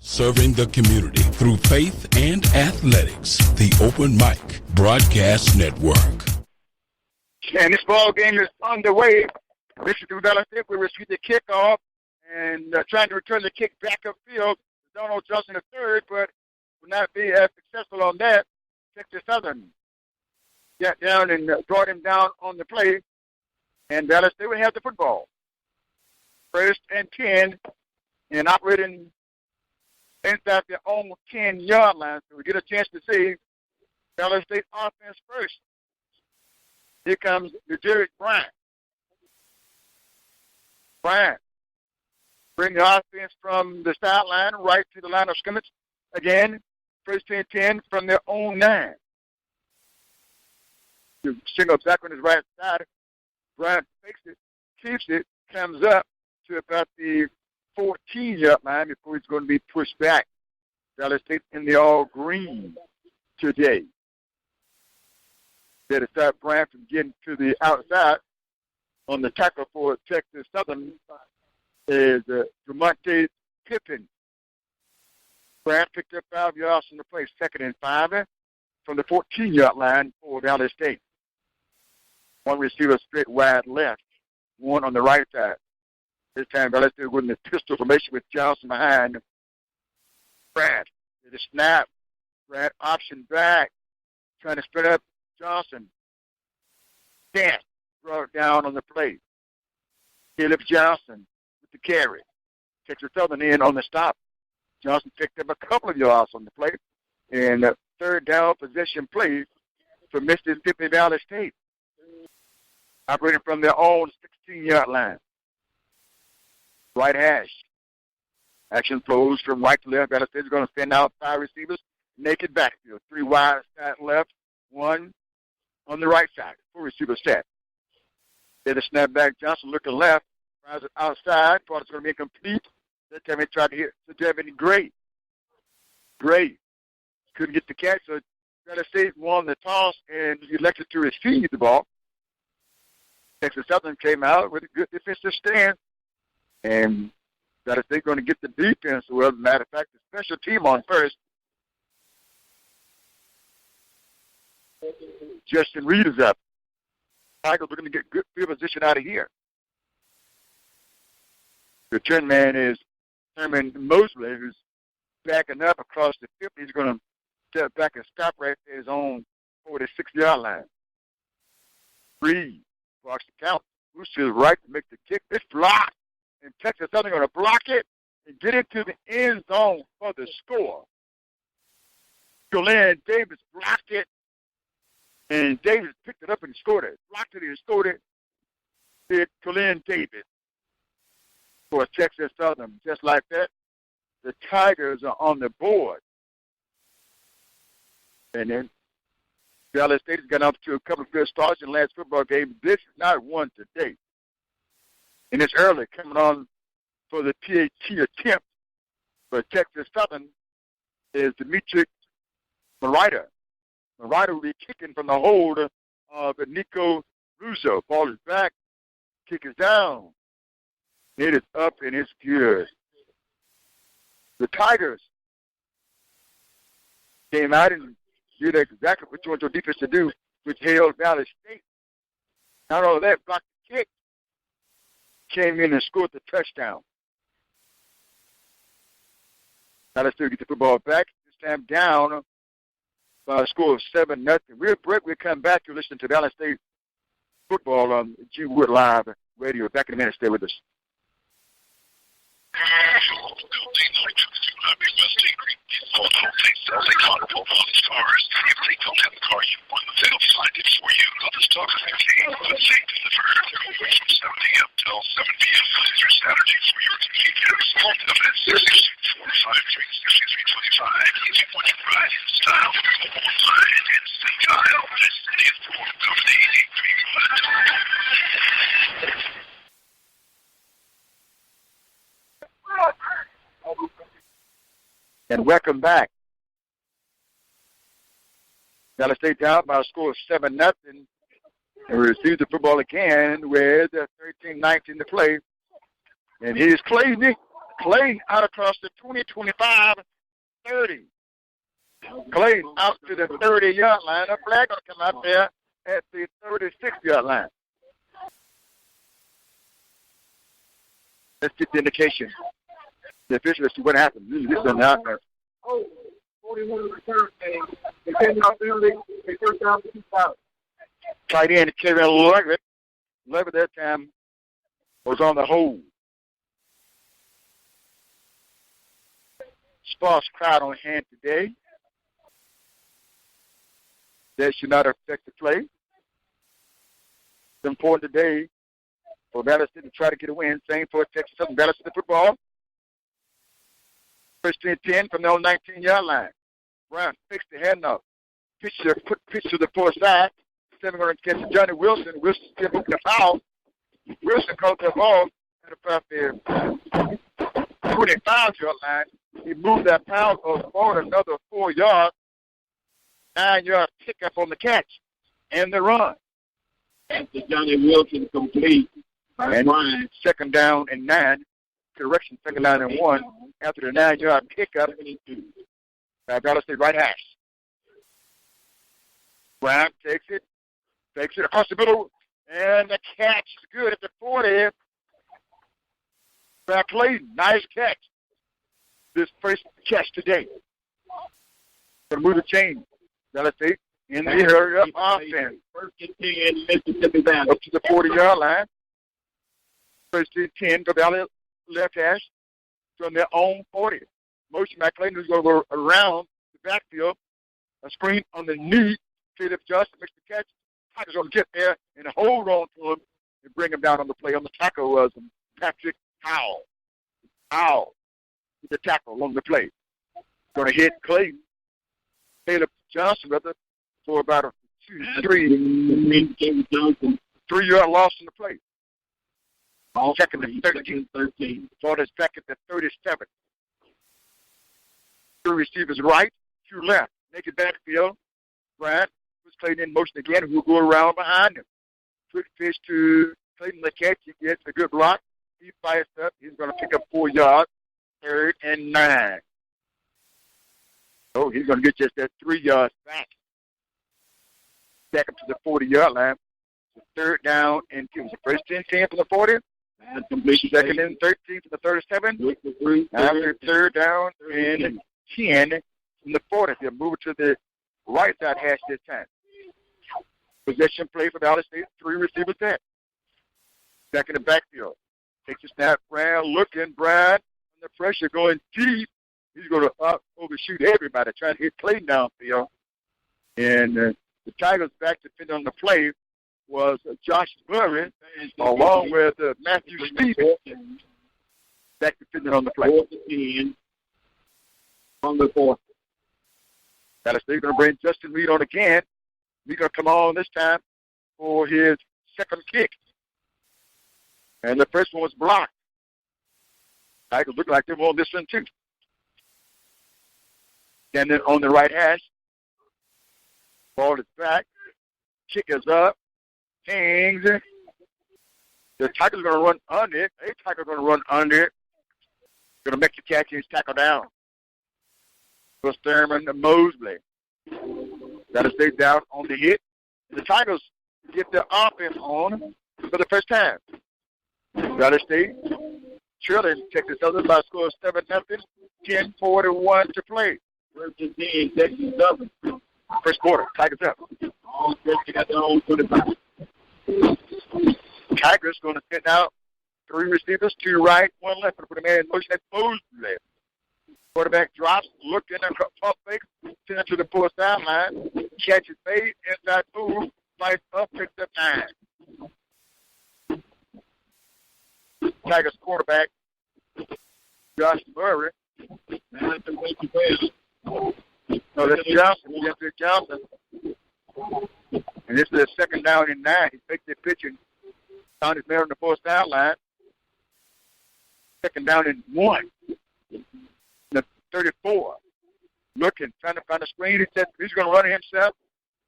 Serving the community through faith and athletics. The Open Mic Broadcast Network. And this ball game is underway. Mississippi Valley State will receive the kickoff and trying to return the kick back upfield. Donald Johnson III, but will not be as successful on that. Texas Southern got down and brought him down on the play. And Valley State will have the football. 1st and 10, and operating inside their own 10-yard line. So we get a chance to see Valley State offense first. Here comes Derek Bryant. Bryant bring the offense from the sideline right to the line of scrimmage. Again, 1st and 10 from their own 9. The single back on his right side. Bryant fakes it, keeps it, comes up to about the 14-yard line before he's going to be pushed back. Valley State in the all-green today. They had to stop Bryant from getting to the outside. On the tackle for Texas Southern is DeMonte Pippin. Bryant picked up 5 yards from the play, 2nd and 5 from the 14-yard line for Valley State. One receiver straight wide left, one on the right side. This time, Valley State going in the pistol formation with Johnson behind. Bryant did a snap. Bryant option back, trying to spread up Johnson. Dance brought down on the play. Caleb Johnson with the carry. Texas Southern in on the stop. Johnson picked up a couple of yards on the play. And a 3rd down possession play for Mississippi Valley State. Operating from their own 16-yard line. Right hash. Action flows from right to left. Valley State is going to send out 5 receivers. Naked backfield. 3 wide side left. 1 on the right side. 4 receiver set. Then a snap back. Johnson looking left. Fires it outside. Thought it's going to be incomplete. That time he tried to hit to Devin Gray. Gray couldn't get the catch, so Valley State won the toss and elected to receive the ball. Texas Southern came out with a good defensive stand. And Valley State going to get the defense. Well, as a matter of fact, the special team on first. Justin Reed is up. Tigers are going to get good field position out of here. The return man is Herman Mosley, who's backing up across the 50. He's going to step back and stop right at his own 46-yard line. Reed blocks the count. Moves to the right to make the kick. It's blocked. And Texas Southern going to block it and get into the end zone for the score. Glenn Davis blocked it. And Davis picked it up and scored it. Blocked it and scored it. Did Glenn Davis for Texas Southern. Just like that, the Tigers are on the board. And then Valley State has gotten off to a couple of good starts in the last football game. This is not one today. And it's early coming on for the PAT attempt. But Texas Southern is Dimitri Marita. Marita will be kicking from the hold of Nico Russo. Ball is back. Kick is down. It is up and it's good. The Tigers came out and did exactly what you want your defense to do, which held Valley State. Not only that, blocked the kick. Came in and scored the touchdown. Valley State get the football back. This time down by a score of 7-0. We'll break. We'll come back. You're listening to Valley State football on G Wood Live Radio. Back in a minute. Stay with us. If they don't have the car you want, they'll find it for you. Let's talk to their team. Let's say deliver. They're open from 7 a.m. till 7 p.m. through Saturday for your convenience. Evidence 664-536-6325. Easy one to ride in style. Online and style. This is the informed company. And welcome back. Valley State down by a score of 7-0. And we receive the football again with 13-19 to play. And here's Clay Clay out across the 20, 25, 30. Clay out to the 30-yard line. A flag going to come out there at the 36-yard line. Let's get the indication. The officials see what happens. This is an outburst. 41 return. First down to 2,000. Tight end, Kevin Levitt. Levitt that time was on the hold. Sparse crowd on hand today. That should not affect the play. It's important today for Valley City to try to get a win. Same for Texas Southern. Valley City football. First and 10 from the 19-yard line. Brown fixed the handoff. Pitch to the far side. 7 going to catch Johnny Wilson. Wilson still moving the foul. Wilson caught the ball at about the 25-yard line. He moved that foul forward another 4 yards. 9-yard pickup on the catch and the run. After Johnny Wilson complete. And Ryan, second down and 9. Correction, second down and 1. After the 9-yard pickup. Valley State right hash. Brown takes it across the middle, and the catch is good at the 40. Back Clayton, nice catch. This first catch today. Going to move the chain. Valley State in the hurry up offense. First and 10, Mississippi Valley. Up to the 40-yard line. First and 10, go down the left hash from their own 40. Motion back Clayton is going to go around the backfield. A screen on the knee. Caleb Justin makes the catch. Tigers going to get there and hold on to him and bring him down on the play. On the tackle was Patrick Howell. Howell with the tackle along the play. Going to hit Clayton. Caleb Johnson for about a 3-yard loss in the play. Ball second and 13. Ball is back at the 37. 2 receivers right, 2 left. Naked backfield. Brad was Clayton in motion again. Who'll go around behind him. Quick pitch to Clayton. The catch. He gets a good block. He fires up. He's going to pick up 4 yards. 3rd and 9. So he's going to get just that 3 yards back. Back up to the 40-yard line. So 3rd down and 2. So first and 10 from the 40. Second and 13 from the 37. After 3rd down and 10 from the 40. They'll move it to the right side hash this time. Possession play for Valley State. 3 receivers there. Back in the backfield. Takes a snap. Brad looking. Brad under pressure going deep. He's going to overshoot everybody trying to hit Clayton downfield. And the Tigers back defending on the play was Josh Murray along with Matthew Stevens. Back defending on the play. 4-10 on the 4th. Valley State going to bring Justin Reed on again. He's going to come on this time for his second kick. And the first one was blocked. Tigers look like they won this one too. And then on the right hash, ball is back. Kick is up. Hangs. The Tigers are going to run under it. A Tiger going to run under it. Going to make the catch and tackle down. For Thurman and Mosley. Valley State down on the hit. The Tigers get their offense on for the first time. Valley State trailing Texas Southern by a score of 7-0. 10:41 to play. First quarter, Tigers up. Tigers going to send out 3 receivers, 2 right, 1 left. Put a man in motion at Mosley. Quarterback drops, looking at pump fake, send it to the poor sideline, catches fade, inside move, slice up, picks up 9. Tigers quarterback, Josh Murray. No, that's Johnson. Jeffrey Johnson. And this is a 2nd down and 9. He faked the pitch and found his man on the poor sideline. 2nd down and 1. The 34. Looking, trying to find a screen. He said he's going to run it himself.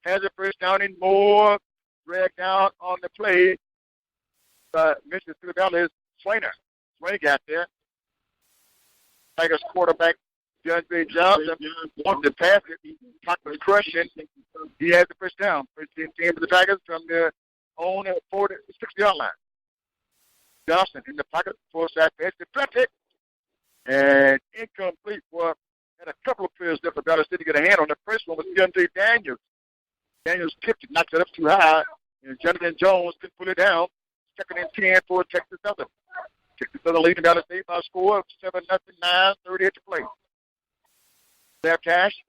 Has a first down and more. Dragged down on the play. Mississippi Valley is Swainer. Swainer got there. Tigers quarterback, DeAndre Johnson, wants to pass it. Clock was crushing. He has the first down. First team for the Tigers from their own 46-yard line. Johnson in the pocket, full-side pass, deflected, and incomplete. Well, had a couple of players there for Valley State to get a hand on. The first one was DeAndre Daniels. Daniels tipped it, knocked it up too high, and Jonathan Jones couldn't pull it down. Second and 10 for Texas Southern. Texas Southern leading Valley State by a score of 7-0, 9:38 to play. Snap cash.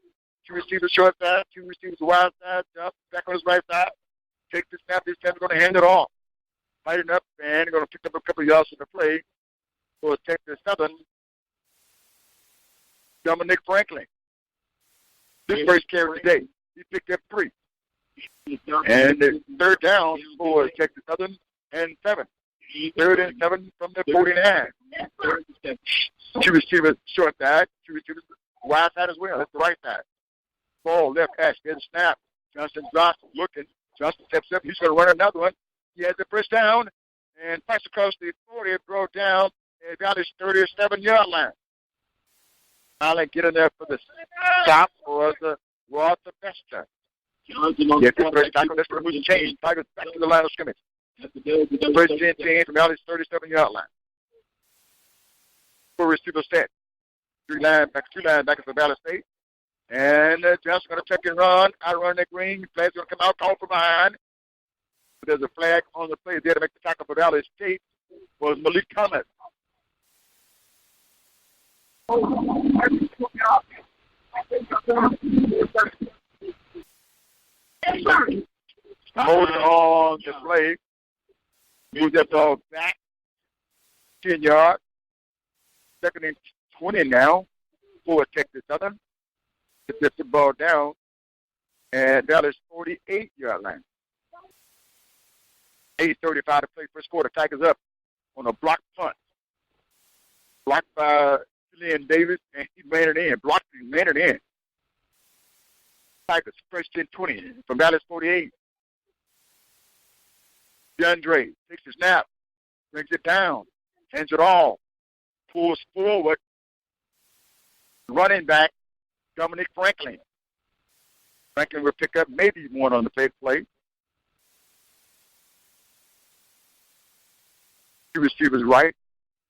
Two receivers short side, two receivers wide side, jump back on his right side. Takes the snap. This time he's going to hand it off. Fighting up and going to pick up a couple of yards on the play for Texas Southern. Dominic Franklin. This first carry today. He picked up 3. And the third down for Texas Southern and 7. 3rd and 7 from the 49. Two receivers short side, two receivers wide side as well. That's the right side. Ball left hash. There's a snap. Johnson looking. Johnson steps up. He's going to run another one. He has the first down and pass across the 40, brought down at Valley's 37-yard line. Finally get in there for the stop for the Walter Bester. Get the first tackle. That's going to change. Tigers back to the line of scrimmage. First 10 from Valley's 37-yard line. 4 receivers set. 2 linebackers for Valley State. And Johnson going to check and run. Outrun that green. Flag's going to come out. Call from behind. There's a flag on the play there to make the tackle for Valley State. Was Malik Thomas. Holding on the play. Moves that ball back 10 yards. 2nd and 20 now for Texas Southern. Gets the ball down. And Valley's 48-yard line. 8:35 to play first quarter. Tigers up on a block punt. Blocked by Julian Davis, and he ran it in. Blocked and ran it in. Tigers first and 20 from Valley's 48. DeAndre takes the snap, brings it down, hands it off, pulls forward. Running back, Dominic Franklin. Franklin will pick up maybe one on the fake play. 2 receivers right.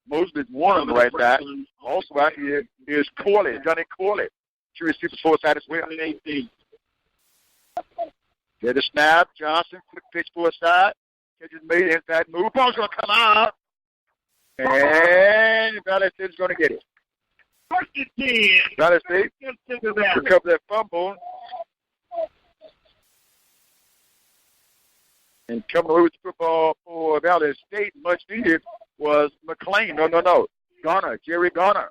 Mosley's one on the right side. Also out here is Corley, Johnny Corley. 2 receivers forward side as well. Get the snap. Johnson, quick pitch forward side. Catches made inside move. Ball's going to come out. And Valley State's going to get it. First and 10. Valley State recover that fumble. And coming away with the football for Valley State, much needed, was McLean. No. Garner, Jerry Garner,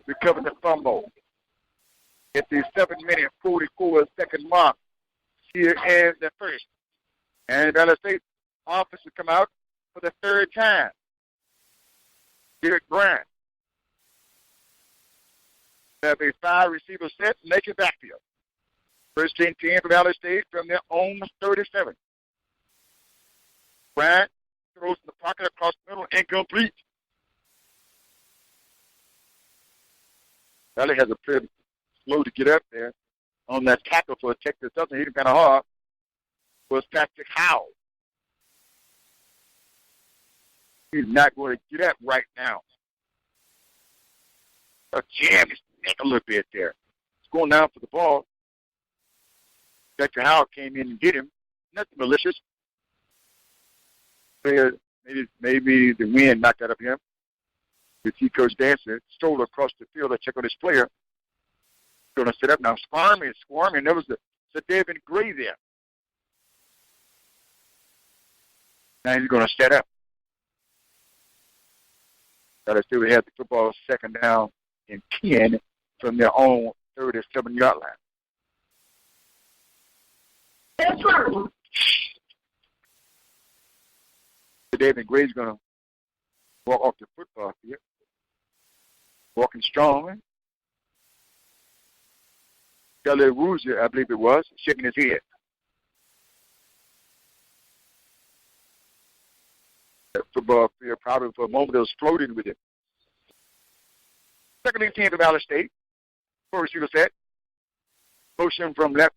recovered the fumble. At the 7-minute, 44-second mark here in the first. And Valley State offense will come out for the 3rd time. Derek Bryant. They have a 5-receiver set, naked backfield. First and 10 for Valley State from their own 37. Bryant throws in the pocket across the middle, incomplete. Valley has a pretty slow to get up there on that tackle for Texas Southern. He kind of hard. Was Patrick Howell. He's not going to get up right now. A jam his neck a little bit there. He's going down for the ball. Patrick Howell came in and get him. Nothing malicious. Maybe the wind knocked that up him. You see Coach Dancer stroll across the field to check on his player. Going to set up now. Squirming. There was a David Gray there. Now he's going to set up. Got to still have the football 2nd down and 10 from their own 37-yard line. That's right. David Gray's going to walk off the football field. Walking strong. Kelly Roozer, I believe it was, shaking his head. That football field probably for a moment it was floating with it. Second and 10 to Valley State. First receiver set. Motion from left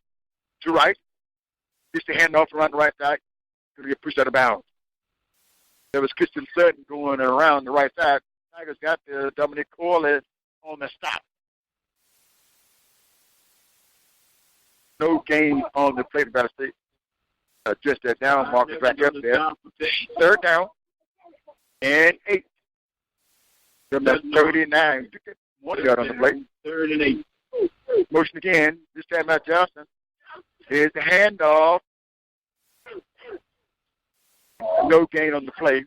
to right. Gets the handoff around the right side. Going to get pushed out of bounds. There was Christian Sutton going around the right side. Tigers got the Dominic Corley on the stop. No gain on the play to Valley State. Just that down marker back up there. Third down and 8. From the 39. 1 yard on the play. Third and 8. Motion again. This time Matt Johnson. Here's the handoff. No gain on the play.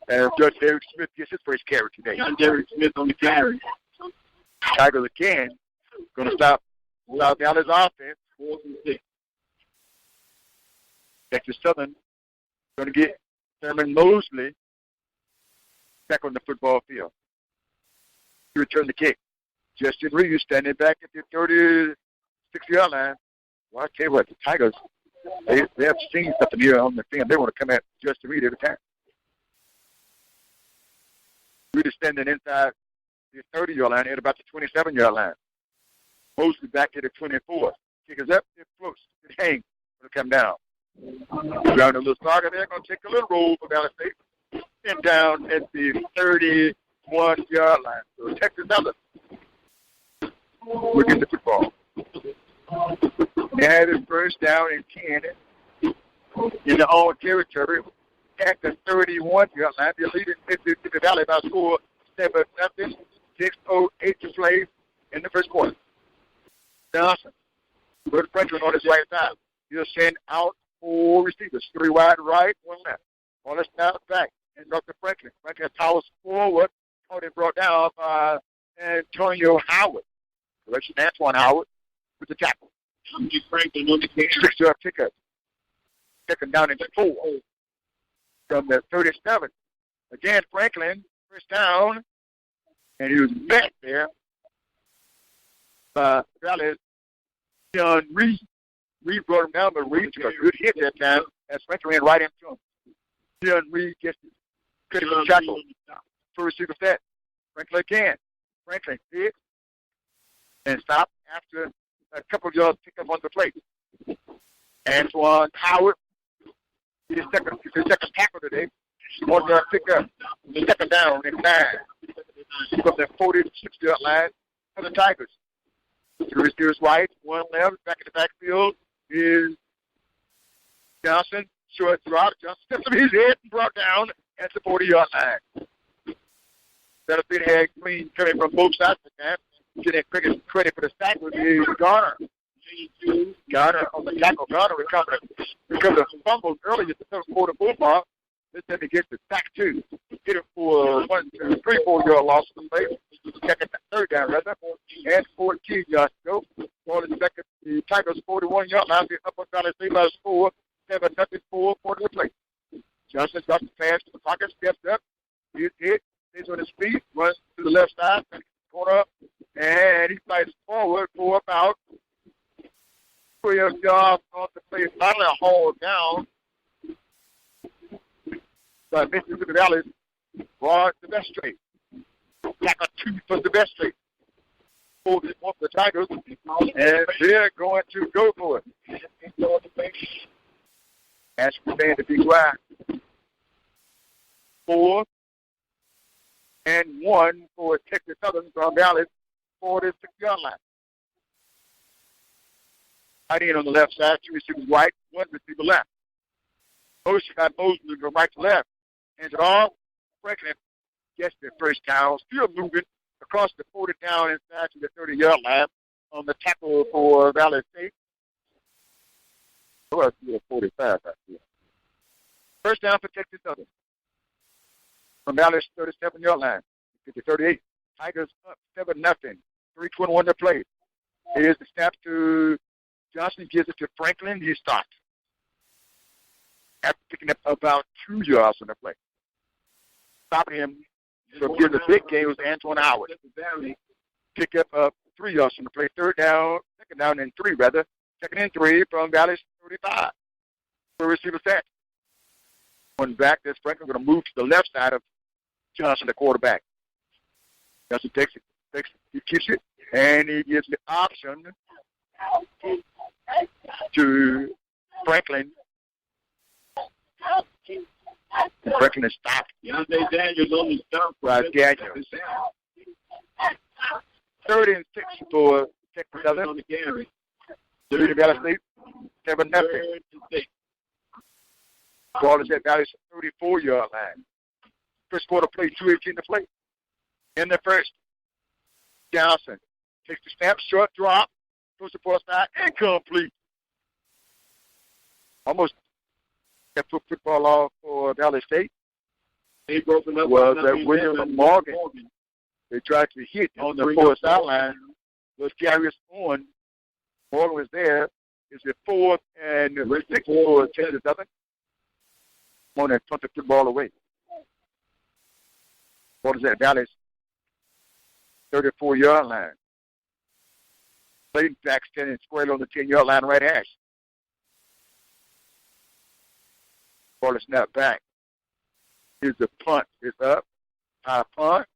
And Judge Derek Smith gets his first carry today. Derek Smith on the carry. Tigers again going to stop Valley's offense. 4th and 6. Texas Southern going to get Thurman Mosley back on the football field. To return the kick. Justin Reeves standing back at the 36-yard line. Well, I tell you what, the Tigers, they have seen something here on the field. They want to come at Justin Reeves every time. Reed is standing inside the 30-yard line at about the 27-yard line. Mosley back to the 24. Kick is up, it floats, it hangs, it'll come down. Around a little saga there, going to take a little roll for Valley State. And down at the 31-yard line. So Texas Southern will get the football. They had it first down and 10 in their own territory at the 31-yard line. They're leading the Valley by a score 7-0. 6:08 to play in the first quarter. Johnson, Bert Franklin on his right side. He'll send out 4 receivers, 3 wide right, 1 left. On the snap back, and Dr. Franklin. Franklin towers forward, caught and brought down by Antonio Howard. Correction, Antoine Howard with the tackle. Franklin on the carry. 6-yard pickup. Second down and 4 from the 37. Again, Franklin, first down, and he was met there by Valley John Reed. Reed brought him down, but Reed took a good hit that time as Franklin ran right into him. John Reed gets the critical tackle. First receiver set. Franklin again. Franklin hit and stopped after a couple of yards pick up on the plate. Antoine Howard, his second tackle today. On the pickup, second down and 9 from the 46-yard line for the Tigers. 2 receivers right, 1 left. Back in the backfield is Johnson. Short throughout. Johnson steps up his head and brought down at the 40-yard line. Benefit had Green coming from both sides of the camp. Getting credit for the sack would be Garner. Garner on the tackle. Garner recovered a fumble early at the third quarter football. This time he gets the sack too. Hit it for 1, 2, 3, 4-yard loss of the play. Second, third down rather. And 14 yards to go. For the second, the Tigers 41-yard line. They're up on Valley State by a score 7-0 for the play. Johnson got the pass to the pocket, steps up. He's hit. Stays on his feet. Runs to the left side. Corner up. And he slides forward for about 12 yards off the play. Finally hauled down by Mississippi Valley for the best straight. Tackle 2 for the best straight. For the Tigers. And they're going to go for it. Ask the man to be quiet. 4 and 1 for Texas Southern from Valley 46-yard line. Tight end on the left side, 2 receivers right, 1 receiver left. Motion got Mosley from right to left. Hands it off. Franklin gets the first down. Still moving across the 40 down inside to the 30-yard line on the tackle for Valley State. Oh, I see a 45 right here. First down for Texas Southern. From Valley's 37-yard line. 38. Tigers up 7-0. 3:21 to play. Here's the snap to Johnson. Gives it to Franklin. He stops. After picking up about 2 yards on the play. Stopping him from getting the big game was Antoine Howard. Pick up 3 yards on the play. Third down, second down and 3 rather. Second and 3 from Valley's 35. For receiver set. One back, this Franklin going to move to the left side of Johnson, the quarterback. That's what takes it. He keeps it, and he gives the option to Franklin. And Franklin is stopped Deontay Daniels on the stump. by Daniels. 30 and 6 for Texas Southern. On the carry. Leading Valley State, 7-0. Third and 6. Ball is at Valley's 34-yard line. First quarter play, 2:18 to play. In the first, Johnson takes the snap, short drop, goes to post side, incomplete. Almost got football off for Valley State. They broken up. Was that William Morgan. They tried to hit on the fourth sideline. Was carries on. Morgan was there. Is it 4th and 6 for Texas Southern? On and punt the football away. Ball is at Valley's 34-yard line. Clayton back standing squarely on the 10-yard line, right hash. Ball is snapped back. Here's the punt. It's up. High punt.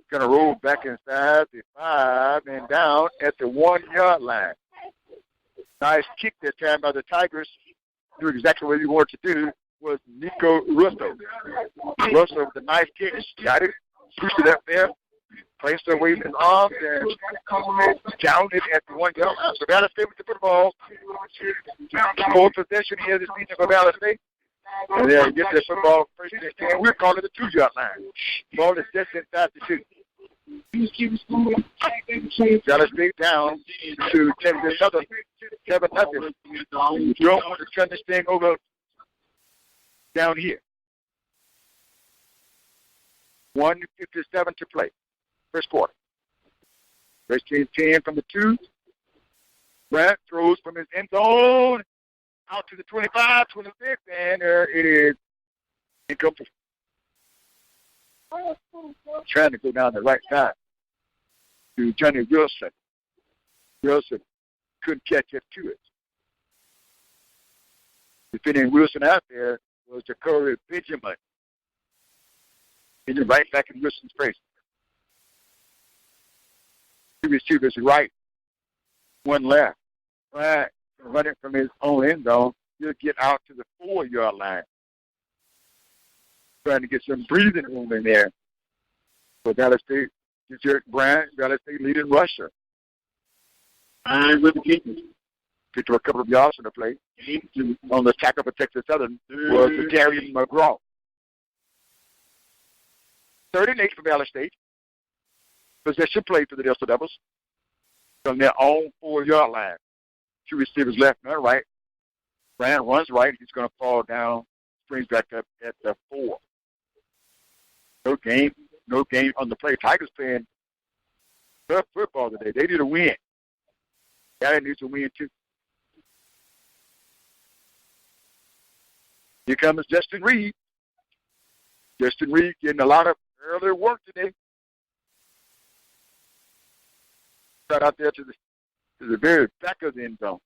Going to roll back inside the 5 and down at the 1-yard line. Nice kick that time by the Tigers. Do exactly what he wanted to do was Nico Russo. Russo with a nice kick. Got it. Pushed it up there. Placed it away with his arms and down it at the 1-yard line. So Valley State with the football. 4th possession here this season for Valley State. And they'll get the football first and 10. We're calling it the 2-yard line. Ball is just inside the 2. Valley State down to Texas Southern, 7-0. You don't want to turn this thing over down here. 1:57 to play. First quarter. First team 10 from the 2. Brant throws from his end zone out to the 25, 26, and it is incomplete. Trying to go down the right side to Johnny Wilson. Wilson couldn't catch up to it. Defending Wilson out there was Jacory Benjamin. He's right back in Wilson's face. Two receivers right, one left. Right, running from his own end zone. He'll get out to the 4-yard line. Trying to get some breathing room in there. So Valley State, Jarrett Bryant, Valley State leading rusher. And with the keepers. Picked up a couple of yards on the play. On the tackle for Texas Southern was Darian McGraw. 3rd and 8 for Valley State. Possession play for the Delta Devils. From their own 4-yard line. 2 receivers left and right. Bryant runs right. He's going to fall down. Springs back up at the 4. No game on the play. Tigers playing tough football today. They need a win. Valley needs to win too. Here comes Justin Reed. Justin Reed getting a lot of early work today. Right out there to the very back of the end zone.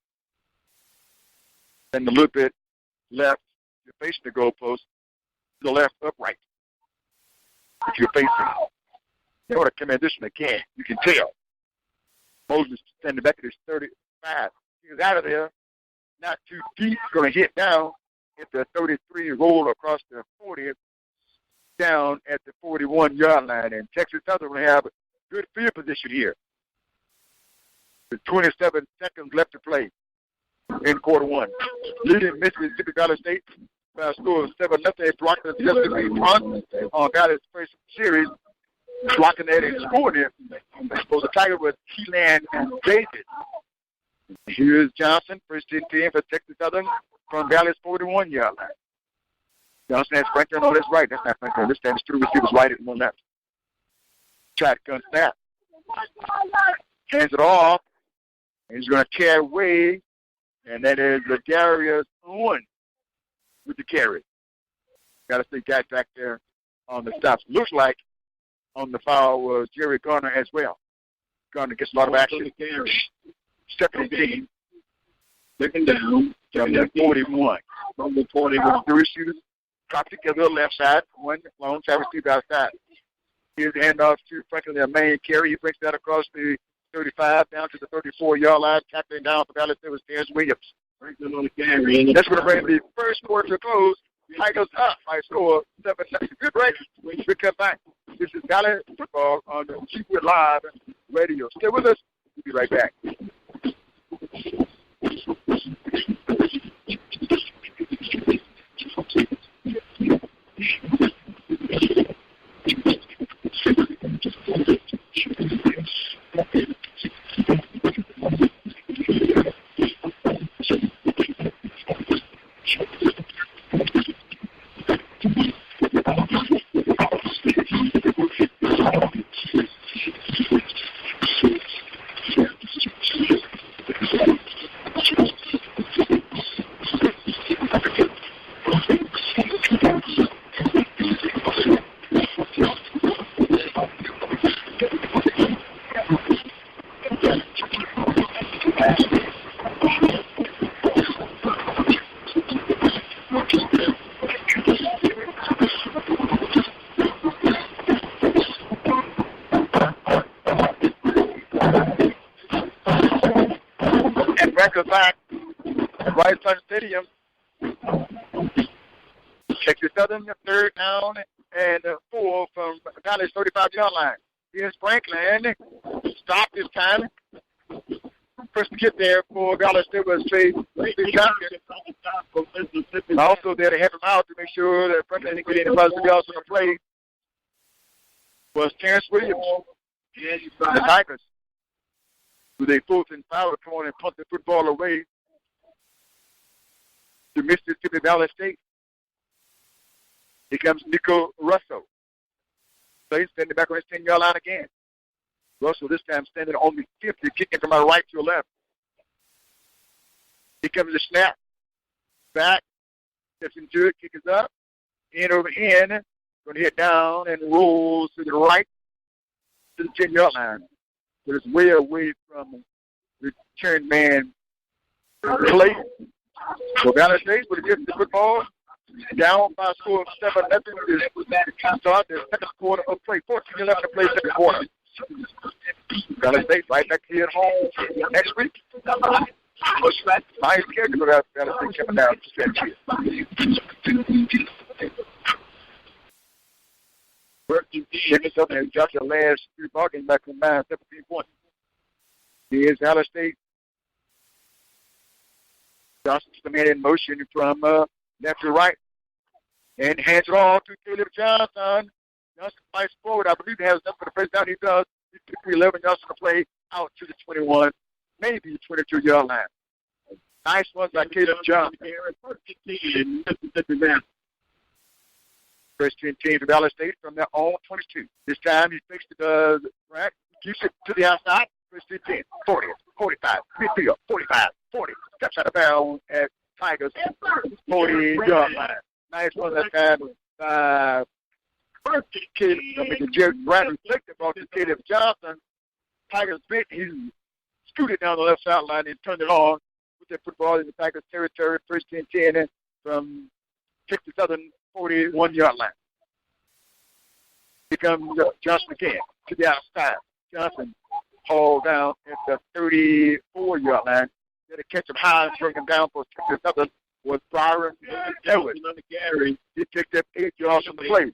And a little bit left, you're facing the goalpost, to the left upright. If you're facing, they want to come in this one again. You can tell. Moses standing back at his 35. He was out of there, not too deep, going to hit down at the 33, roll across the 40, down at the 41-yard line. And Texas Southern will have good field position here. With 27 seconds left to play in quarter 1. Leading Mississippi Valley State by a score of 7-0. Blocking the Justin Reed punt on Valley's first series. Blocking that and scoring it. So the Tiger was Keelan Davis. Here's Johnson, first and 10 for Texas Southern from Valley's 41-yard line. Johnson has Franklin on his right. That's not Franklin. This time it's 2 receivers right and 1 left. Shotgun snap. Hands it off. He's going to carry away, and that is Darius Owen with the carry. Got to see guy back there on the stops. Looks like on the foul was Jerry Garner as well. Garner gets a lot of action. Stepping in, looking down from the 41. From the 41, 3 receivers drop together left side, 1 long side receiver outside. Here's the handoff to Franklin, their main carry. He brings that across the 35 down to the 34-yard line. Tackling down for Valley State was Terrence Williams. Franklin on the carry. That's going to bring the first quarter to a close. Tigers up by score 7. Good break. We come back. This is Valley Football on the Chiefwood Live Radio. Stay with us. We'll be right back. Back at Rice Sun Stadium. Texas Southern, third down and 4 from Valley's 35-yard line. Here's Franklin. Stop this time. First to get there for Valley State was Trey Johnson. Also there to help him out to make sure that Franklin didn't get anybody else on the play was Terrence Williams. The Tigers. With a 4th and 5, come on and punt the football away to Mississippi Valley State. Here comes Nico Russell. So he's standing back on his 10-yard line again. Russell this time standing on the 50, kicking from my right to a left. Here comes the snap. Back. Steps into it, kick is up. In over in. Going to hit down and rolls to the right to the 10-yard line. But it's way away from the return man play. So Valley State will get the football down by a score of 7-0 to start the second quarter of play. 14-11 to play second quarter. Valley State right back here at home next week. My schedule got Valley State coming down to stretch. Minnesota has got the last 3 ball games back from 9, 17 points. Here's Valley State. Johnson's the man in motion from left to right. And hands it off to Caleb Johnson. Johnson fights forward. I believe he has enough for the first down. He does. He took 11 yards to the play out to the 21, maybe the 22-yard line. Nice one by Caleb Johnson. First 10 team for Valley State from their own 22. This time he fixed it right. Keeps it to the outside. First 10, 40, 45, midfield, 45, 40. Steps out of bounds at Tigers 40-yard line. Nice one that time by Jerry Bradley flicked ball to Caleb Johnson. Tigers bit. He scooted down the left sideline and turned it on with that football in the Tigers territory. First 10 from Texas Southern 41-yard line. Here comes Johnson again to the outside. Johnson hauled down at the 34-yard line. Had to catch him high and bring him down for Texas Southern was Byron Ellis. He picked up 8 yards from the play.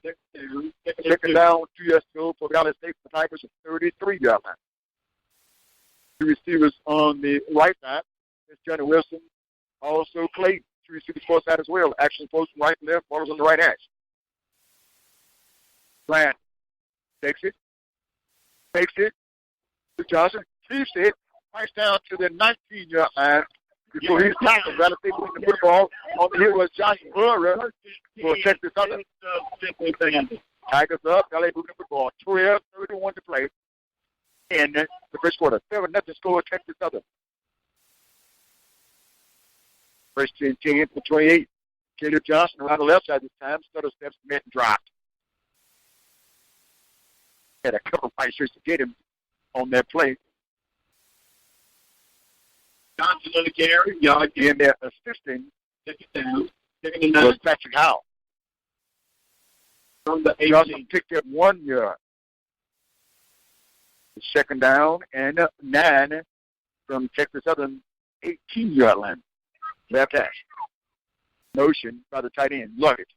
Second down, 2 yards to go for Valley State. The Tigers at 33-yard line. 2 receivers on the right side. It's Johnny Wilson. Also Clayton. 2 receivers close side as well. Action close from right and left. Ball is on the right edge. Grant takes it. Takes it to Johnson. Keeps it. Right down to the 19-yard line. Before he's tackled, Valley State with the football. On the hill was Josh Burrow for Texas Southern. Tigers up. Valley moving the football. 12:31 to play in the first quarter. 7-0 score, Texas Southern. First 10 for 28. Caleb Johnson around the left side this time. Stutter steps, met and dropped. Had a couple of fighters to get him on that play. Johnson on the carry. Yard in there assisting. Take it down. Was Patrick Howell. From the 18. Johnson picked up 1 yard. Second down and 9 from Texas Southern 18-yard line. Left hash. Motion by the tight end, Luggage.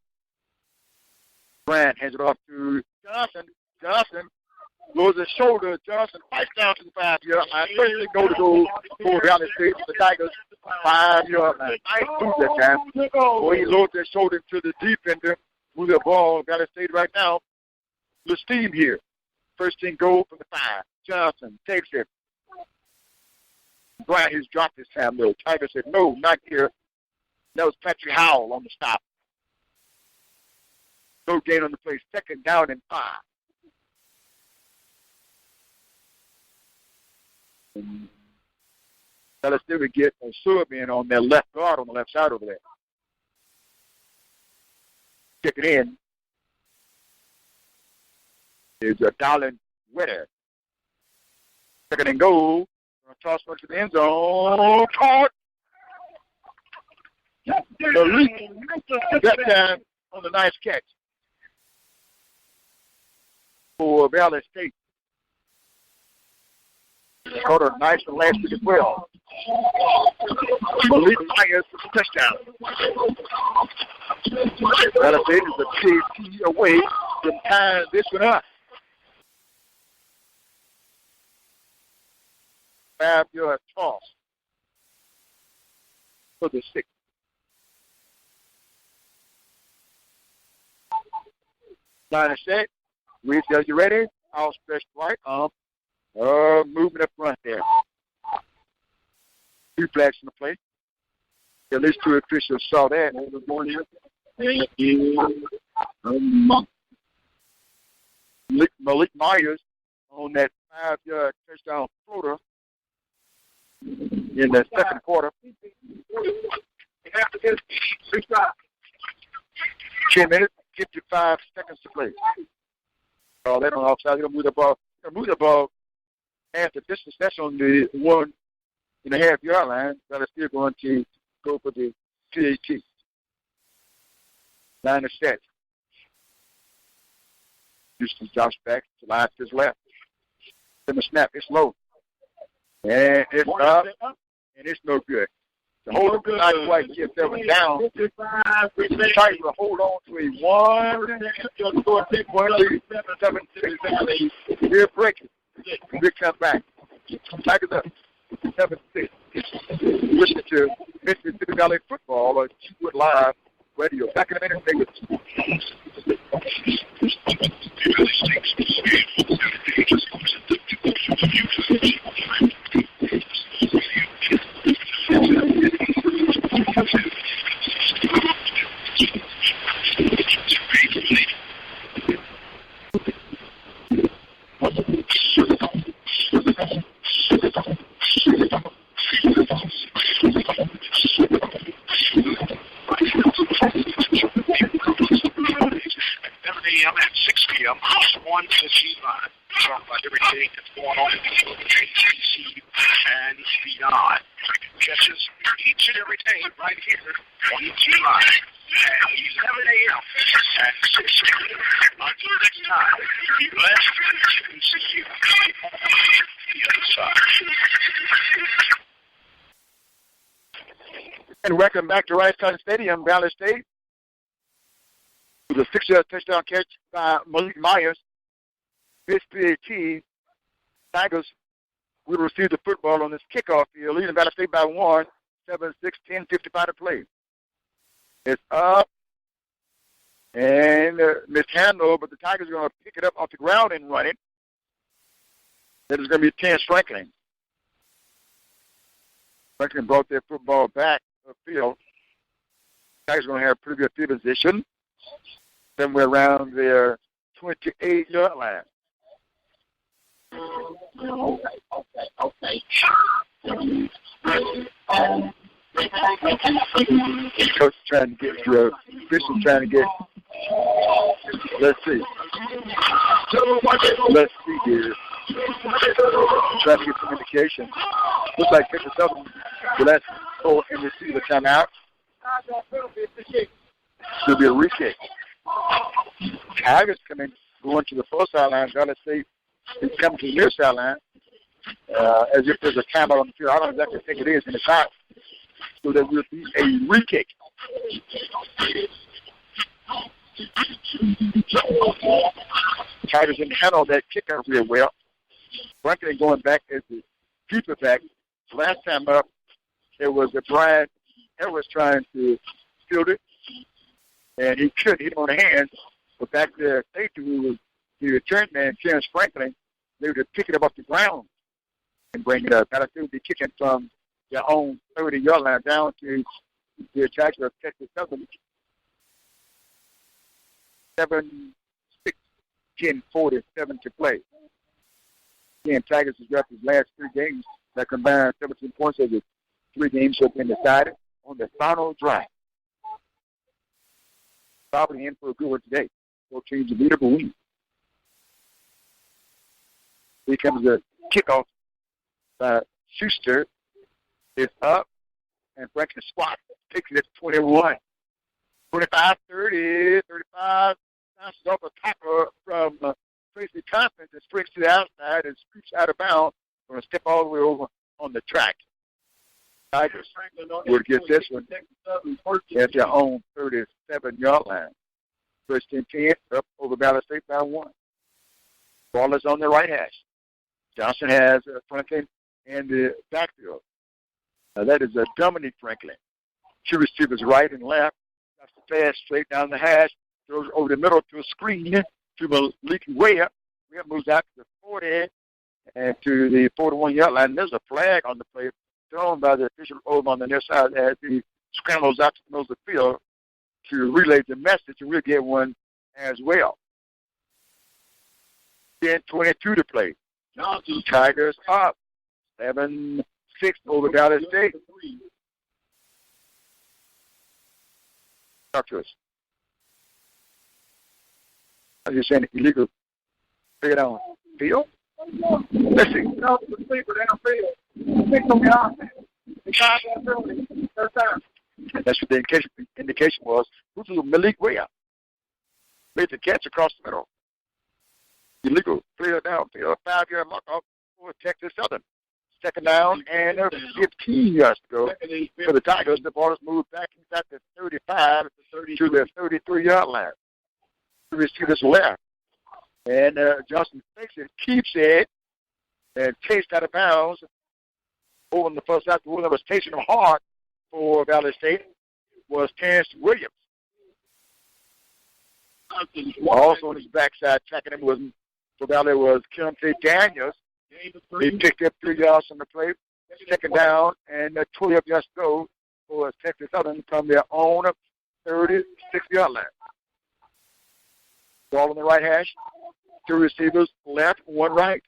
Grant hands it off to Johnson. Johnson lowers his shoulder. Johnson right down to the 5-yard line. First they go for Valley State. The Tigers 5-yard line. Nice move that time. Boy, he lowered his shoulder to the defender. Move the ball. Valley State right now. The steam here. First and goal from the 5. Johnson takes it. Bryant has dropped his time, though. Tiger said, no, not here. That was Patrick Howell on the stop. No gain on the play. Second down and 5. Let's still get a sub in on their left guard on the left side over there. Kick it in. Is a Darlin Witter. Second and goal. Toss one to the end zone. Caught. That time on the nice catch for Valley State. Caught a nice and last week as well. Malik Myers for the touchdown. Valley State is a big away from tying this one up. 5-yard toss for the 6. Line set. Reese, are you ready? All stretched right. Moving up front there. 2 flags in the play. At least 2 officials saw that. Malik Myers on that 5-yard touchdown floater in the second quarter. 10 minutes, 55 seconds to play. Oh, they're on offside. They're going to move the ball. Move the ball half the distance. That's on the 1.5-yard line. But it's still going to go for the PAT. Line is set. Houston drops back to line to his left. Then the snap. It's low. And it's up. And it's no good. The hold on, not quite get that one down. Trying to hold on to a 1-7-6. We're breaking. Big come back. Tigers up. 7-6. Listen to Mississippi Valley Football on Cheatwood Live Radio. Back in a minute, stay a.m. and 6 p.m. 1 to the G line. Talk about everything that's going on in the HBCU and beyond. Catches each and every day right here on the G line. 11 a.m. and 6 p.m. Until next time, be blessed and see you on the other side. And welcome back to Rice Cotton Stadium, Valley State. It was a 6-yard touchdown catch by Malik Myers. This PAT, Tigers will receive the football on this kickoff field, leading Valley State by 1, 7-6, 10:55 to play. It's up and mishandled, but the Tigers are going to pick it up off the ground and run it. That is going to be 10 Franklin. Franklin brought their football back upfield. Tigers are going to have a pretty good field position, somewhere around their 28-yard line. Okay. Coach trying to get through. Official trying to get. Let's see. Let's see here. Trying to get some indication. Looks like Texas Southern will let go and receive a timeout. It'll be a re-kick. Tigers coming, going to the full sideline. Valley State It's coming to the near sideline as if there's a camera on the field. I don't exactly think it is in the top. So there will be a re-kick. Tigers didn't handle that kick out real well. Franklin going back as the keeper back. Last time up, there was a Brian Harris trying to field it, and he couldn't hit him on the hands. But back there, safety, who was the return man, Terrence Franklin, they were to pick it up off the ground and bring it up. Now they would be kicking from their own 30-yard line down to the attacker of Texas Southern. 7-6-10-47 to play. Again, Tigers has dropped his last 3 games that combined 17 points of the 3 games have been decided on the final drive. Probably in for a good one today. Both teams are beatable win. Here comes a kickoff by Schuster. It's up, and Franklin Swat takes it at 21. 25, 30, 35. Bounces off a tackle from Tracy Thompson that springs to the outside and scoops out of bounds. Going to step all the way over on the track. Tigers would get this one at their own 37-yard line. First and 10, up over Valley State by 1. Ball is on the right hash. Johnson has Franklin in the backfield. Now that is Dominic Franklin. 2 receivers right and left. That's the pass straight down the hash. Throws over the middle to a screen to Malik Webb. Webb moves out to the 40 and to the 41-yard line. There's a flag on the play thrown by the official over on the near side as he scrambles out to the middle of the field to relay the message, and we'll get one as well. 10-22 to play. Tigers up 7-6 over Dallas State. Talk to us. Are you saying illegal? Figure it out. Field? Let's see. No, the sleeper downfield. Pick them off. The guy got early. Third time. That's what the indication was. Who's Malik Webb? Made the catch across the middle. Illegal. Clear downfield. 5-yard mark off for Texas Southern. Second down and 15 yards to go for the Tigers. The ball is moved back inside the 35 to the 33-yard line. The receivers left. And Johnson takes it, keeps it, and chased out of bounds over on the first side. The one that was chasing him hard for Valley State was Terrence Williams. Also on his backside, checking him for Valley was Keontae Daniels. He picked up 3 yards from the play. Second down and 12 yards to go for Texas Southern from their own 36-yard line. Ball on the right hash. 2 receivers left, 1 right.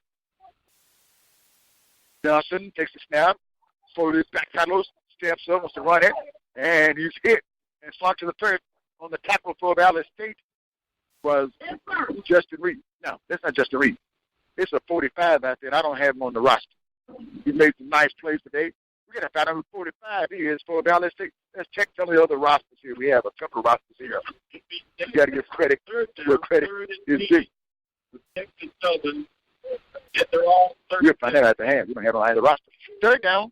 Johnson takes the snap, slowly back pedals, steps up, wants to run it, and he's hit and slumped to the third on the tackle for Valley State was Justin Reed. No, that's not Justin Reed. It's a 45 out there, and I don't have him on the roster. He made some nice plays today. We're going to find out who 45 is for Valley State. Let's check some of the other rosters here. We have a couple of rosters here. You got to give credit where credit is due. Texas Southern get their own We'll find that at the hand. We don't have on either roster. Third down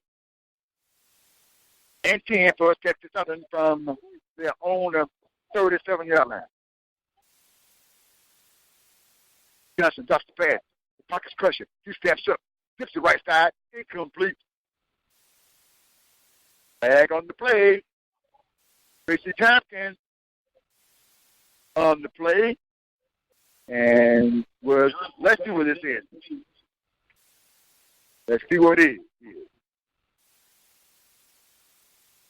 and 10 for Texas Southern from their own 37-yard line. Johnson drops the pass. The pocket's crushing. 2 steps up. Flips the right side. Incomplete. Flag on the play. Tracy Tompkins on the play. And let's see what this is. Let's see what it is.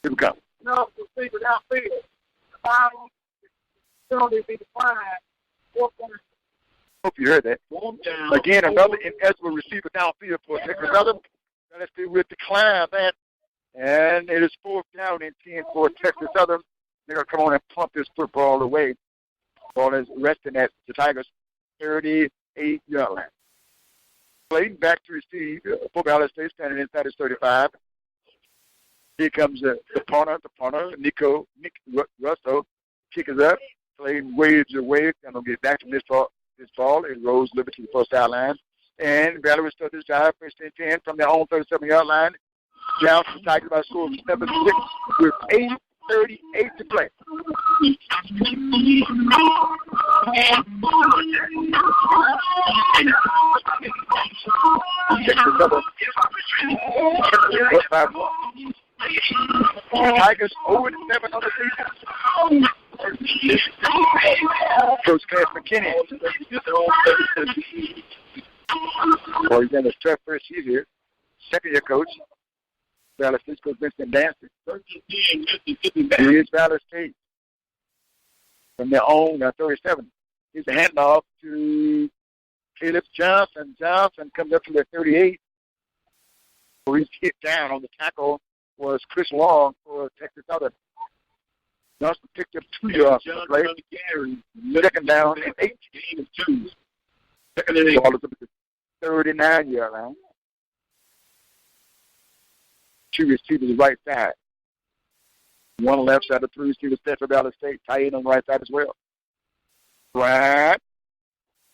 Here we go. No, the sleeper downfield. The bottom penalty be declined. Hope you heard that. Again, another ineligible receiver downfield for Texas Southern. Let's see, we'll decline that. And it is 4th down and 10 for Texas Southern. They're going to come on and pump this football away. Ball is resting at the Tigers' 38-yard line. Playing back to receive for Valley State, standing inside his 35. Here comes the punter, Nick Russo. Kick is up. Clayton waves away. And will get back from this ball. It rolls a little bit to the first sideline. And Valley will start this drive, first and 10 from their own 37-yard line. Johnson Tigers by a score of 7-6 with 8:38 to play. Tigers 0-7 on the season. Coach Cass McKinney. Well, he's in his first year here. Second-year coach. Valley State coach Vincent Dancy. Here's Valley State from their own 37. Here's a handoff to Caleb Johnson. Johnson comes up to the 38. Where he's hit down on the tackle was Chris Long for Texas Southern. Johnson picked up 2 yards on the play. Second down and 18-2. Second and 8. Ball is up at the 39-yard line. 2 receivers right side. 1 left side of 3 receivers set for Valley State. Tight end on the right side as well. Brad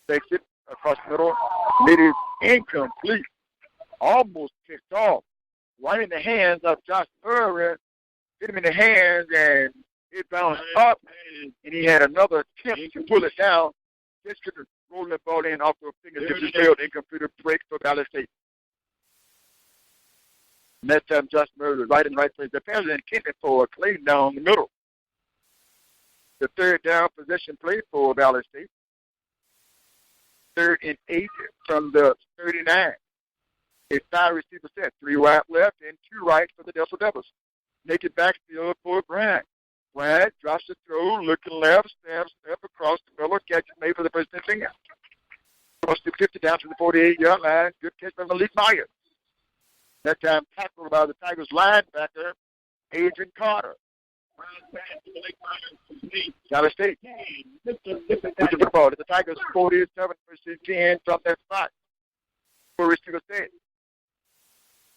takes it across the middle. It is incomplete. Almost kicked off. Right in the hands of Josh Irwin. Hit him in the hands and it bounced up. And he had another attempt to pull it down. Just couldn't roll that ball in off the fingertips and failed. Incomplete break for Valley State. And that time, Josh Murray was right in the right place. The penalty intended for a clean down the middle. The third down possession play for Valley State. 3rd and 8 from the 39. A 5 receiver set. 3 right left and 2 right for the Delta Devils. Naked backfield for Bryant. Bryant drops the throw, looking left, step across the middle, catch made for the first and 10. Across the 50 down to the 48-yard line. Good catch by Malik Meyer. That time tackled by the Tigers linebacker, Adrian Carter. Valley State with the football. The Tigers 47 versus 10 from that spot. For receiver set.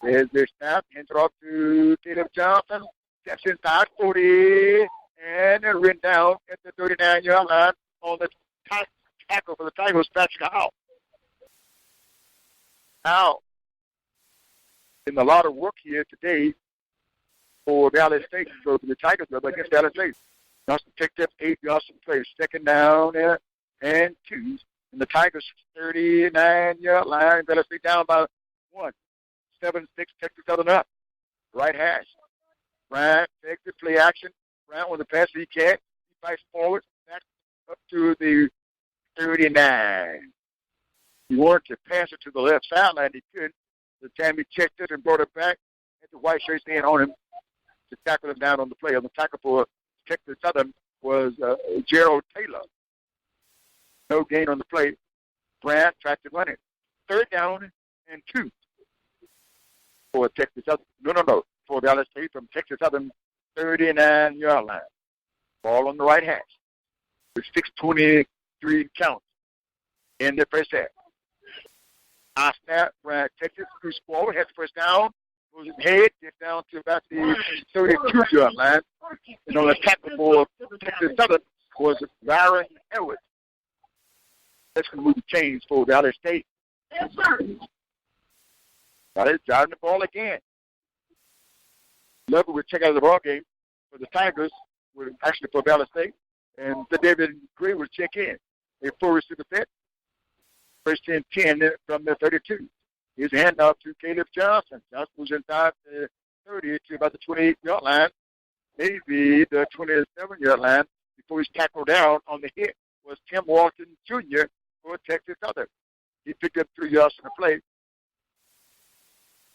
There's their snap. Hands it off to Caleb Johnson. Steps inside 40 and ran down at the 39-yard line on the tackle for the Tigers, Patrick Howell. Howell. In a lot of work here today for Valley State. So the Tigers are against Valley State. Johnson picked up 8 yards from play. Second down and 2. And the Tigers 39-yard line. Valley State down by 1. 7-6 Texas Southern up. Right hash. Bryant takes the play action. Bryant with the pass he can't. He fights forward. Back up to the 39. He wanted to pass it to the left sideline. He couldn't. The time he checked it and brought it back, had the white shirts in on him to tackle him down on the play. On the tackle for Texas Southern was Gerald Taylor. No gain on the play. Bryant tried to run it. 3rd down and 2 for Texas Southern. No. For Valley State from Texas Southern, 39-yard line. Ball on the right hash. With 6:23 counts in the first half. High snap, Bryant Texas, Bruce forward, has the first down, moves his head, gets down to about the 32-yard line. And on the tackle for Texas Southern was Byron Edwards. That's going to move the chains for Valley State. Yes, sir. Valley driving the ball again. Level will check out of the ball game for the Tigers, actually for Valley State. And the David Gray will check in. A 4 receiver set. First and 10 from the 32. Here's a handoff to Caleb Johnson. Johnson moves inside the 30 to about the 28-yard line, maybe the 27-yard line. Before he's tackled down on the hit was Tim Walton Jr. for Texas Southern. He picked up 3 yards from the play.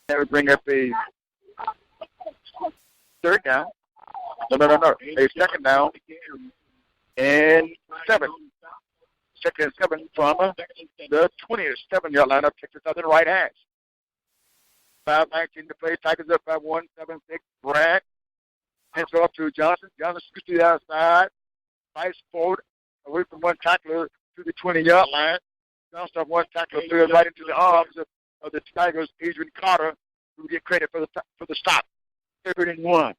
That would bring up a 3rd down. No. A 2nd down and 7. 2nd and 7 from the 27-yard line of Texas Southern right hash. 5:19 to play. Tigers up by 1, 7-6. Bragg hands off to Johnson. Johnson scoots to the outside. Fights forward away from one tackler to the 20-yard line. Johnson off one tackler, threw it right into the arms of the Tigers, Adrian Carter, who get credit for the stop. 3rd and 1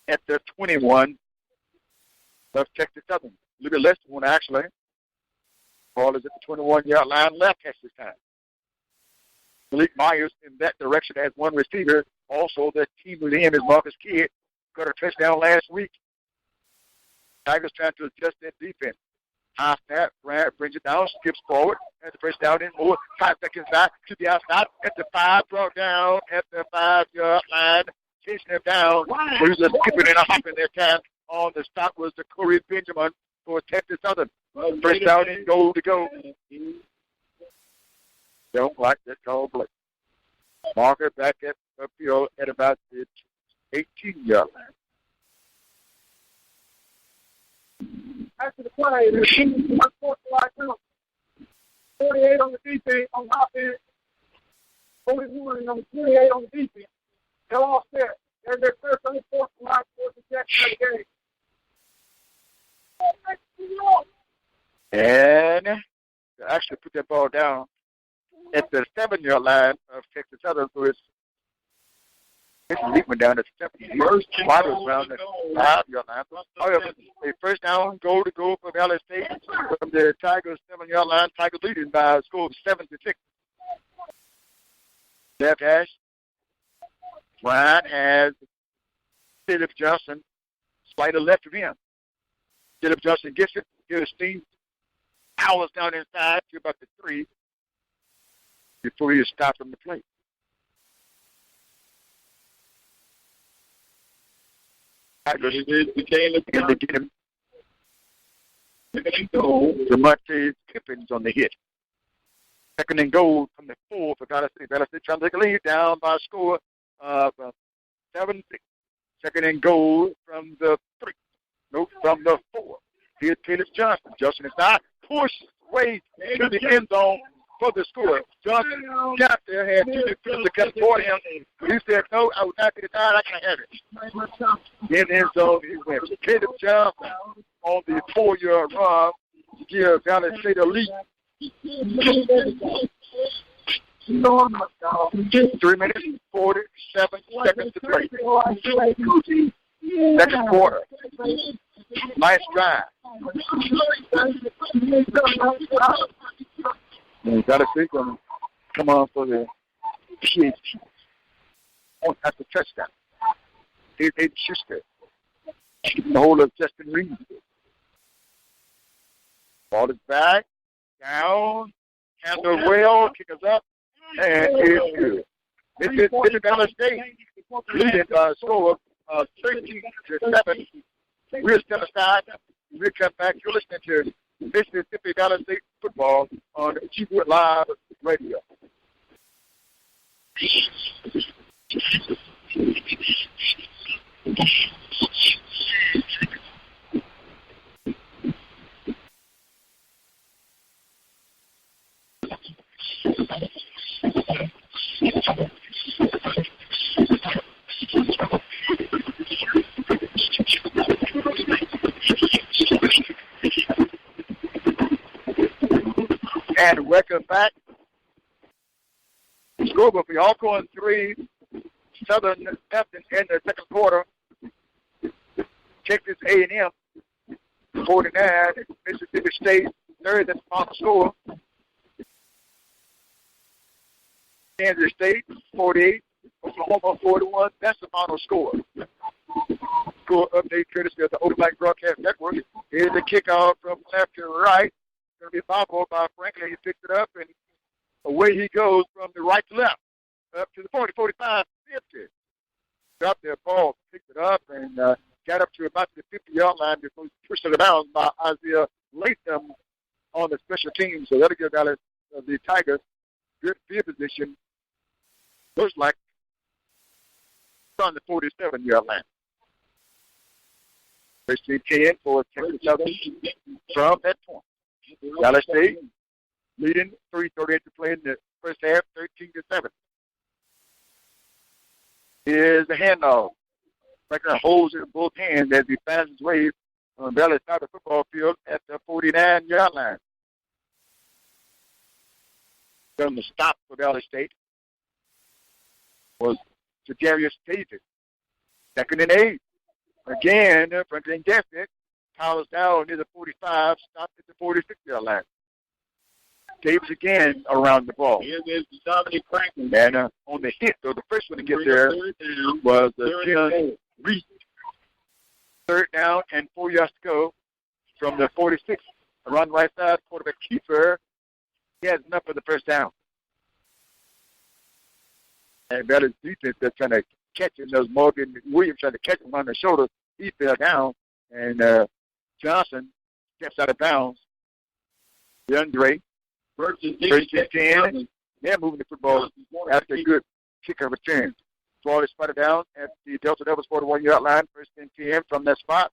at the 21 of Texas Southern. A little bit less than 1, actually. Ball is at the 21-yard line, left catch this time. Malik Myers in that direction has one receiver. Also, the team with him is Marcus Kidd. Got a touchdown last week. Tigers trying to adjust that defense. High snap, Brad brings it down, skips forward, has the first down in more. 5 seconds back to the outside at the 5, brought down at the 5-yard line, chasing him down. He's just skipping and hopping their time. On the stop was the Corey Benjamin for Texas Southern. First down and goal to go. Don't like that call play. Marker back at the field at about the 18-yard line. After the play, there's 48 on the defense, on offense, 41 on the 28 on the defense. They're all set. They're their first on the fourth line for the Jackson game. And they actually put that ball down at the 7-yard line of Texas Southern. So it's Leakman down at the 7-yard line. Around the 5-yard line. However, a first down, goal to go for Valley State from the Tigers 7-yard line. Tigers leading by a score of 7-6. Left hash. Bryant has Philip Johnson slider left of him. Philip Johnson gets it. Here's Steve. Hours down inside to about the 3 before he is stopped from the plate. Tigers begin to get him. Demonte Pippins on the hit. Second and goal from the 4 for Valley State. Valley State trying to take a lead down by a score of 7-6. Second and goal from the 3. No, from the 4. Here's Caleb Johnson. Johnson is not pushed way to the end zone for the score. Johnson got there, had 2 defenders to cut for him. He said, no, I would not be tired. I can't have it. In the end zone, he went. Caleb Johnson on the 4-yard run to give Valley State a lead. 3 minutes, 47 seconds to play. Second quarter. Nice drive. Valley State going to come on for the PhD. That's the touchdown. They Schuster. The whole of Justin Reed. Ball is back. Down. Handle well. Kick us up. And it's good. This is Valley State leading by a score of 13-7. We'll step aside. We'll come back. You're listening to Mississippi Valley State football on Chiefwood Live Radio. And welcome back. Scoreboard for Alcorn 3, Southern Baptist in the second quarter. Texas A&M 49, Mississippi State 3rd. That's the final score. Kansas State 48, Oklahoma 41. That's the final score. Score update courtesy of the Open Mic Broadcast Network. Here's the kickoff from left to right. Going to be a foul ball by Franklin. He picks it up, and away he goes from the right to left, up to the 40, 45, 50. Dropped their ball, picked it up, and got up to about the 50-yard line before he pushed it around by Isaiah Latham on the special team. So that'll give Valley the Tigers good field position. Looks like on the 47-yard line. First 10 for Texas Southern from that point. Valley State leading 3:38 to play in the first half, 13-7. Here's the handoff. Franklin holds it in both hands as he finds his way on Valley side of the football field at the 49-yard line. Going to stop for Valley State was Jadarius Davis. Second and 8. Again, Franklin gets it. Powers down near the 45, stopped at the 46-yard line. Davis again around the ball. Here is Dominic Franklin. And on the hit, though, the first one to get there was Jim Reese. 3rd down and 4 yards to go from the 46. Around the right side, quarterback Kiefer. He has enough for the first down. And that is defense that's trying to catch him. Those Morgan Williams trying to catch him on the shoulder. He fell down, and Johnson steps out of bounds. DeAndre first and 10. They're moving the football after a good kick return. Ball is spotted down at the Delta Devils 41-yard line. First and 10 from that spot.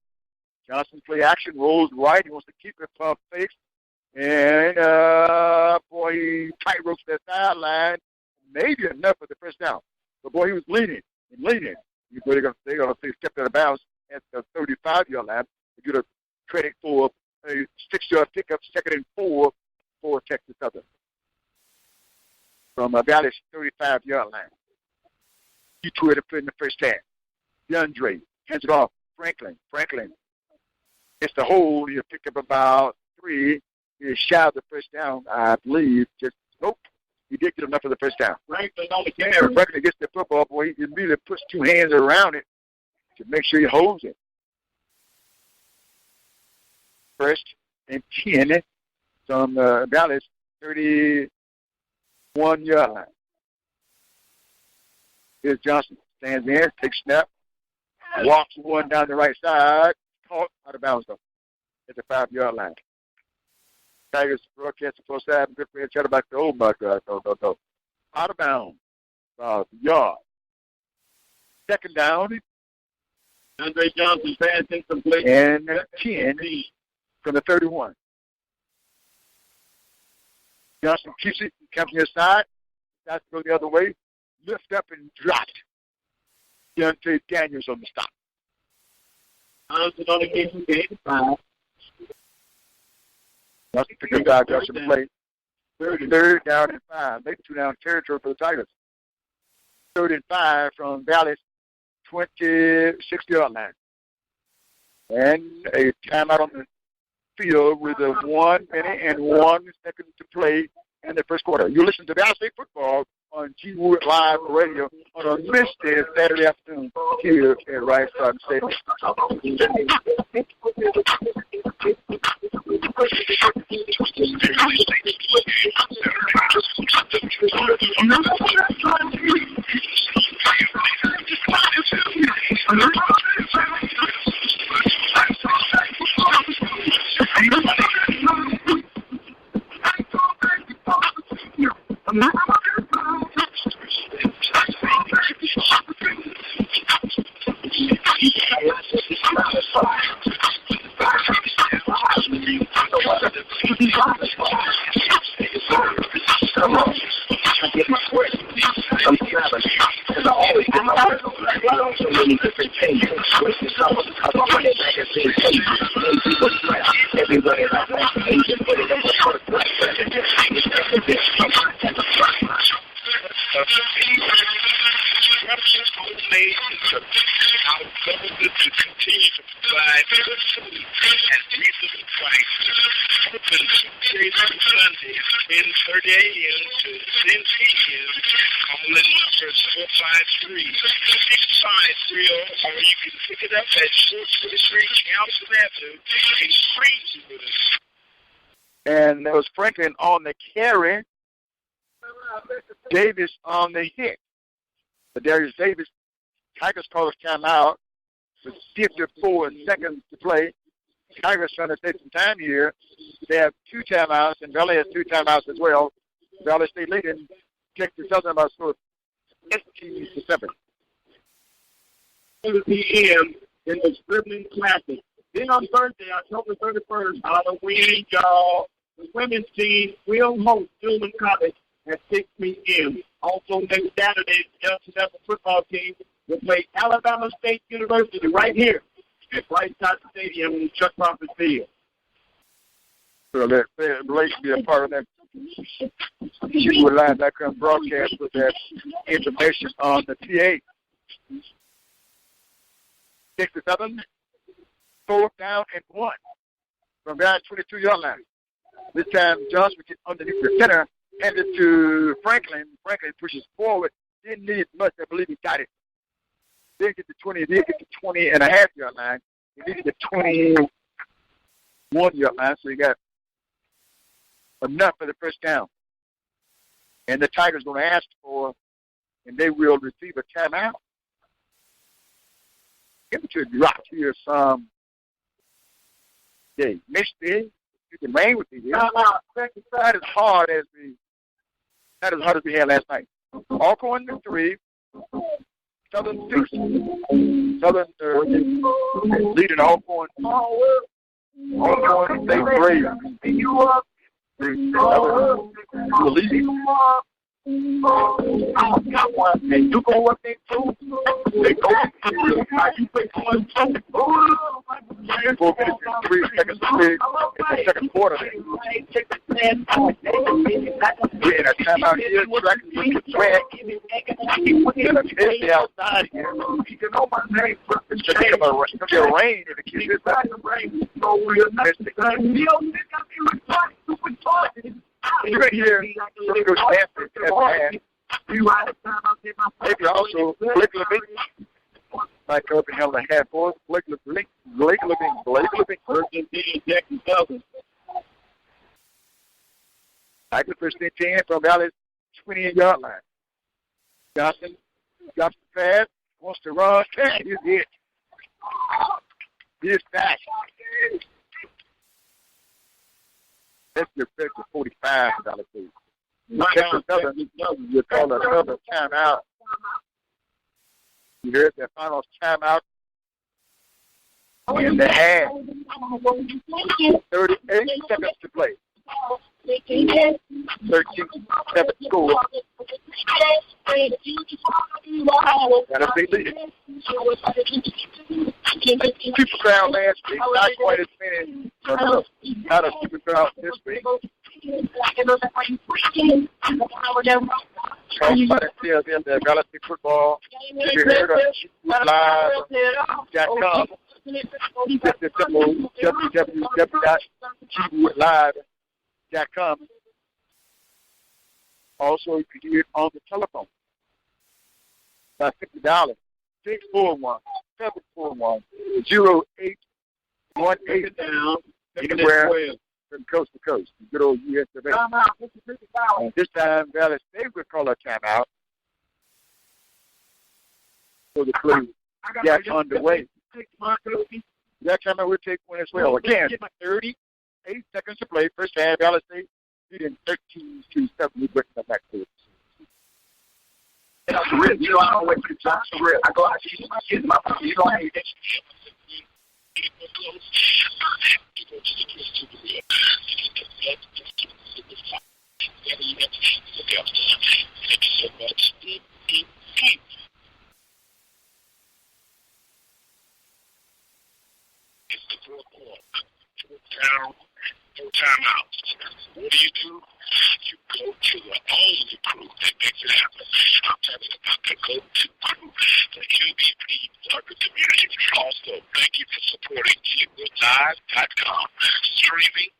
Johnson play action, rolls right. He wants to keep it pump fakes. And, boy, he tight ropes that sideline. Maybe enough for the first down. But, boy, he was leaning. They're going to say step out of bounds at the 35-yard line to get a credit for a 6-yard pickup, 2nd and 4 for Texas Southern. From Valley's 35-yard line. He threw it in the first half. DeAndre hands it off. Franklin. It's the hole. He'll pick up about 3. He's shy of the first down, I believe. Nope. He did get enough for the first down. Franklin on the carry. Franklin gets the football, boy. He immediately puts 2 hands around it to make sure he holds it. 1st and 10 from Valley's 31-yard line. Here's Johnson. Stands in, takes snap, walks one down the right side, caught out of bounds, though, at the 5-yard line. Tigers broadcast close side, good for try to back the old back. No. Out of bounds. Yard. 2nd down. Andre Johnson passing complete. And 10 from the 31. Johnson keeps it, comes to his side. That's to go the other way. Lift up and dropped. Deontay Daniels on the stop. Johnson on the game, 85. Johnson picked up 5 yards from the play. 3rd down and 5. Maybe 2-down territory for the Tigers. 3rd and 5 from Valley's 26-yard line. And a timeout on the field with a 1 minute and 1 second to play in the first quarter. You listen to Valley State football on G Wood Live Radio on a misty Saturday afternoon here at Rice Garden Stadium. And there was Franklin on the carry. Davis on the hit. But Darius Davis, Tigers call a timeout with 54 seconds to play. Tigers trying to take some time here. They have 2 timeouts, and Valley has 2 timeouts as well. Valley State leading Texas Southern by a score of 18-7. 2 p.m. in the Scribbling Classic. Then on Thursday, October 31st, Halloween, y'all, the women's team will host Stillman College at 6 p.m. Also next Saturday, the Delta Devils football team will play Alabama State University right here at Rice Stadium in Chuck Crawford Field. So let Blake be a part of that. She would line that come broadcast with that information on the TA. 6-7, 4th down and 1 from down 22-yard line. This time Johnson gets underneath the center, handed to Franklin. Franklin pushes forward. Didn't need much. I believe he got it. Didn't get to 20. Didn't get to 20 and a half yard line. He needed the 21 yard line, so he got enough for the first down. And the Tigers going to ask for, and they will receive a timeout. Give it to a drop here some day. Next day, you can rain with me here. Not as hard as we had last night. Alcorn 3, Southern 6. Southern leading Alcorn. Alcorn, they brave. And you go up there too. They go. You play 4 minutes and 3 seconds to play in the second quarter. We're in a timeout here. Track with the track. And it's the outside here. You know my name. It's going to be a rain if it keeps it back. You're going to hear Cisco Stanford at maybe also Blake Levine might come up and have a half forward. Blake Levine, Jackson Southern. Like the first 10 from Valley's 28-yard line. Johnson drops the pass, wants to run, and he's hit. He's back. That's your pick for $45 fee. Texas Southern, you call another timeout. You heard that final timeout in the half. 38 seconds to play. 13-7 score. Got a big lead. Super crowd last week, not quite as many. Not a super crowd this week. The Galaxy football. You heard of live.com. www.live.com. Also, you can do it on the telephone. By $50. 641-741-0818 down anywhere from coast to coast. Good old US of A. And this time, Valley State will call a timeout. So the play got underway. That timeout will take one as well. Again, 38 seconds to play. First half, Valley State leading 13-7. We bring them back to it. That's real. You know, I don't wait for the time. It's real. I go out to my kids, my family. You don't have anything. It's the fourth quarter. Fourth down, no timeouts. What do? You go to the only crew that makes it happen. I'm talking about the go-to crew, the MVP, the community. Also, thank you for supporting KidwoodLive.com. Streaming,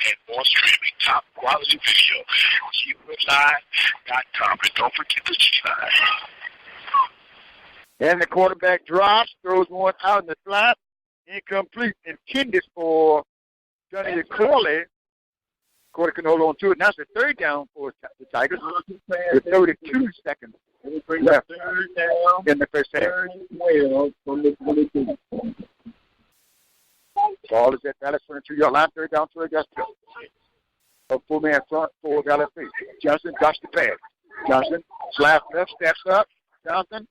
and more streaming. Top quality video. KidwoodLive.com. And don't forget the G-Line. And the quarterback drops, throws one out in the slot. Incomplete. Intended for Johnny Corley. Corley can hold on to it. Now it's a third down for the Tigers with 32 seconds left in the first half. Ball is at Dallas 22-yard line. Third down to Augusta. A full-man front for Dallas. Johnson drops the pass. Johnson slap left, steps up. Johnson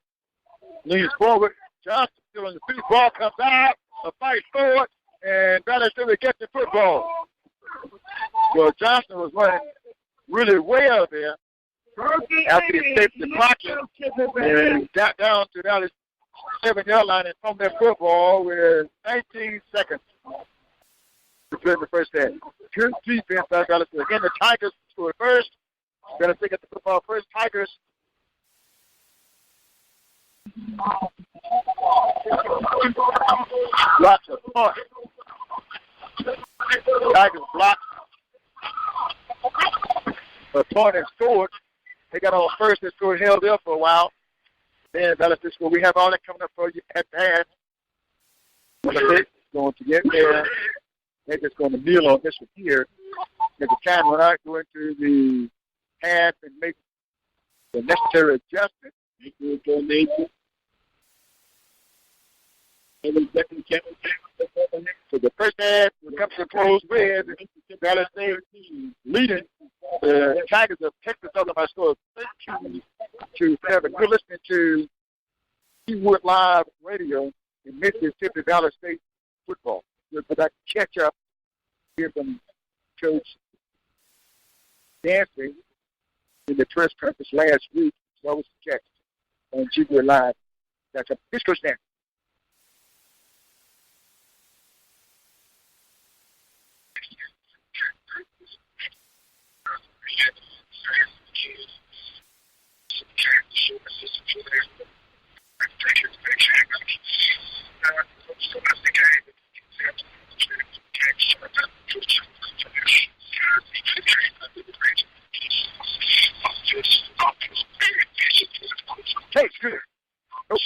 leans forward. Johnson still on the feet. Ball comes out. A fight forward. And Dallas still gets the football. Well, Johnson was running really well there after he escaped the pocket and got down to Dallas 7-yard line and from that football with 19 seconds to play in the first half. Good defense by Dallas. Again, the Tigers scored first. Going to get the football first. Tigers. Lots of fun. Tigers blocked. The point and scored. They got on first and scored, held there for a while. Then Valley State, we have all that coming up for you at the half. Going to get there. They're just going to kneel on this one here. At the time when I go into the half and make the necessary adjustment. So the first half will come to a close with Valley State leading. The Tigers of Texas Southern by a score of 13-7. You're listening to Seawood Live Radio in Mississippi Valley State football. We're going to catch up here from Coach Dancing in the press conference last week. So I was checked on Seawood Live. That's up. Here's Coach Dancing. Hey, it's good. Nope.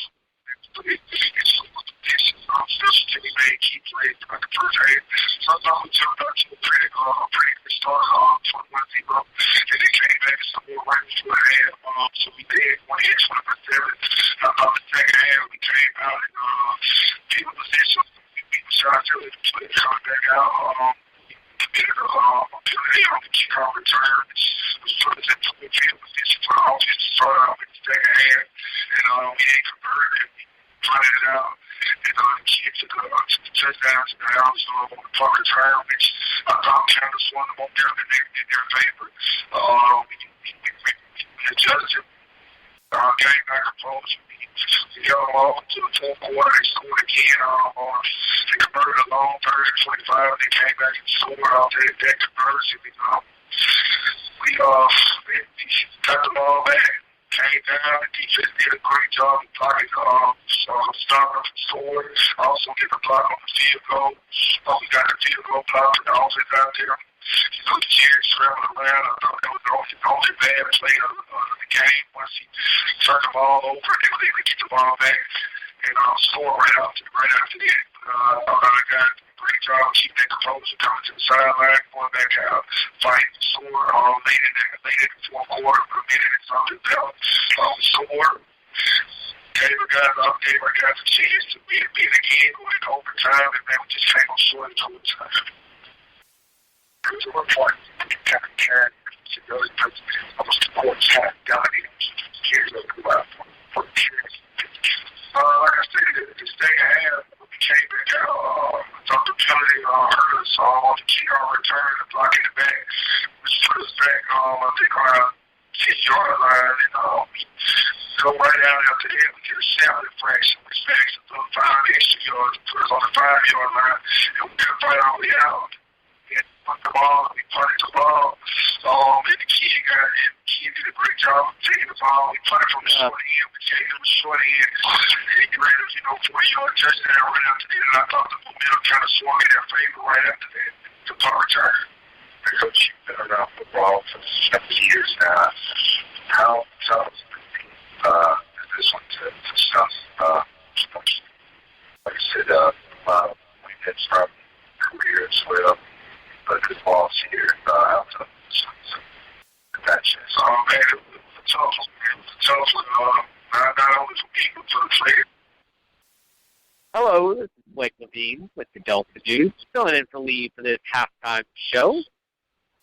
Hello, this is Blake Levine with the Delta Juice, filling in for Lee for this halftime show.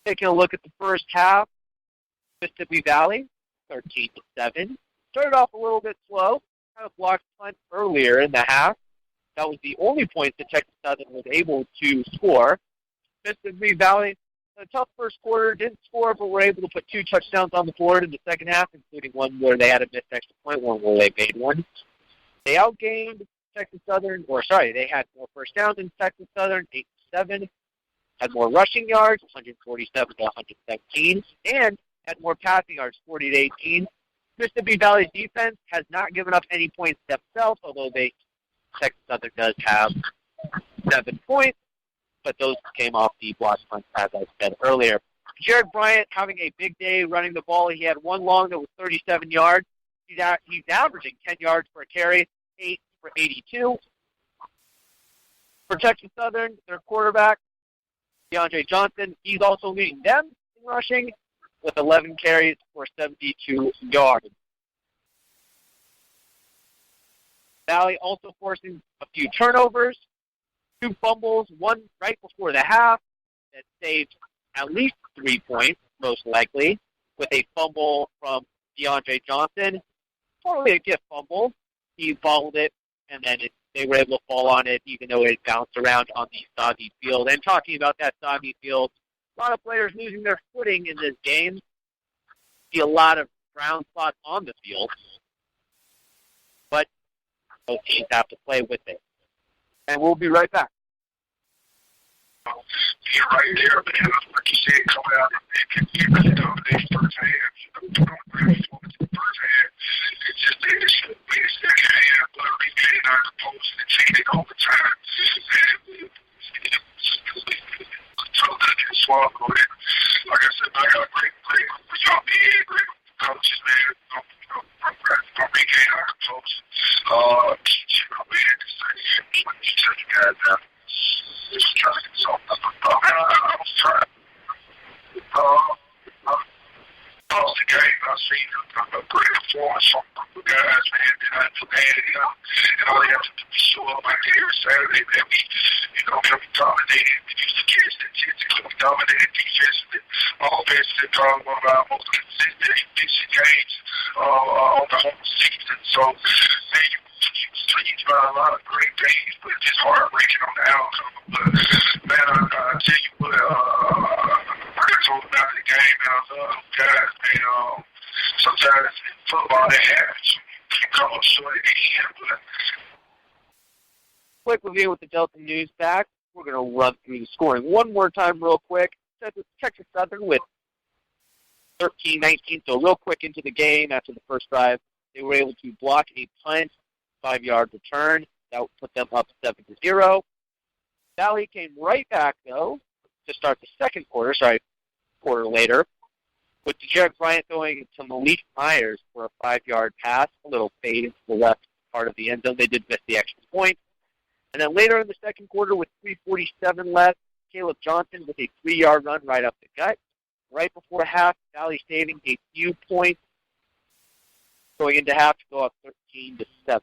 Taking a look at the first half, Mississippi Valley, 13-7. Started off a little bit slow, kind of blocked punt earlier in the half. That was the only point that Texas Southern was able to score. Mississippi Valley, a tough first quarter, didn't score, but were able to put 2 touchdowns on the board in the second half, including one where they had a missed extra point, one where they made one. They outgained Texas Southern, they had more first downs than Texas Southern, 8-7, had more rushing yards, 147 to 117, and had more passing yards, 40 to 18. Mississippi Valley's defense has not given up any points themselves, although Texas Southern does have 7 points, but those came off the block punt, as I said earlier. Jared Bryant having a big day running the ball. He had one long that was 37 yards. He's averaging 10 yards per carry, 8 for 82. For Texas Southern, their quarterback, DeAndre Johnson, he's also leading them in rushing with 11 carries for 72 yards. Valley also forcing a few turnovers, 2 fumbles, one right before the half that saved at least 3 points, most likely, with a fumble from DeAndre Johnson. Totally a gift fumble. He fumbled it, and then they were able to fall on it, even though it bounced around on the soggy field. And talking about that soggy field, a lot of players losing their footing in this game. See a lot of brown spots on the field, but both teams have to play with it. And we'll be right back. You're right there, man. Like you said, come out and really dominate first half. First half. It's just they just win the second half, but we getting out the post and taking it all the time. So that can swallow it. Like I said, I got great for y'all, man. Great coaches, man. Don't regain our post. Man, you tell you guys out. Just trying to get something up. I was trying. Lost the game. I seen a great performance from the guys, man. And all they have to do is show up like every Saturday, man. We dominated. We used to catch statistically. We dominated defensively. Offensively, probably one of our most consistent efficient games on the whole season. So, man, you pleased by a lot of great things, but it's just heartbreaking on the outcome. But, man, I tell you what, I told about the game, and I love those guys, man. Sometimes in football, they have to come up short at the end, but Quick review with the Delta News back. We're going to run through the scoring one more time real quick. Texas Southern with 13-19, so real quick into the game after the first drive. They were able to block a punt, 5-yard return. That would put them up 7-0. Valley came right back, though, to start the second quarter, quarter later, with Jared Bryant going to Malik Myers for a 5-yard pass, a little fade into the left part of the end zone. They did miss the extra point. And then later in the second quarter, with 3:47 left, Caleb Johnson with a 3-yard run right up the gut. Right before half, Valley saving a few points, going into half to go up 13-7.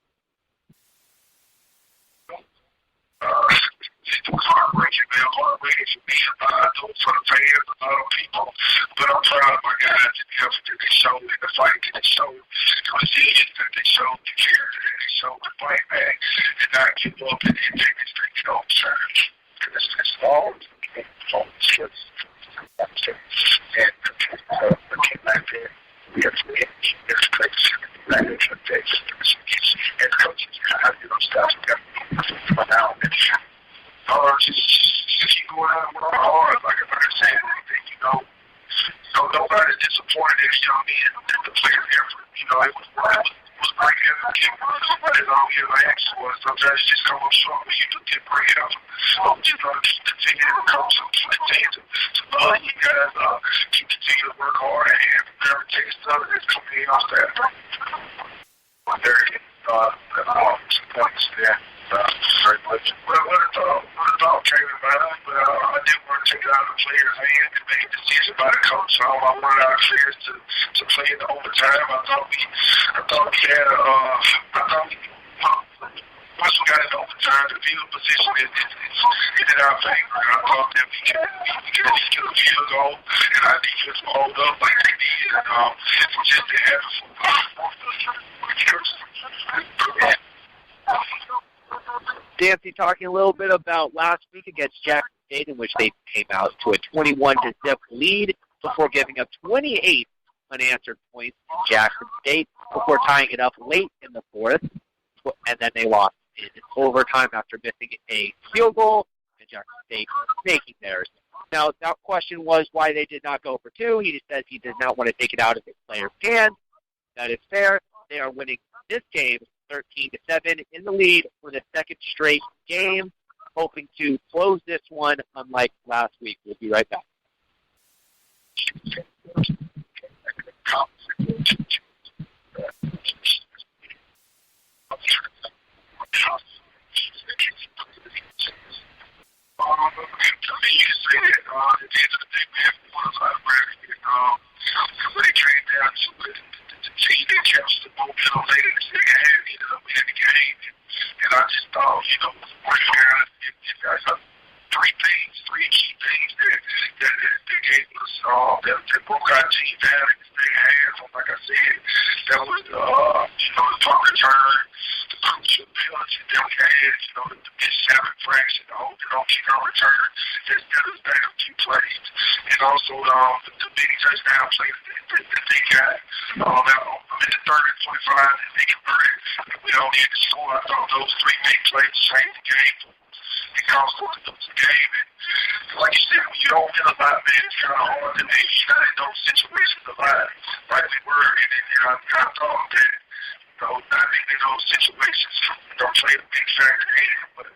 It was heartbreaking, man. Heartbreaking for me. I know for the fans, a lot of people. But I'm proud of my guys and the effort that they showed, and the fight that they showed, the resilience that they showed, the character that they showed, the fight back, and not give up and take this thing to the overtime. And it's all skills. And we came back there. We have to win. We have to play the and the coaches have stuff from now and just keep going out and work hard. Like I said, nobody's disappointed in young men in the player effort. It was great effort. That's all we ever asked for. Sometimes you just come up short, but you did great effort. Just continue to come to love you guys. Keep continue to work hard and never take something that's coming in off that. There it is. Some points there. Very much. Well, what it all came about, but I didn't want to take it out of the players' hands and make a decision by the coach. So I wanted our players to play in the overtime. I thought we had once we got in overtime, the field position is in our favor. I thought that we could at least get a field goal, and our defense will hold up like they did. And just to have Dancy talking a little bit about last week against Jackson State, in which they came out to a 21-0 lead before giving up 28 unanswered points to Jackson State before tying it up late in the fourth, and then they lost in overtime after missing a field goal and Jackson State making theirs. Now, that question was why they did not go for two. He just says he did not want to take it out of his players' hands. That is fair. They are winning this game 13-7 in the lead for the second straight game. hoping to close this one unlike last week. We'll be right back. When it came down to it, the team that kept the momentum later in the second half ended up winning the game. And I just thought, working out, you guys have three key things that gave us, that broke our team down in the second half. Like I said, that was, the punt return, the crucial penalty that we had, the missed seven infraction, the holding on kick our return, that was back up 2 plays. And also the mini touchdown play that they got. In the third and 25, and they converted. We only had to score. I thought those 3 big plays changed the game. It cost us the game. And like you said, when you don't win a lot, man, it's kind of hard to be in those situations a lot. Like we were, and I thought that, not being in those situations don't play a big factor in it. But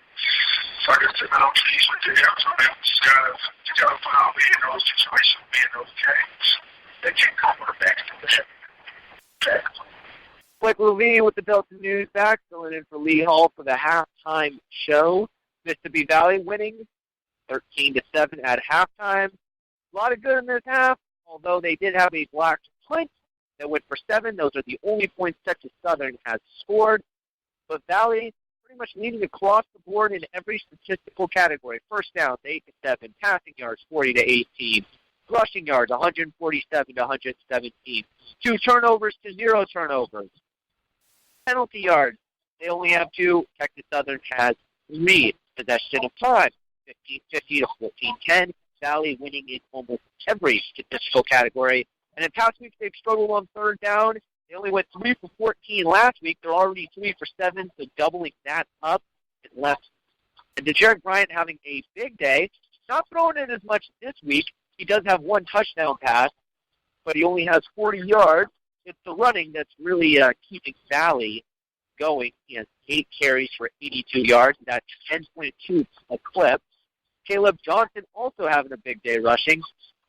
like I said, I'm pleased with the outcome. Man, we just gotta find out in those situations, in those games. They can't come with a back to that. Blake Levine with the Delta News back, filling in for Lee Hall for the halftime show. Mississippi Valley winning 13-7 at halftime. A lot of good in this half, although they did have a blocked punt that went for 7. Those are the only points Texas Southern has scored. But Valley pretty much leading across the board in every statistical category. First downs, 8-7. Passing yards, 40-18. Rushing yards, 147-117. 2 turnovers to 0 turnovers. Penalty yards, they only have 2. Texas Southern has 3. Possession of time, 15-50 to 14-10. Valley winning in almost every statistical category. And in past weeks, they've struggled on third down. They only went 3 for 14 last week. They're already 3 for 7, so doubling that up is left. And DeJarek Bryant having a big day. Not throwing it as much this week. He does have 1 touchdown pass, but he only has 40 yards. It's the running that's really keeping Valley going. He has 8 carries for 82 yards. That's 10.2 a clip. Caleb Johnson also having a big day rushing.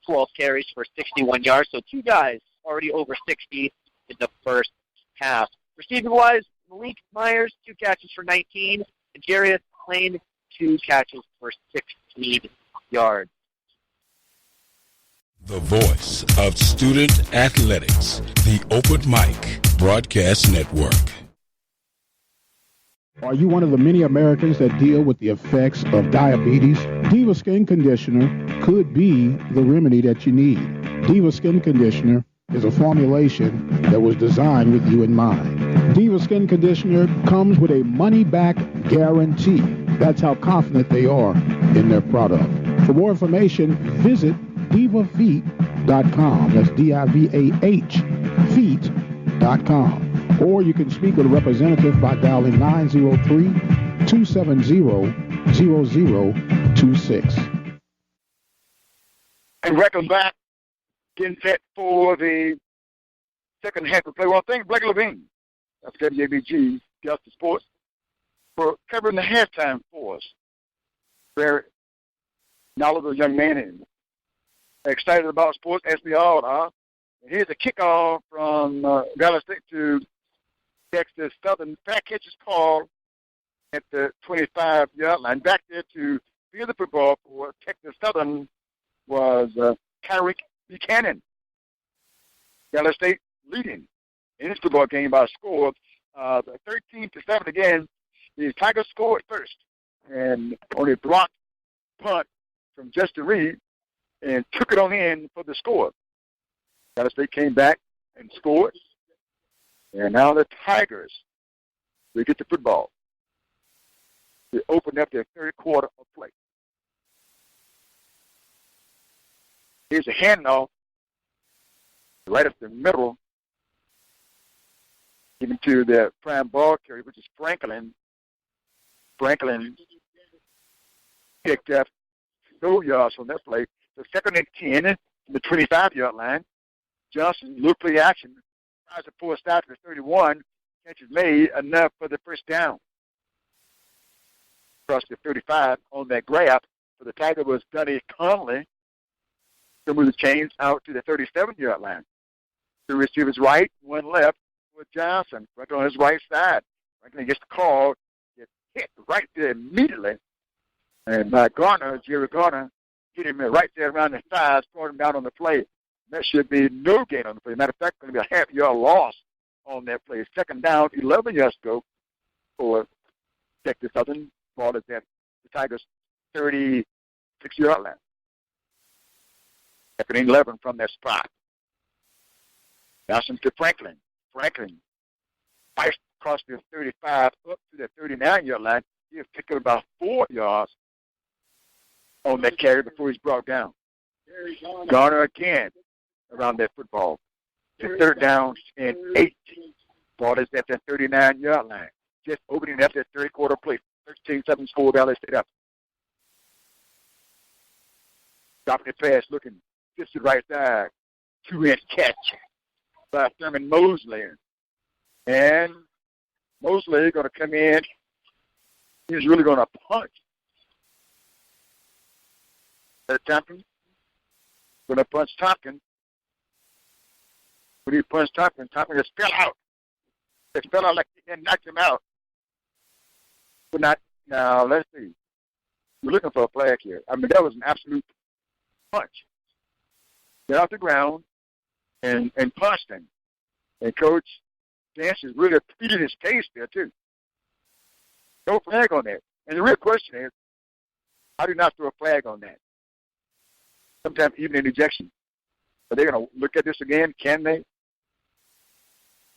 12 carries for 61 yards. So 2 guys already over 60 in the first half. Receiving-wise, Malik Myers, 2 catches for 19. And Jarius Klain, 2 catches for 16 yards. The voice of student athletics, the Open Mic Broadcast Network. Are you one of the many Americans that deal with the effects of diabetes? Diva Skin Conditioner could be the remedy that you need. Diva Skin Conditioner is a formulation that was designed with you in mind. Diva Skin Conditioner comes with a money-back guarantee. That's how confident they are in their product. For more information, visit divafeet.com. That's D-I-V-A-H, feet.com. Or you can speak with a representative by dialing 903-270-0026. And welcome back. Getting set for the second half of play. Well, thank Blake Levine. That's WABG, Delta Sports, for covering the halftime for us. Very knowledgeable young man and excited about sports, as we all are. And here's a kickoff from Valley State to Texas Southern. Back catch is called at the 25-yard line. Back there to field the football for Texas Southern was Kyrick Buchanan. Valley State leading in this football game by a score of 13-7 again. The Tigers scored first and on a blocked punt from Justin Reed and took it on in for the score. Valley State came back and scored. And now the Tigers, they get the football. They open up their third quarter of play. Here's a handoff right up the middle, given to the prime ball carrier, which is Franklin. Franklin picked up 2 yards on that play. The second and 10 from the 25-yard line. Johnson, little play action, tries to pull a stop to 31. Catch is made, enough for the first down. across the 35 on that grab for the Tiger was Dunny Conley. So move the chains out to the 37-yard line. Two receivers right, one left with Johnson right on his right side. Franklin gets the call, gets hit right there immediately. And by Garner, Jerry Garner, hit him right there around the thighs, throwing him down on the play. That should be no gain on the play. Matter of fact, going to be a half-yard loss on that play. Second down, 11 yards to go for Texas Southern. Ball is at the Tigers' 36-yard line. Second and 11 from that spot. Johnson to Franklin. Franklin fights across the 35 up to the 39-yard line. He'll pick up about 4 yards on that carry before he's brought down. Garner again around that football. The third down and 8. Ball is at the 39-yard line. Just opening up that third-quarter play. 13-7 score, Valley State up. Dropping the pass, looking just to the right side. 2-inch catch by Thurman Mosley. And Mosley going to come in. He's really going to punch. Tompkins. Going to punch Tompkins. When he punched Tompkins, Tompkins just fell out. It fell out like he knocked him out. But not, now, let's see. We're looking for a flag here. I mean, that was an absolute punch. Get off the ground and punched him. And Coach Dance is really pleaded his case there, too. No flag on that. And the real question is, how do you not throw a flag on that? Sometimes even an ejection. Are they going to look at this again? Can they?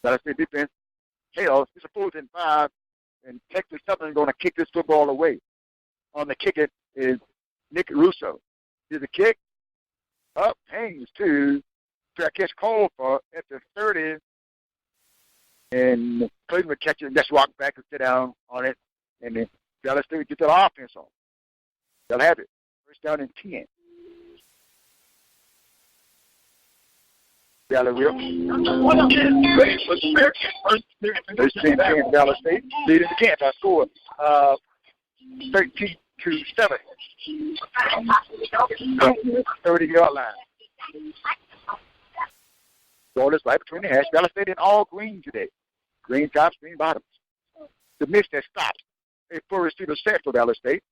Gotta say defense. Hell, it's a 4th and 5, and Texas Southern is going to kick this football away. On the kick it is Nick Russo. Here's a kick. Up, hangs to fair catch called for at the 30. And Clayton would catch it and just walk back and sit down on it. And then Dallas State get that offense on. They'll have it. First down and 10. Dallas will. First 10 Dallas State leading the camp. I scored 13-7. 30-yard line. Ball is right between the hash. Dallas State in all green today. Green tops, green bottoms. The mix that stops. A full receiver set for Dallas State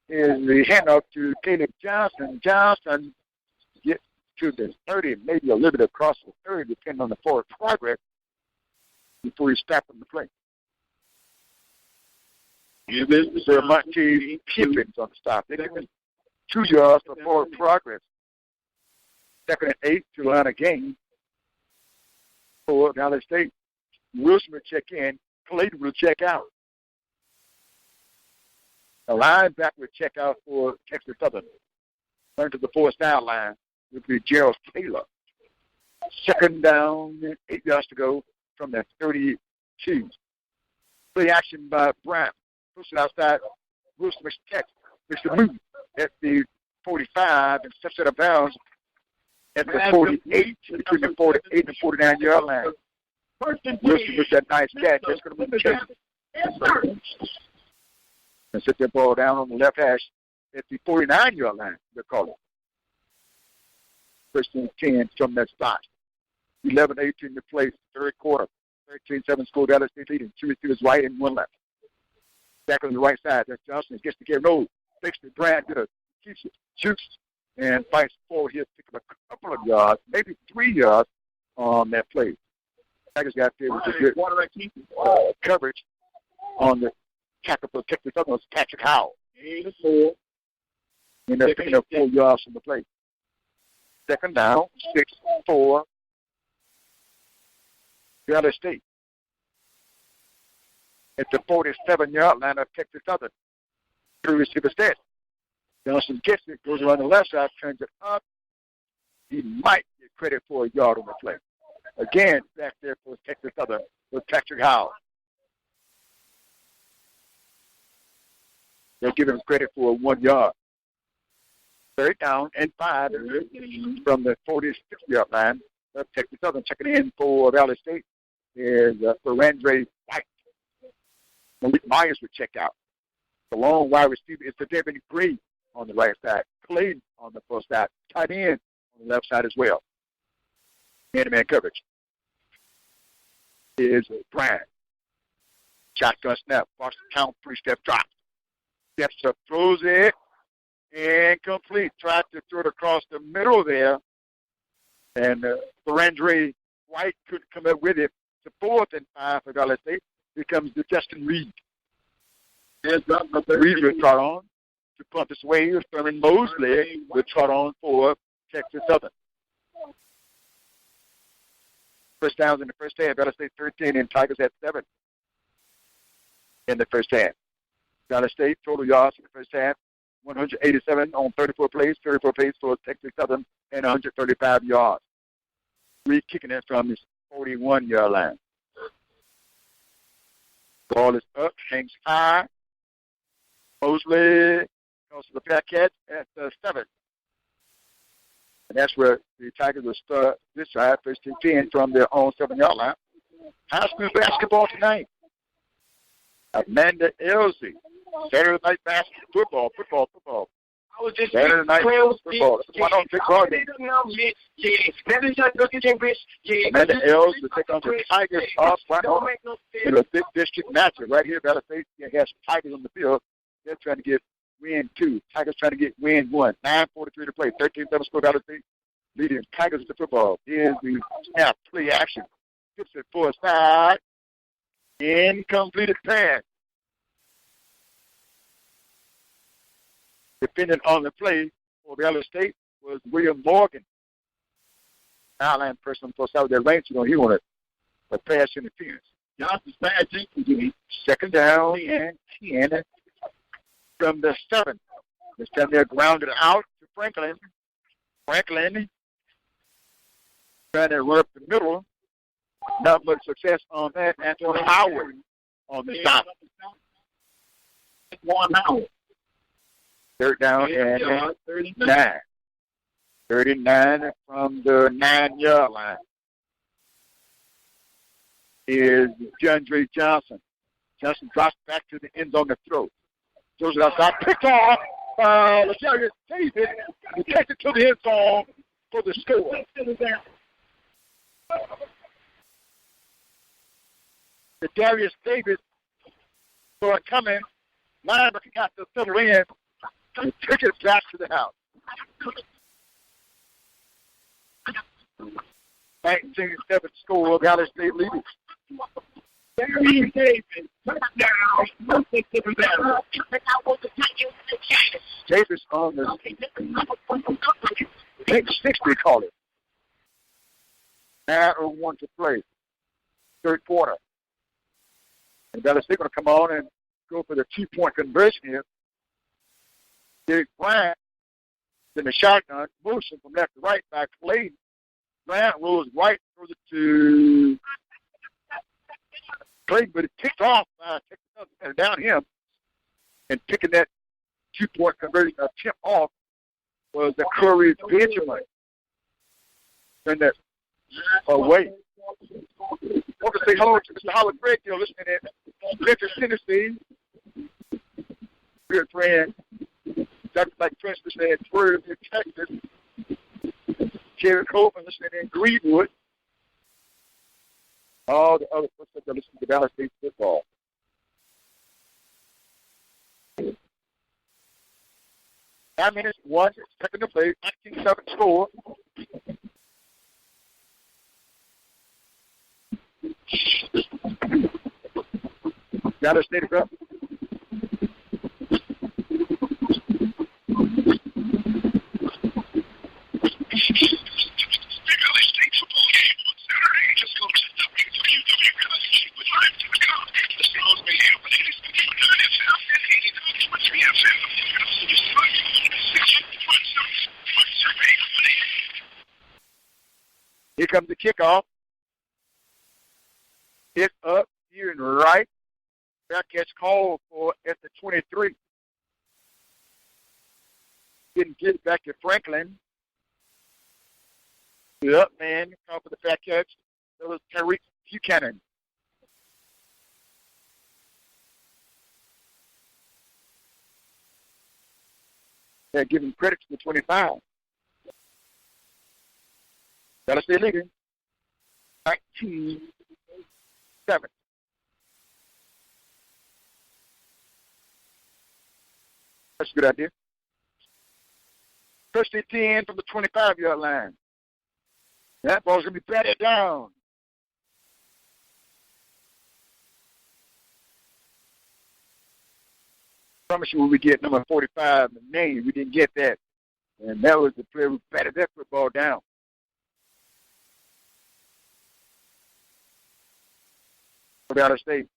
is the handoff to Caleb Johnson. Johnson gets to the 30, maybe a little bit across the 30, depending on the forward progress, before he stopped on the play. Sir Monty Pippins on the stop. They give him 2 yards for forward progress. Second and 8 to line a game for Dallas State. Wilson will check in. Clayton will check out. The linebacker will check out for Texas Southern. Turn to the 4th down line would be Gerald Taylor. Second down, 8 yards to go from the 32. Play action by Bryant. Push it outside. Wilson makes the catch. Makes the move at the 45 and steps out of bounds at the 48, between the 48 and 49-yard line. Wilson with that nice catch. That's going to move the chain. And set that ball down on the left hash at the 49-yard line, they'll call it. First and 10 from that spot. 11-18 to play, third quarter. 13-7 score, Dallas State leading. 2 receivers right and 1 left. Back on the right side, that's Johnson. Gets the carry. No, takes the Brand, keeps it, shoots, and fights forward here. Pick up a couple of yards, maybe 3 yards on that play. Tigers got there with a good coverage on the tackle for Texas Southern was Patrick Howell. And they're picking up 4 yards from the play. Second down, 6-4. Dallas State. At the 47-yard line of Texas Southern. 3 receiver set. Johnson gets it, goes around the left side, turns it up. He might get credit for a yard on the play. Again, back there for Texas Southern with Patrick Howell. They'll give him credit for 1 yard. Third down and 5 from the 46-yard line of Texas Southern. Checking in for Valley State is for Randre White. Malik Myers would check out. The long wide receiver is the Devin Gray on the right side. Clayton on the first side. Tight end on the left side as well. Man-to-man coverage is Bryant. Shotgun snap. Box count, 3-step drop. Steps up, throws it, and complete. Tried to throw it across the middle there. And Berandre White couldn't come up with it. The 4th and 5 for Valley State becomes the Justin Reed. Reed will trot on to punt this way. Thurman Mosley will trot on for Texas Southern. First downs in the first half. Valley State 13 and Tigers at 7 in the first half. Valley State total yards in the first half, 187 on 34 plays for Texas Southern, and 135 yards. Reed kicking it from his 41-yard line. Ball is up, hangs high. Mosley goes to the back catch at the 7. And that's where the Tigers will start this side, first and 10 from their own 7-yard line. High school basketball tonight. Amanda Elsie. Saturday night basketball, football. I was just Saturday night football. That's why I don't take part in it. Amanda Elsie will take on the Tigers off right on in a big district matchup right here. Valley State has Tigers on the field. They're trying to get win 2. Tigers trying to get win 1. 9:43 to play. 13-7 score. Valley State leading Tigers to football. Here's the snap, play action. Gives it for a side. Incompleted pass. Depending on the play for Valley State was William Morgan. Outline person for South Del Range. He wanted a pass interference. Johnson's bad team. Second down and 10 from the 7. This time they're grounded out to Franklin. Franklin trying to run up the middle. Not much success on that. Anthony Howard on the stop. One Howard. Third down and 39. 39 from the 9-yard line is DeAndre Johnson. Johnson drops back to the end zone to throw. Throws it outside. Picked off by Ladarius Davis. He takes it to the end zone for the score. Ladarius Davis saw it coming. Linebacker got to settle in and took it back to the house. 19-7 score. Valley State leading. Darius Davis, touchdown. Davis on the pick 6, they call it. 9:01 to play. Third quarter. And Valley State going to come on and go for the 2-point conversion here. Derek Bryant in the shotgun, motion from left to right by Clayton. Bryant rolls right, throws it to Clayton, but it kicked off and down him. And picking that 2-point conversion attempt off was the Curry Benjamin. Send that away. I want to say hello to Mr. Howard Craig, you're listening in Memphis, Tennessee. Good friend. Dr. Mike Prince listening in Florida, Texas. Jerry Coleman listening in Greenwood. All the other folks that are listening to Valley State football. Nine minutes, 1 second to play, 19-7 score. Valley State up. Here comes the kickoff. Hit up here and right. Back catch called for at the 23. Didn't get it back to Franklin. The up man called for the back catch. That was Tariq Buchanan. They're giving credit to the 25. Dallas State leading 19-7. That's a good idea. First and 10 from the 25-yard line. That ball's going to be batted down. I promise you when we get number 45, the name, we didn't get that. And that was the player who batted that football down. Dallas State.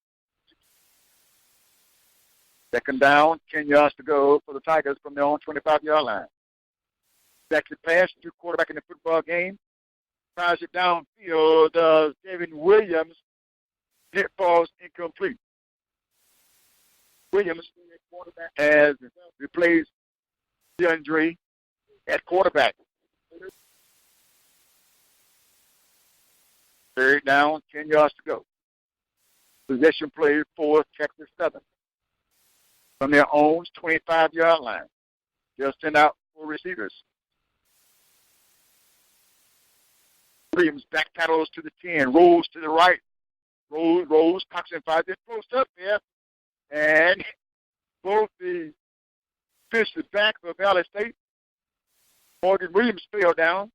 Second down, 10 yards to go for the Tigers from their own 25-yard line. Second pass to quarterback in the football game. Fires it downfield. David Williams. It falls incomplete. Williams has replaced DeAndre at quarterback. Third down, 10 yards to go. Possession play for Texas Southern. From their own 25-yard line. They'll send out 4 receivers. Williams back paddles to the 10, rolls to the right. Rolls, cocks and fires it, post up there. And both the defensive back for Valley State, Morgan Williams, fell down.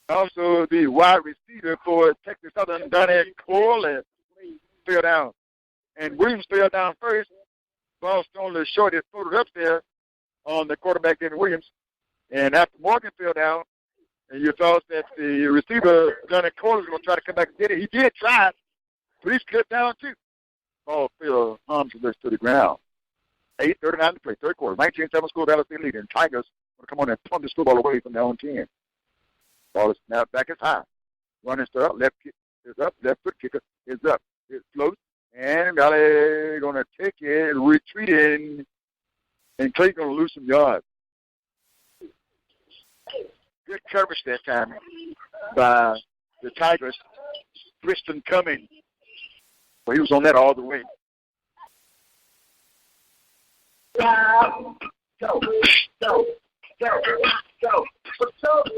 Also, the wide receiver for Texas Southern, Donnie Cole, fell down. And Williams fell down first. Ball thrown a short, it floated up there on the quarterback, David Williams. And after Morgan fell down, and you thought that the receiver, Donnie Cole, was going to try to come back and get it. He did try, but he's cut down too. Ball fell harmless to the ground. 8:39 to play, third quarter. 19-7 score, Dallas State leading. Tigers going to come on and punt this football away from their own 10. Ball is snapped back, it's high. Running start, left kick is up, left foot kicker is up. It floats, and Valley going to take it, retreating, and Clay going to lose some yards. Good coverage that time by the Tigers. Tristan Cummings. Well, he was on that all the way. Go.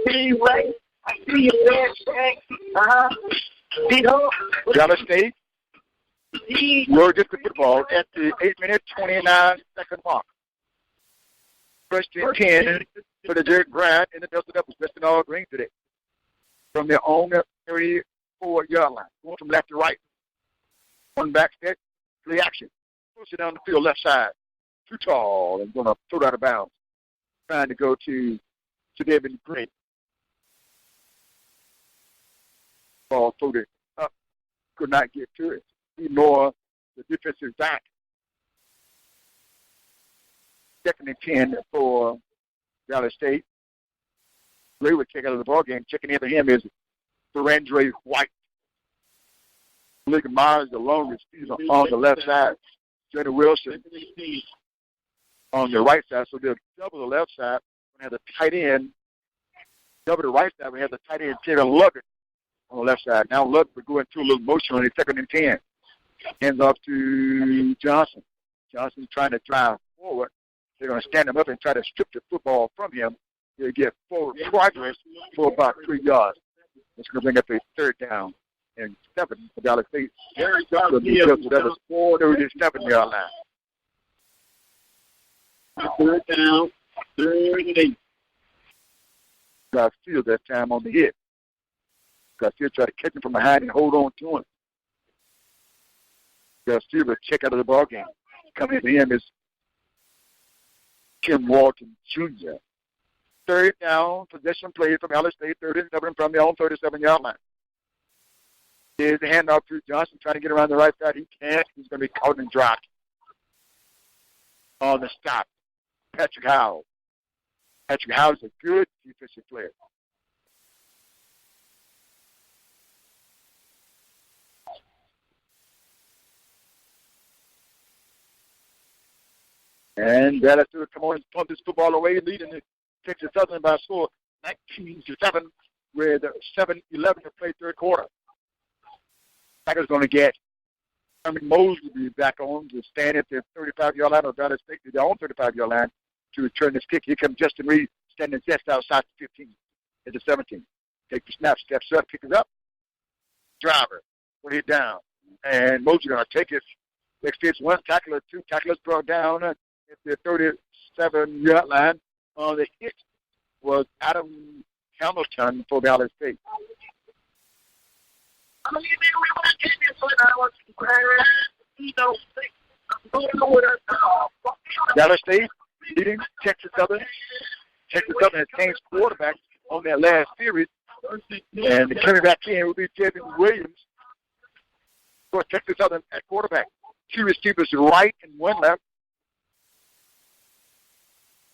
Anyway, I see you there, Dallas State will get the football at the 8-minute, 29-second mark. First and 10 for the Jared Bryant in the Delta Devils. Best in all green today. From their own 34-yard line. Going from left to right. One back step, play action. Push it down the field, left side. Too tall and going to throw it out of bounds. Trying to go to David Green. Ball floated up. Could not get to it. Nor the defensive back. Second and 10 for Dallas State. Gray would check out of the ball game. Checking in for him is Durandre White. Lincoln Myers, the longest, he's on the left side. Jenny Wilson on the right side. So they'll double the left side. We have the tight end. Double the right side. We have the tight end, Taylor Luggett, on the left side. Now Luggett will go into a little motion on the second and 10. Hands off to Johnson. Johnson trying to drive forward. They're going to stand him up and try to strip the football from him. He'll get forward progress for about 3 yards. It's going to bring up a third down and 7 for Dallas State. That was 4-37-yard line. Third down, 3rd and 8. Garfield that time on the hit. Garfield tried to catch him from behind and hold on to him. Garfield will check out of the ball game. Coming to him is Tim Walton Jr. Third down, possession play from Dallas State, 3rd and 7 from their own 37-yard line. Here's the handoff to Johnson trying to get around the right side. He can't. He's going to be caught and dropped. On the stop, Patrick Howell. Patrick Howell is a good defensive player. And Dallas will come on and pump this football away, leading the Texas Southern by a score 19-7 with 7:11 to play third quarter. Tigers going to get Herman Mosley back on to stand at the 35-yard line of Dallas State, their own 35-yard line. to return this kick. Here comes Justin Reed standing just outside the 15 at the 17. Take the snap, steps up, kick it up. Driver, put it down. And Mosley going to take it. Next it's one tackler, two tacklers brought down at the 37-yard line. On the hit was Adam Hamilton for Valley State. Valley State beating Texas Southern. Texas Southern has changed quarterback on their last series. And coming back in will be Devin Williams for Texas Southern at quarterback. Two receivers right and one left.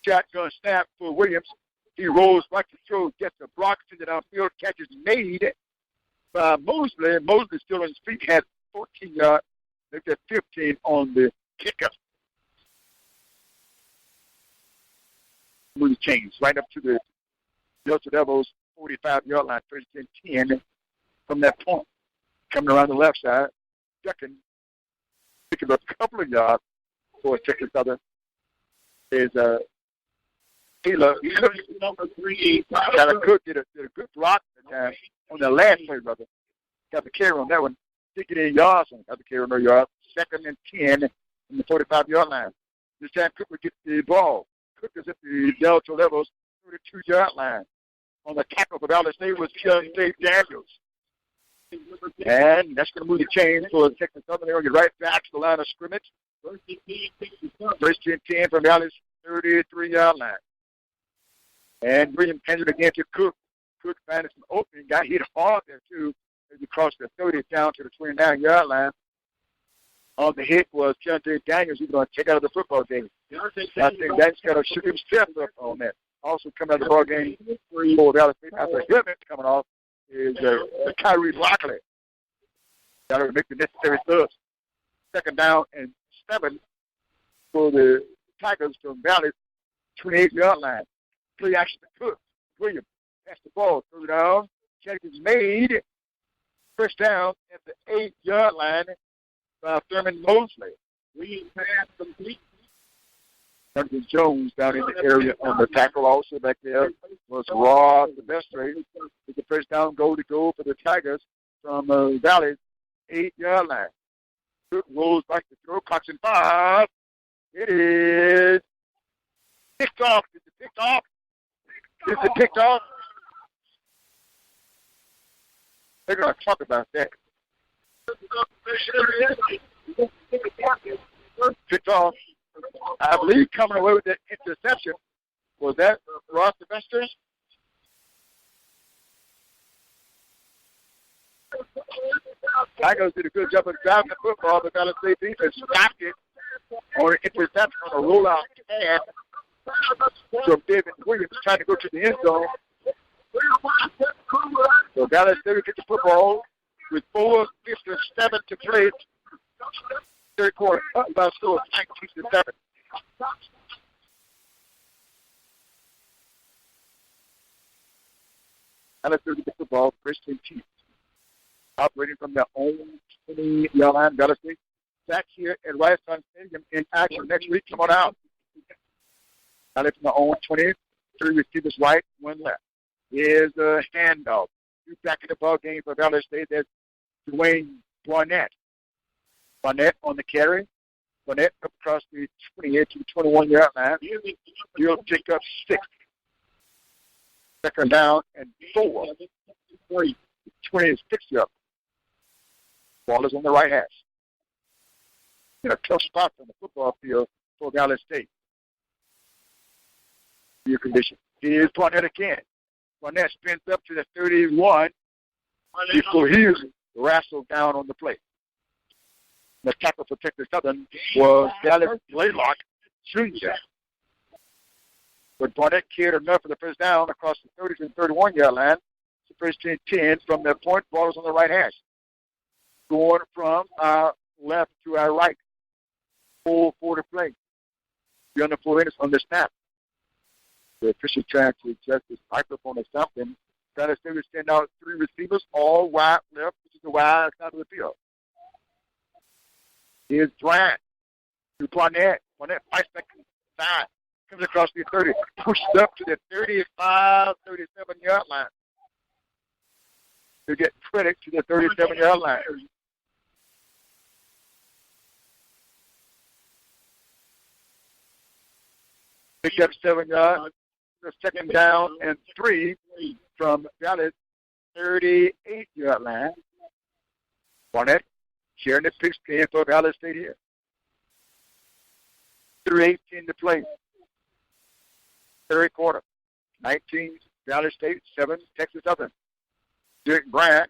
Shotgun snap for Williams. He rolls right to throw, gets a block, sends it downfield, catches made by Mosley. Mosley still on his feet, has 14 yards. They've got 15 on the kickoff. Mosley chains right up to the Delta Devils 45-yard line, 10 from that point. Coming around the left side, ducking, picking up a couple of yards for Texas Southern is Taylor, number 3. Tyler Cook did a good block on the last play, brother. Got the carry on that one. 68 yards and got the carry on no yards. 2nd and 10 from the 45-yard line. This time Cook would get the ball. Cook is at the Delta Levels 32-yard line. On the tackle for Valley State was Dave Daniels. And that's going to move the chain for Texas Southern. They're going to get right back to the line of scrimmage. First and 10 from Valley's 33-yard line. And William handed it again to Cook. Cook found some opening, got hit hard there, too, as he crossed the 30 down to the 29-yard line. On the hit was Dave Daniels. He's going to check out of the football game. I think that's got to shoot himself up on that. Also coming out of the ball game for Valley State after helmet coming off is Kyrie Lockley. Got to make the necessary subs. 2nd down and 7 for the Tigers from Valley's 28-yard line. Play action to Cook. Williams pass the ball. Throw it down. Check is made. First down at the 8-yard line by Thurman Mosley. Williams pass complete. Duncan Jones down in the area on the tackle also back there was Rod the best rate. With the first down goal to go for the Tigers from Valley's 8-yard line. Cook rolls back to throw. Clock's in 5. It is picked off. Is it picked off? Is it picked off? They're going to talk about that. Picked off. I believe coming away with that interception. Was that Ross Sylvester? Tigers did a good job of driving the football, but Valley State defense stopped it on an interception on a rollout pass from David Williams trying to go to the end zone. So Valley State gets the football with 4:57 to play. Third quarter, up by a score of 19-7. Valley State gets the football, Christian Chiefs. Operating from their own 20-yard line, Valley State back here at Rice Sun Stadium in action next week. Come on out. Valley from their own 20, 3 receivers right, 1 left. Here's the handoff. Back in the ball game for Valley State. There's Dwayne Barnett. Barnett on the carry. Barnett up across the 28 to the 21-yard line. He'll pick up 6. 2nd down and 4. 26 yards. Ball is on the right hash. In a tough spot on the football field for Valley State. Your condition. Here's Barnett again. Barnett spins up to the 31 before he is wrestled down on the play. The tackle for Texas Southern was Dallas Blaylock Jr. But Barnett carried enough for the first down across the 30 and 31-yard line. It's the first and 10 from the point. Ball is on the right hash. Going from our left to our right. 4 to play. Beyond the 4 minutes on the snap. The official trying to adjust his microphone or something. Trying to send out 3 receivers, all wide left, which is the wide side of the field. Here's Bryant to Barnett. Barnett fights back inside. comes across the 30, pushes up to the 35, 37-yard line. To get credit to the 37-yard line. Picked up 7 yards. The second down and 3 from Dallas 38-yard line. Barnett sharing the pigskin for Valley State here. 3:18 to play. Third quarter. 19 Valley State, 7 Texas Southern. Derek Bryant,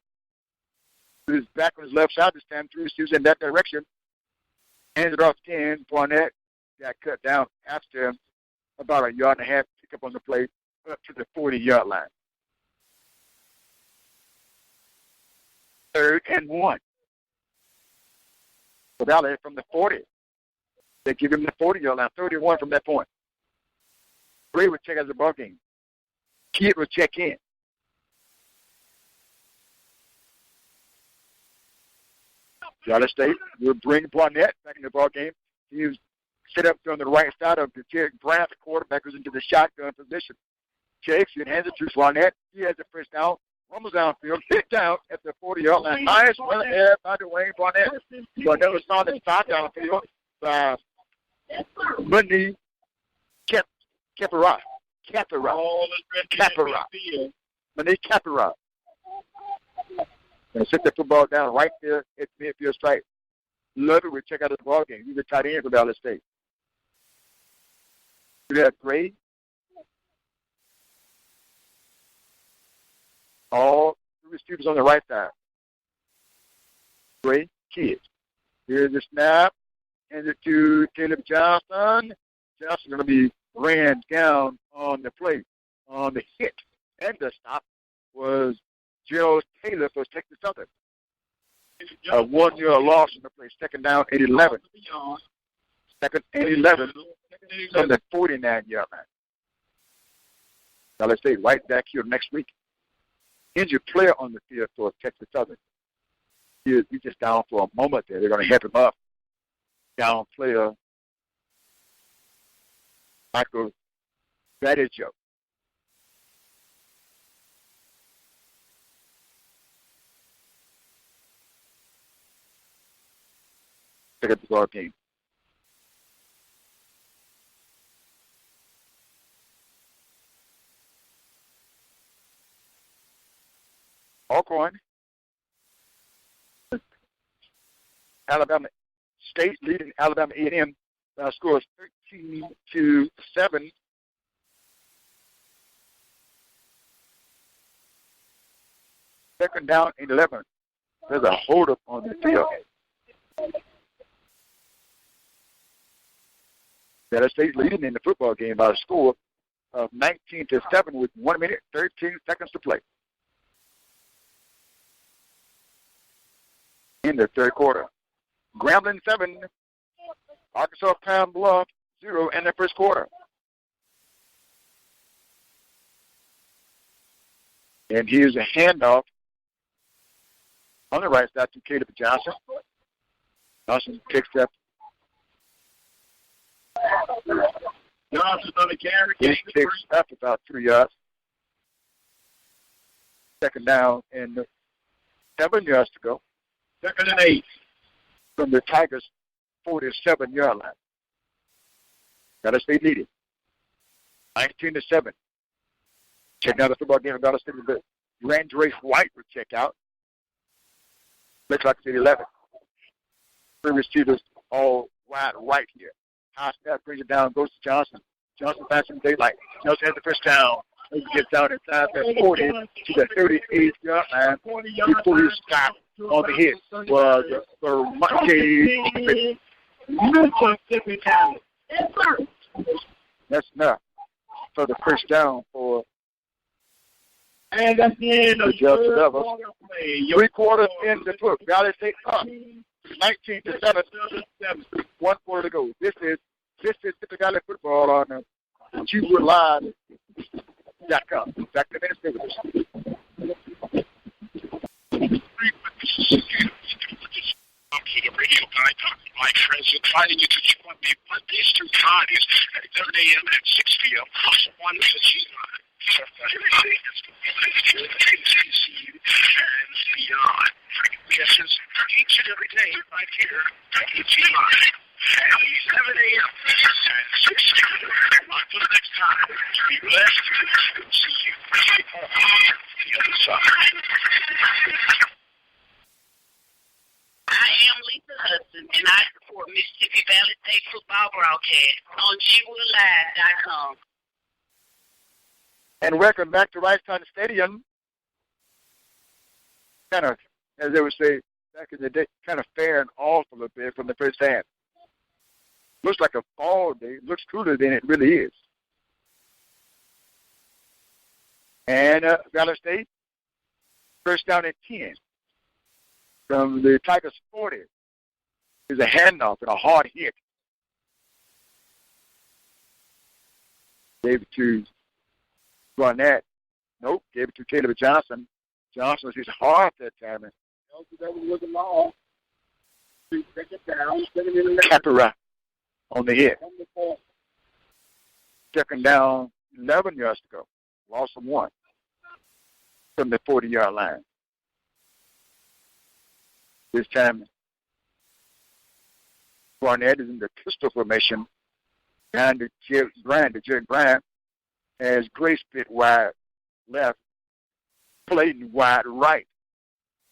who's back on his left side this time, 3 receivers in that direction. Hands it off 10. Barnett got cut down after about a yard and a half pick up on the play up to the 40-yard line. 3rd and 1. So Valley from the 40. They give him the 40-yard line, 31 from that point. Gray would check out the ball game. Kidd would check in. Valley State will bring Barnett back in the ball game. He was set up on the right side of the Derek Bryant, the quarterback, who's into the shotgun position. Checks and hands it to Barnett. He has the first down. Rumbles downfield, hit down at the 40-yard line. Nice run ahead by Dwayne Barnett. Barnett was found at stop downfield by Bundy Capera. Bundy Capera. And set the football down right there at midfield strike. Love it. We check out the ball game. He's a tight end for Valley State. We have Gray. All 3 receivers on the right side. Gray, Kidd. Here's the snap. Hands it to Caleb Johnson. Johnson going to be ran down on the play. On the hit. And the stop was Gerald Taylor for Texas Southern. A 1-yard loss in the play. Second down, 11. Second and 11 from the 49-yard line. Valley State right back here next week. Injured player on the field for Texas Southern. He's just down for a moment there. They're going to help him up. Down player Michael Badijo. Check out the ball game. Alcorn. Alabama State leading Alabama A&M scores 13-7. Second down and 11. There's a hold up on the field. Valley State leading in the football game by a score of 19-7 with 1 minute, 13 seconds to play. In the third quarter. Grambling 7, Arkansas Pine Bluff 0 in the first quarter. And here's a handoff on the right side to Caleb Johnson. Johnson picks up. Johnson on the carry. He picks up about 3 yards. Second down and 7 yards to go. Second and 8. From the Tigers' 47-yard line. Valley State leading 19-7. Check out the football game. Valley State with Randre White will check out. Looks like it's 11. 3 receivers all wide right here. High snap brings it down, goes to Johnson. Johnson finds some daylight. Johnson has the first down. He gets down inside that 40 to the 38-yard line before he stopped on the hit was Monkey. That's enough for the first down for and that's the end of the level. 3 quarters in the book. Valley State up 19-7. 1 quarter to go. This is Mississippi Valley football on GWoodLive.com. Back to Minnesota. I'm here, the radio guy, Dr. Mike Francis. inviting you to join me Mondays through Fridays at 11 a.m. and 6 p.m. on the G-Line. Everything is going to HBCU and beyond. Guesses each and every day right here at the G-Line. 11 a.m. and 6 p.m. Until the next time, be blessed. See you on the other side. I am Lisa Hudson, and I support Mississippi Valley State football broadcast on GWillLive.com. And welcome back to Rice-Town Stadium. Kind of, as they would say back in the day, kind of faring off a little bit from the first half. Looks like a fall day. Looks cooler than it really is. And Valley State, first down at 10. From the Tigers 40 is a handoff and a hard hit. Gave it to Barnett. Nope, gave it to Caleb Johnson. Johnson was his hard that time. That was looking long. Take it down. Capera on the hit. Second down, 11 yards to go. Loss of 1 from the 40-yard line. This time, Barnett is in the pistol formation. Behind the Jared Bryant has Grace Pitt wide left, Clayton wide right.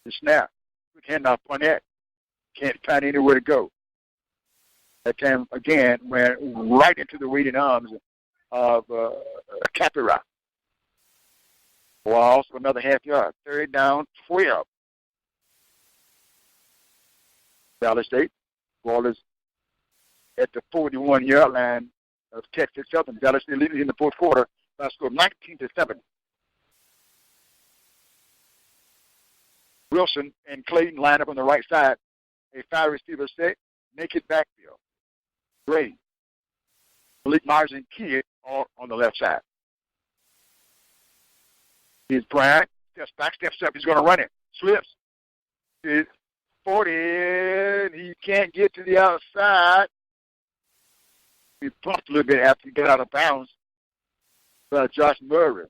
The snap. Quick handoff Barnett. Can't find anywhere to go. That time, again, went right into the waiting arms of Capera. Well, also another half yard. Third down, 12. Valley State. Ball is at the 41-yard line of Texas Southern. Valley State leading in the fourth quarter by a score of 19-7. Wilson and Clayton line up on the right side. A 5-receiver set. Naked backfield. Gray. Malik Myers and Kidd are on the left side. Here's Bryant. Steps back, steps up. He's going to run it. Slips. It's 40. He can't get to the outside. He bumped a little bit after he got out of bounds by Josh Murray.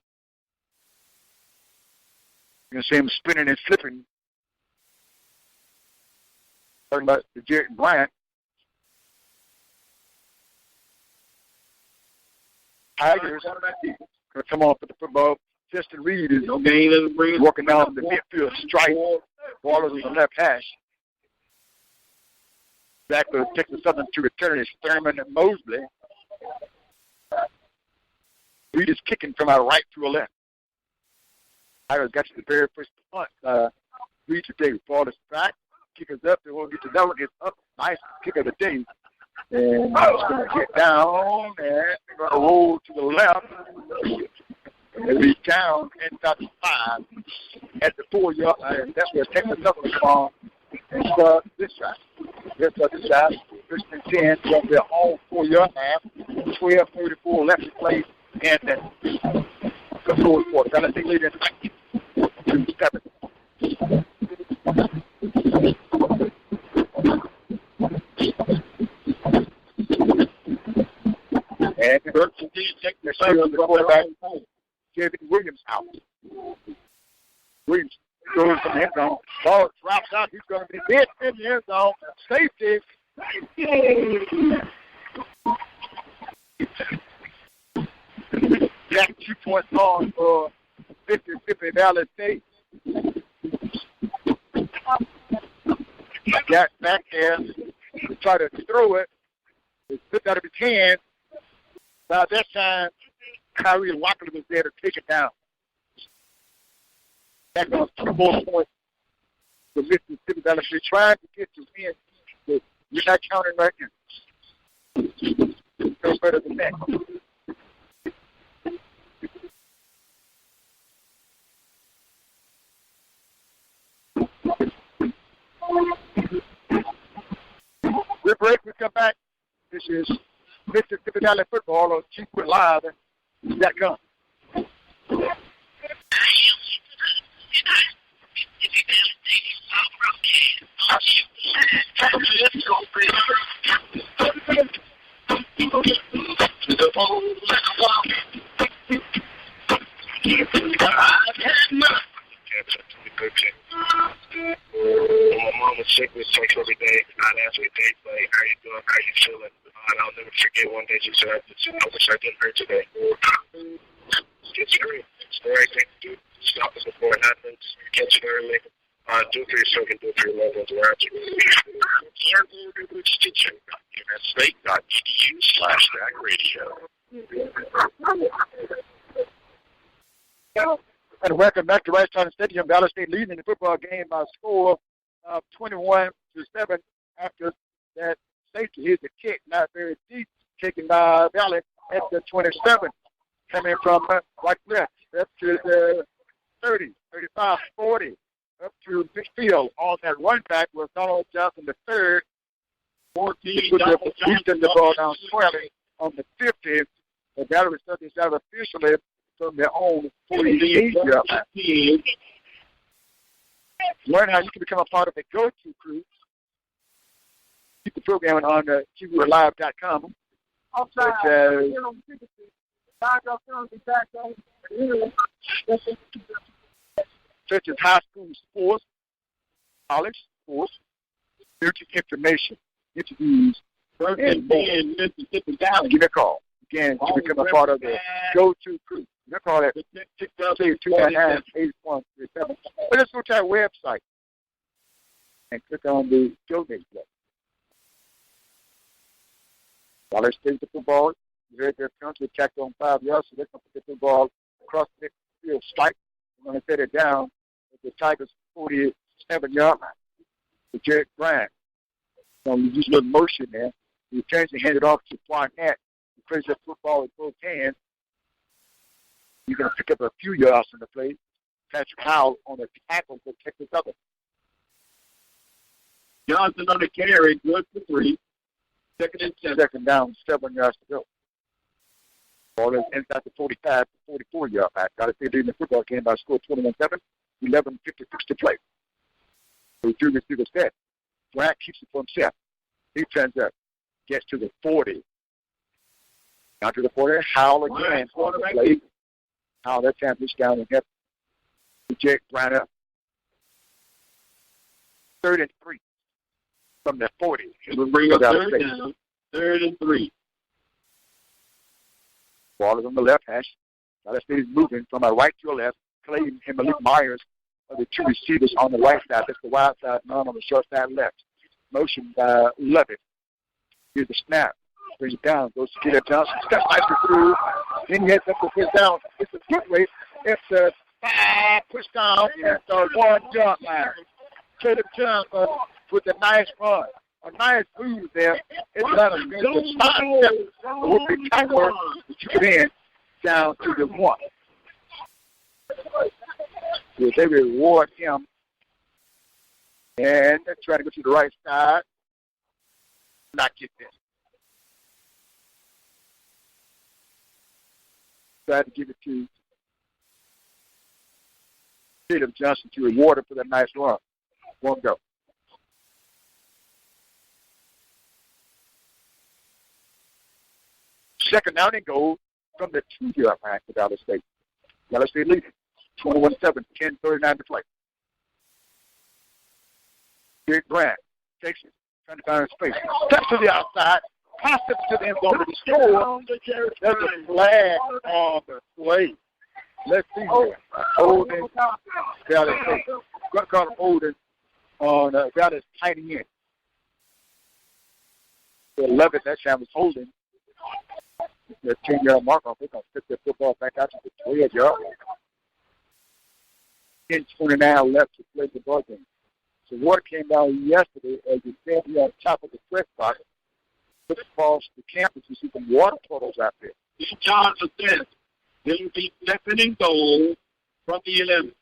You can see him spinning and slipping. Talking about the Jared Bryant. Tigers going to come off with the football. Justin Reed is working down the midfield stripe. Ball is on the left hash. Back for Texas Southern to return is Thurman and Mosley. Reed is kicking from our right to a left. Tigers got to the very first punt. Reed today. Ball is back. Kick is up. They won't get to that one. It's up. Nice kick of the day. And he's going to get down, and they're going to roll to the left. They'll be down inside the 5 at the 4-yard line. That's where Texas Southern come and start this shot. This shot, first and 10, going to be all 4-yard line. 12:34 left to play, and then the fourth quarter. Valley State leading 19-7. And the Burks indeed take their shot on the quarterback. Kevin Williams out. Williams goes from the end zone. Ball drops out. He's going to be hit in the end zone. Safety. Jack 2 points on for Mississippi Valley State. Got back there to try to throw it. It slipped out of his hand. By that time, Kyrie Walker was there to take it down. That goes 2 more points for Mississippi Valley State. Trying to get to win, but you're not counting right now. No better than that. We'll break. We come back. This is Mississippi Valley football on GWillLive.com. every day. I'd ask her day, like, how you doing? How you feeling? And I'll never forget one day she said, I wish I didn't hurt today. Get screwed. It's the right thing to do. Stop it before it happens. Catch it early. Do for yourself and do for your loved ones around you. USState.edu/radio. And welcome back to Rice County Stadium. Valley State leading the football game by a score of 21-7 after that safety. Here's the kick, not very deep, taken by Valley at the 27, coming from right left up to the 30, 35, 40, up to midfield. On that run back was Donald Johnson the third. 14, put the ball down 20 on the 50. The Valley was studies out officially from their own 48 yard line. Learn how you can become a part of the go-to crew. Keep the program on QRLive.com. Such as high school sports, college sports, spiritual information, interviews, and Mississippi Valley. Give me a call. Again, to become a part of the go-to crew. Give me a call at 622-299-8137. But let's go to our website and click on the donate button. Valley State the football. You heard their penalty attacked on 5 yards, so they're going to put the football across the field strike. We're going to set it down at the Tigers' 47-yard line. To Jared Bryant. So you just a little motion there. He turns and hands it off to Barnett. He plays that football with both hands. You're going to pick up a few yards on the play. Patrick Howell on the tackle to protect this other. Johnson on the carry, good for 3. Second and 7. Second down, 7 yards to go. Ball is inside the 45 to 44-yard line. Got to stay leading the football game by a score 21-7, 11:56 to play. So two receivers set. Bryant keeps it for himself. He turns up, gets to the 40. Down to the 40. Howell again on the play. Howell that time reached down and helped Jake Bryant up. 3rd and 3 from the 40. It will bring up 3rd down. 3rd and 3. Ball is on the left hash. Valley State is moving from a right to a left. Clayton and Malik Myers are the two receivers on the right side. That's the wide side, none on the short side left. Motion by Levitt. Here's the snap. Brings it down. Goes to Peter Johnson. Step nicely through. Then he heads up the first down. It's a good race. It's a push down. It's a 1 jump line. Caleb Johnson with a nice run. A nice move there. It's not a good spot. With the tackler that you get in down to the 1. So they reward him. And they're trying to go to the right side. Not get this. Try to give it to Caleb Johnson to reward him for that nice run. Won't go. Second down and goal from the 2-yard line for Valley State. Valley State leading 21-7, 10:39 to play. Jake Bryant takes it, trying to find space. Steps to the outside, pass it to the end zone to the score. There's a flag on the play. Let's see here. Holding Valley State. Got caught holding on Valley's tight end. The 11th that time was holding. The 10-yard mark off. They're going to flip the football back out to the 12-yard line. 10:29 left to play the ball game. So water came down yesterday as you stand here on top of the press box. Look across the campus, you see some water puddles out there. Johnson says they will be second and goal from the 11.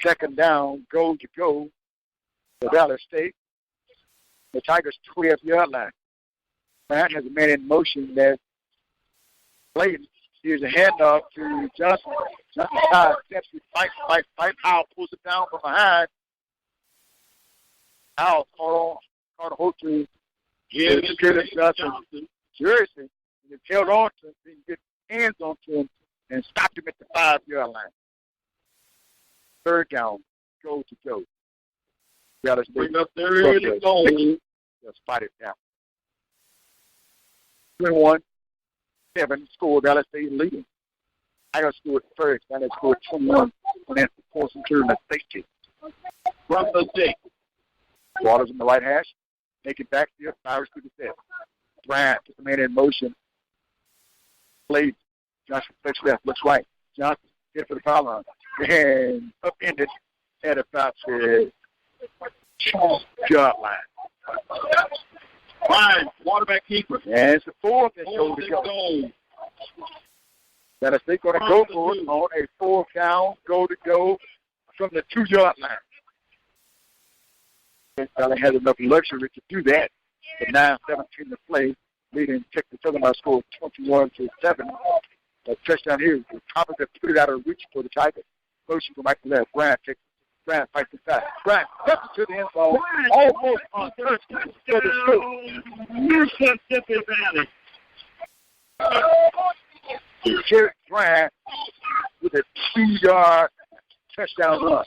Second down, goal to go for Valley State. The Tigers' 12-yard line. Bryant has a man in motion that Clayton. Here's a handoff to Johnson. Johnson side steps, he fight. Howell pulls it down from behind. Howell caught a hold to Johnson jersey. And it's held on to him. He gets hands on to him and stopped him at the 5-yard line. Third down, go to go. Valley State. Bring up third and goal. Just fight it down. 21-7 score. Valley State leading. I got scored first. Valley scored 21. And that's the course during the safety. From the 6. Waters in the right hash. Make it back here. Fires to the 7. Bryant puts the man in motion. Plays. Johnson flicks left. Looks right. Johnson hit for the foul line. And upended at about the yard line. Fine. Quarterback keeper. And it's the 4th and goal to go. Valley State going to go for it on a 4th down, goal to go from the 2-yard line. Valley has enough luxury to do that. The 9-17 to play, leading Texas Southern by a score of 21-7. The touchdown here is the top of the put it out of reach for the Tigers. Motion from right to left. Bryant fights inside. Bryant cuts it to the end zone. Almost on touchdown for the score. Mississippi Valley. Jerry Bryant with a 2-yard touchdown run.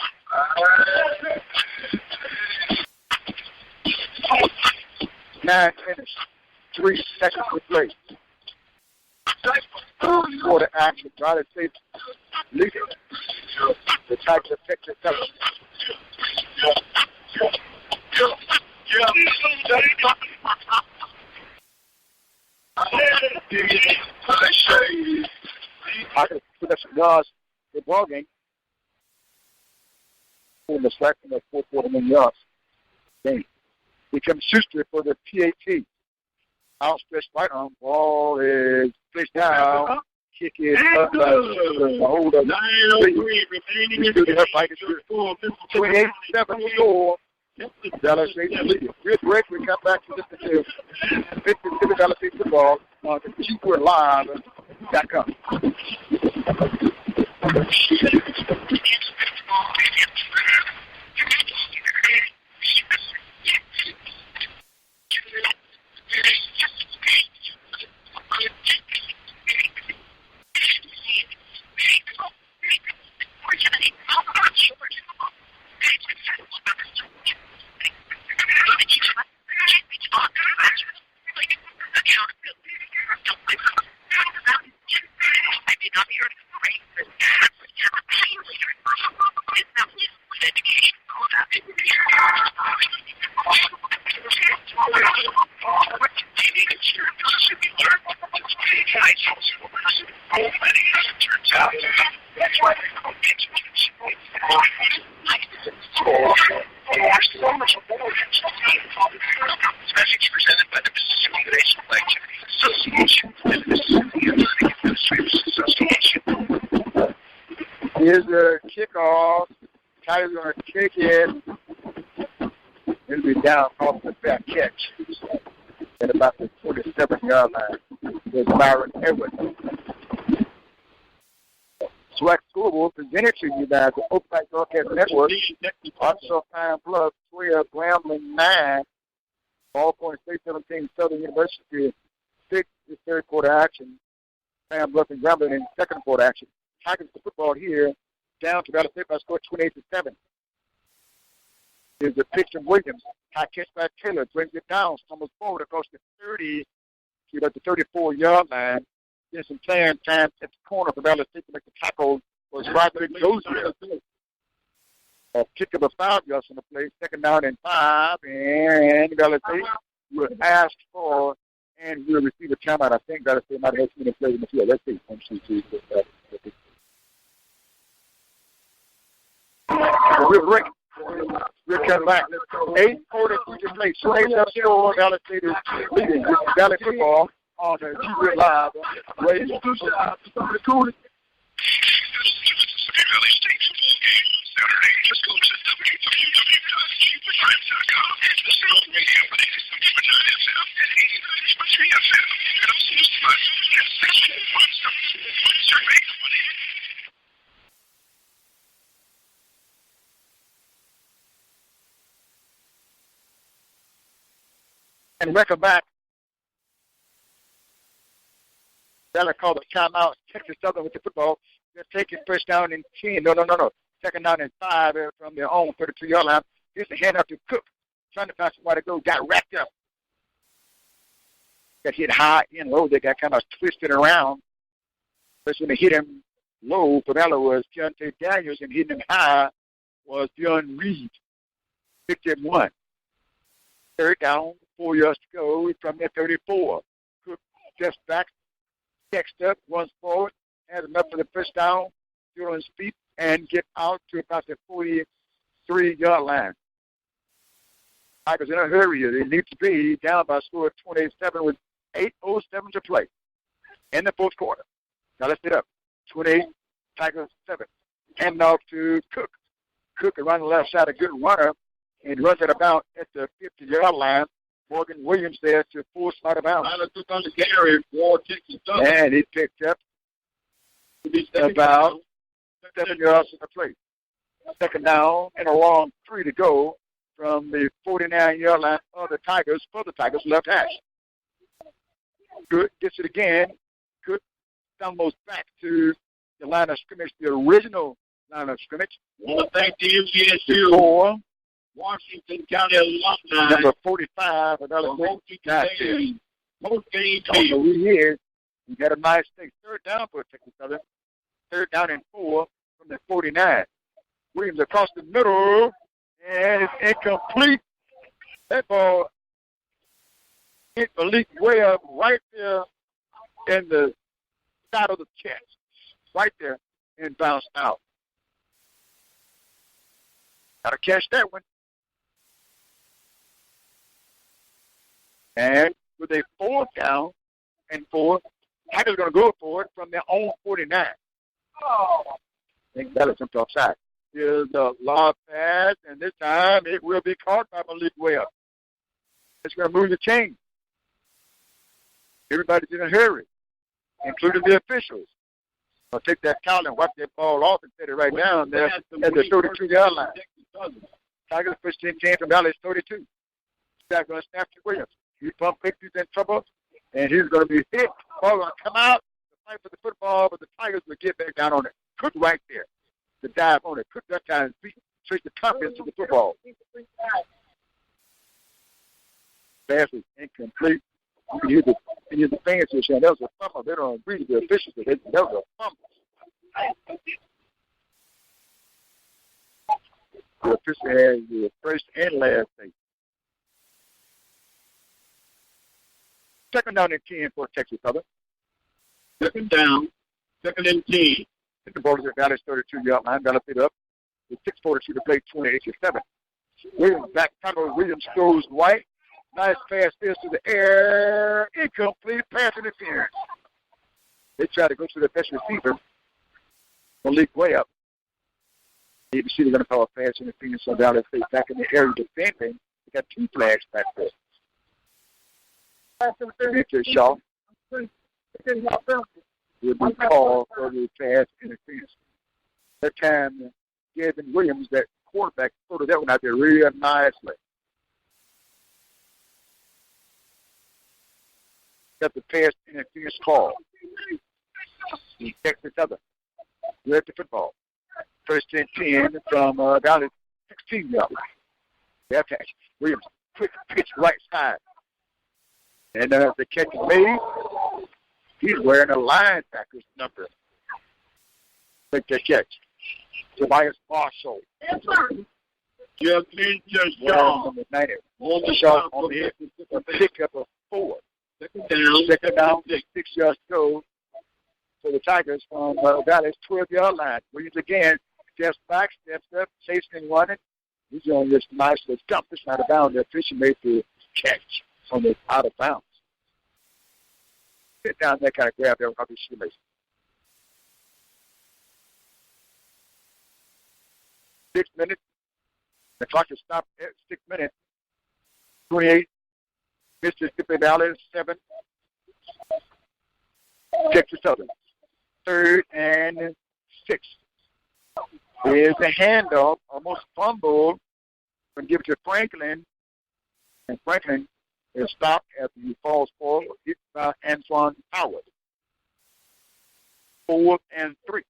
9 minutes, 3 seconds to play. For the action, Valley State leading. The Tigers of Texas Southern. I can put up some yards in the ball game. In the slack from the 441 yards. Game. Becomes Schuster for the PAT. Outstretched right arm. Ball is placed down. Kick is up. Hold up. 9:03 remaining in the 28-7 score. Valley State leading. We'll break. We come back to this until Mississippi Valley State football on the QWeRLive.com. Here's the kickoff. Tyler's going to kick it. It'll be down off the back catch at about the 27-yard line. There's Byron Edwards. SWAC Scoreboard presented to you by the Open Mic Broadcast Network. Arkansas Pine Bluff 12, Grambling 9. Ball Point State 17, Southern University 6 is third quarter action. Pine Bluff and Grambling in second quarter action. Tigers the football here, down to Valley State by a score 28-7. There's a pitch from Williams. High catch by Taylor, brings it down, stumbles forward across the 30 to about the 34-yard line. There's some playing time at the corner for Valley State to make the tackle. Was Roderick Dozier. A kick of a 5 yards on the play, second down and 5, and Valley State will ask for and will receive a timeout. I think Valley State might have 2 minutes later in the field. Let's see. We'll come back. 8:42 to play. Slaves up score. Valley State is leading Valley football on the QWeRLive. Valley State football game Saturday. Just go to www.qwrlive.com. Listen on the radio for 87.9 FM and 89.3 FM. And also listen on 641 survey. And welcome back. Valley called a timeout. Texas Southern with the football. They're taking first down and 10. No. Second down and 5 from their own 32-yard line. Here's the hand up to Cook. Trying to find somewhere to go. Got wrapped up. Got hit high and low. They got kind of twisted around. But when they hit him low, for Valley was Keontae Daniels, and hitting him high was Dion Reed. Picked him one. Third down, 4 yards to go from their 34. Cook just back, checks up, runs forward, has enough for the first down, still on his feet, and get out to about the 43-yard line. Tigers in a hurry. They need to be down by a score of 27 with 8:07 to play in the fourth quarter. Now let's get up. 28, Tigers 7. Hand off to Cook. Cook around the left side, a good runner, and runs it about at the 50-yard line. Morgan Williams there to full slide of bounds. And he picked up about 7 yards to the play. Second down and a long 3 to go from the 49-yard line of the Tigers for the Tigers left hash. Good gets it again. Good almost back to the line of scrimmage, the original line of scrimmage. Want to thank the MCSU, Washington County alumni. Number 45, another most games here. We got a nice thing. Third down for Texas Southern. Third down and 4 from the 49. Williams across the middle, and it's incomplete. That ball hit Malik Webb right there in the side of the chest, right there, and bounced out. Got to catch that one. And with a 4th down and 4, Tigers going to go for it from their own 49. I think that is jumped offside. Here's the lob pass, and this time it will be caught by Malik Webb. It's going to move the chain. Everybody's in a hurry, including the officials. I'll take that towel and wipe that ball off and set it right down there at the 32-yard line. Tigers first and 10 from Valley's 32. Back going to snap to Williams. He pump quick, he's in trouble, and he's going to be hit. Ball going to come out to fight for the football, but the Tigers will get back down on it. Cook right there. The dive on it. Cook that time beat straight the top into the football. Pass is incomplete. You can hear the fans here saying that was a fumble. They don't agree with the officials, but that was a fumble. The official has the first and last thing. Second down and 10 for Texas Southern. Second down, second and 10. Hit the ball to the Valley's 32-yard line. Valley picked up with 6:42 to play, 28-7. Williams back. Tyler Williams goes right. Nice pass is to the air. Incomplete pass interference. They try to go to the best receiver. Malik Webb. ABC they're going to call a pass interference on Valley State back in the area defending. They got 2 flags back there. Victor Shaw will be called for the pass interference. That time, Gavin Williams, that quarterback, sorted that one out there real nicely. Got the pass interference call. Texas Southern. We're at the football. First and 10 from down at 16-yard line. Left hash. Williams, quick pitch right side. And the catch is made. He's wearing a linebacker's number. Take that catch. Tobias Marshall. Jeff Shaw. Shaw on the pick up a 4. Second down, 6 yards to go for the Tigers from Valley's 12-yard line. Williams again steps back, steps up, chasing one. He's on this nice little jump. It's not a bound. The official made the catch on the out of bounds. Sit down there, kind of grab that off his shoelace. Six minutes. The clock is stopped at 6 minutes. 28. Mississippi Valley 7. Texas Southern. 3rd and 6. There's a handoff, almost fumbled, and give it to Franklin. And Franklin is stopped after he falls forward, hit by Antoine Howard. 4th and 3.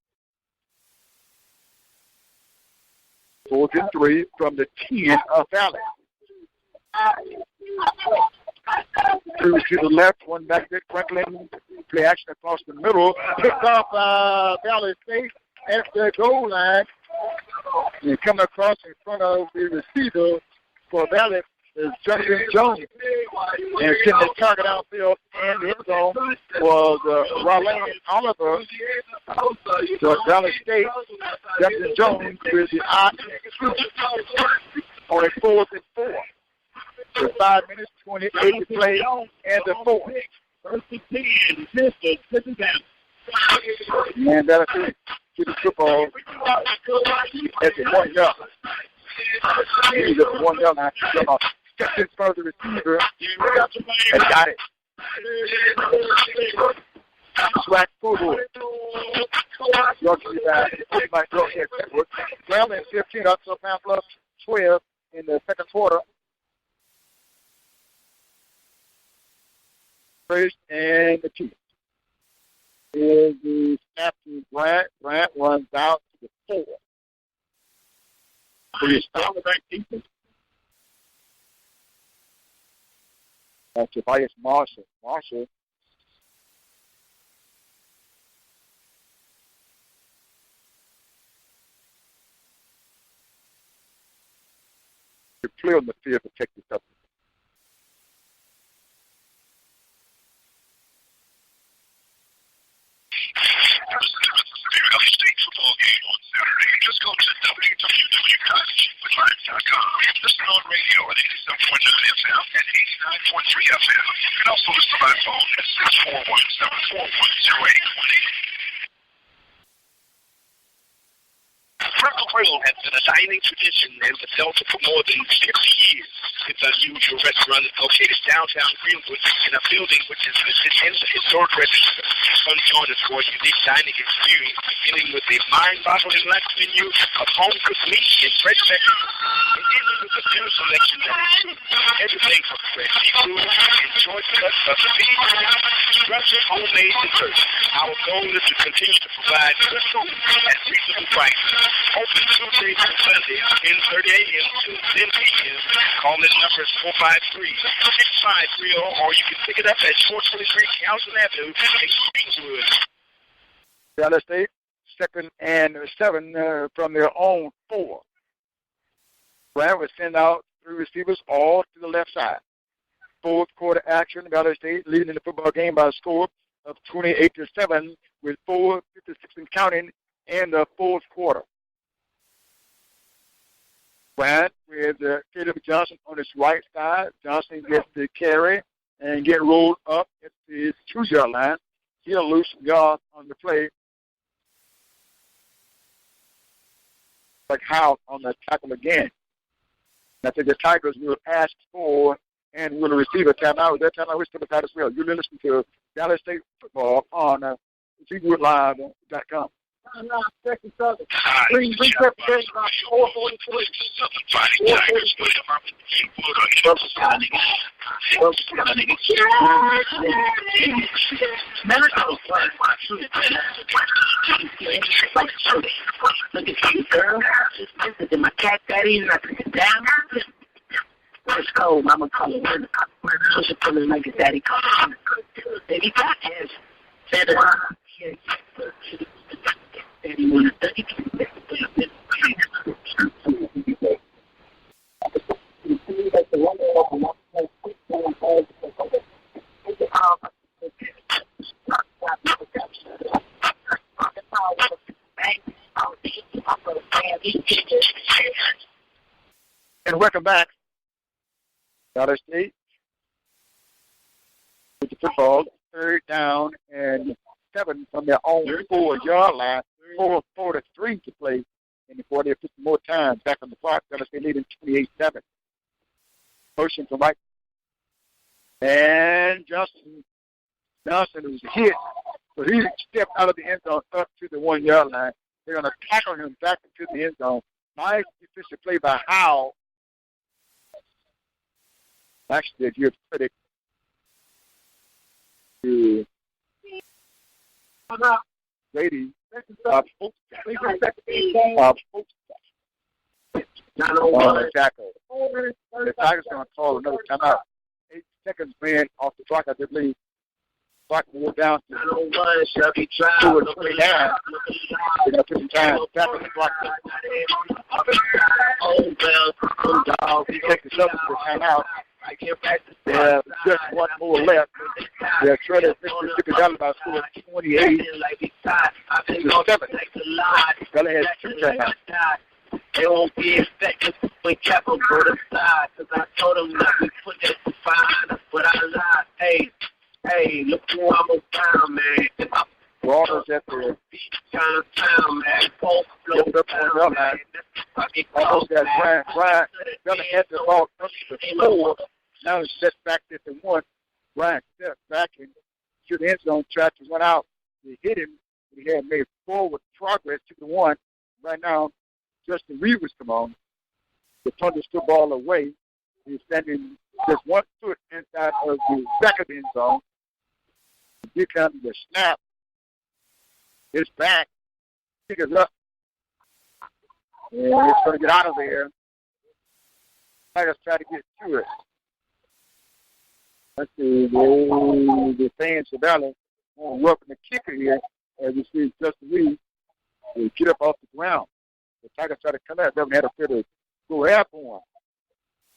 4th and 3 from the 10 of Valley. Two to the left, one back there, Franklin. Play action across the middle. Picked off Valley State at the goal line. And coming across in front of the receiver for Valley is Justin Jones. And getting the target outfield and the end zone was Raleigh Oliver. So Valley State, Justin Jones with the eye on a 4th and 4. For 5 minutes, 28 to play, and the 4th. First and 10, Mr. Sit down. And that's it. To the football at the 1 yard. He's at the 1 yard line. Stepped in front of the receiver and got it. Swag football. Brought to you by Broadcast Network. Well, in 15 up to Mount Bluff 12 in the second quarter. First and the 2 is the snap to Grant. Grant runs out to the 4. On the back defense. That's Tobias Marshall. Marshall. To play on the field to take this up. State football game on Saturday. Just go to www.chiefwoodlive.com. Listen on radio at 87.9 FM and 89.3 FM. You can also listen by phone at 641-741-0818. Freckle Grill has been a dining tradition in the Delta for more than 50 years. Its unusual restaurant is located downtown Greenwood in a building which is listed in the historic register. Come join us for a unique dining experience, beginning with a mind-boggling lunch menu of home-cooked meat and fresh vegetables, and ending with a dinner selection that includes everything from fresh seafood and choice cuts of beef, dressed homemade desserts. Our goal is to continue to provide good food at reasonable prices. Open Tuesdays and Sundays, 10:30 a.m. to 10 p.m. Call in numbers 453-6530, or you can pick it up at 423 Townsend Avenue in Greenwood. Valley State, 2nd and 7 from their own 4. Grant was sent out 3 receivers all to the left side. 4th quarter action, Valley State leading the football game by a score of 28-7 with 4:56 and counting in the 4th quarter. Grant with Caleb Johnson on his right side. Johnson gets the carry and get rolled up at the 2-yard line. He'll lose some yards on the play. Like how on the tackle again. I think the Tigers will ask for and will receive a timeout. That timeout is to the side as well. You're listening to Valley State football on CheefwoodLive.com. Second Southern. Three representation by 443. Look at you, girl. This is my cat daddy, and I put it down. It's cold. Mama call it when she put it like his daddy call it. Baby cat is said it. And welcome back. Valley State with the football, 3rd down and 7 from their own 4-yard line. 4:43 to play in the 40 or 50 more time back on the clock. Valley State leading 28-7. Motion from Mike. And Johnson was hit, but he stepped out of the end zone up to the 1-yard line. They're going to tackle him back into the end zone. Nice defensive play by Howell. Actually, if you're credit to lady, tackle. The Tigers going to call another timeout. 8 seconds, man, off the clock, I believe. Clock will down to 2 or 29. They're going to put some time. Tackle the clock. He takes the shovel for timeout. They have just one more left. They're trying to Mississippi Valley by score 28 to 7. Valley has 2 timeouts. It won't be effective when Capo go to side, cause I told him that we put that to fine, but I lied. Hey, look who I'm around, man. Waters at the Town, man. Post flow down, man. almost got Brian Valley had the ball up to the 4. Now it's set back at the 1. Brian stepped back and to the end zone, tried to run out. They hit him. He had made forward progress to the 1. Right now, Justin Reeves come on. The punter took the ball away. He's standing just 1 foot inside of the second end zone. Here comes the snap. It's back. Pick it up. And it's going to get out of there. Tigers try to get to it. Let's see. The fans of Valley want to welcome the kicker here. As you see, Justin Reeves will get up off the ground. The Tigers try to come out. They haven't had a fit to go airborne.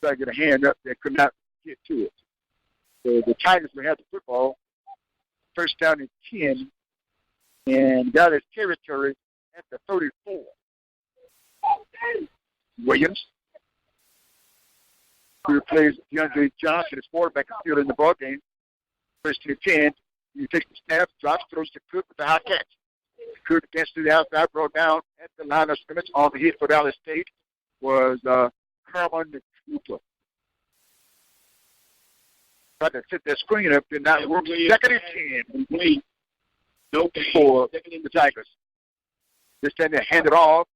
Try to get a hand up. They could not get to it. So the Tigers will have the football. First down and 10. And Valley's territory at the 34. Williams. Who plays DeAndre Johnson, his quarterback, is still in the ball game. First and 10. He takes the snap, drops, throws to Cook with the high catch. Cook gets to the outside, brought down at the line of scrimmage. On the hit for Valley State was Carmen Cooper. Tried to set that screen up, did not work. Second and 10. Complete. No for the Tigers. This time they hand it off.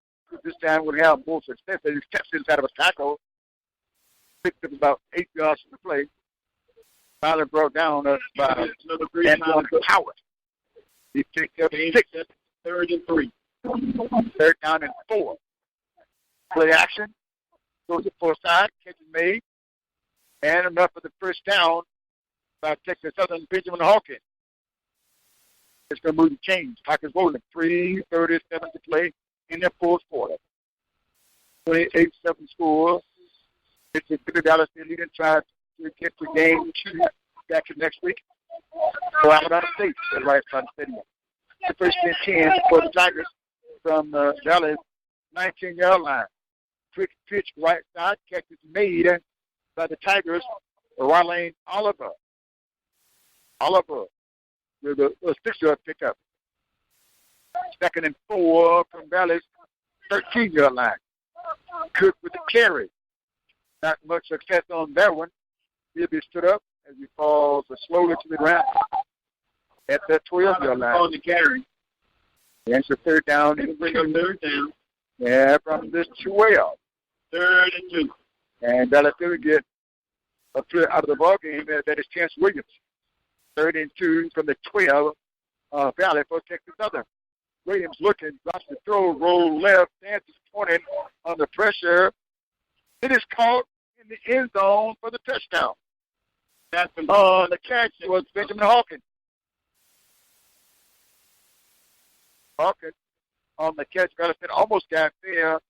This time would have more success. He steps inside of a tackle. Picked up about 8 yards from the play. Finally brought down by Antoine Howard. He picked up 6. 3rd and 3. 3rd down and 4. Play action. Goes to full side. Catch is made. And enough for the first down by Texas Southern Benjamin Hawkins. It's going to move the chains. Tigers rolling. 3:37 to play in their fourth quarter. 28-7 score. Mississippi Valley still leading, trying to get the game back to next week. So Alabama State at Rice Park Stadium. The first and 10 for the Tigers from Valley's 19-yard line. Quick pitch right side. Catch is made by the Tigers. Rylane Oliver. With a 6-yard pickup. 2nd and 4 from Valley's 13-yard line. Cook with the carry. Not much success on that one. He'll be stood up as he falls slowly to the ground at that 12-yard line. On the carry. That's the 3rd down. And bring up 3rd down. Yeah, from this 12. 3rd and 2. And Valley still get a play out of the ball game. That is Chance Williams. 3rd and 2 from the 12. Valley for Texas Southern. Williams looking, drops the throw, roll left, dances pointing under pressure. It is caught in the end zone for the touchdown. That's the catch was Benjamin Hawkins. Hawkins on the catch, almost got there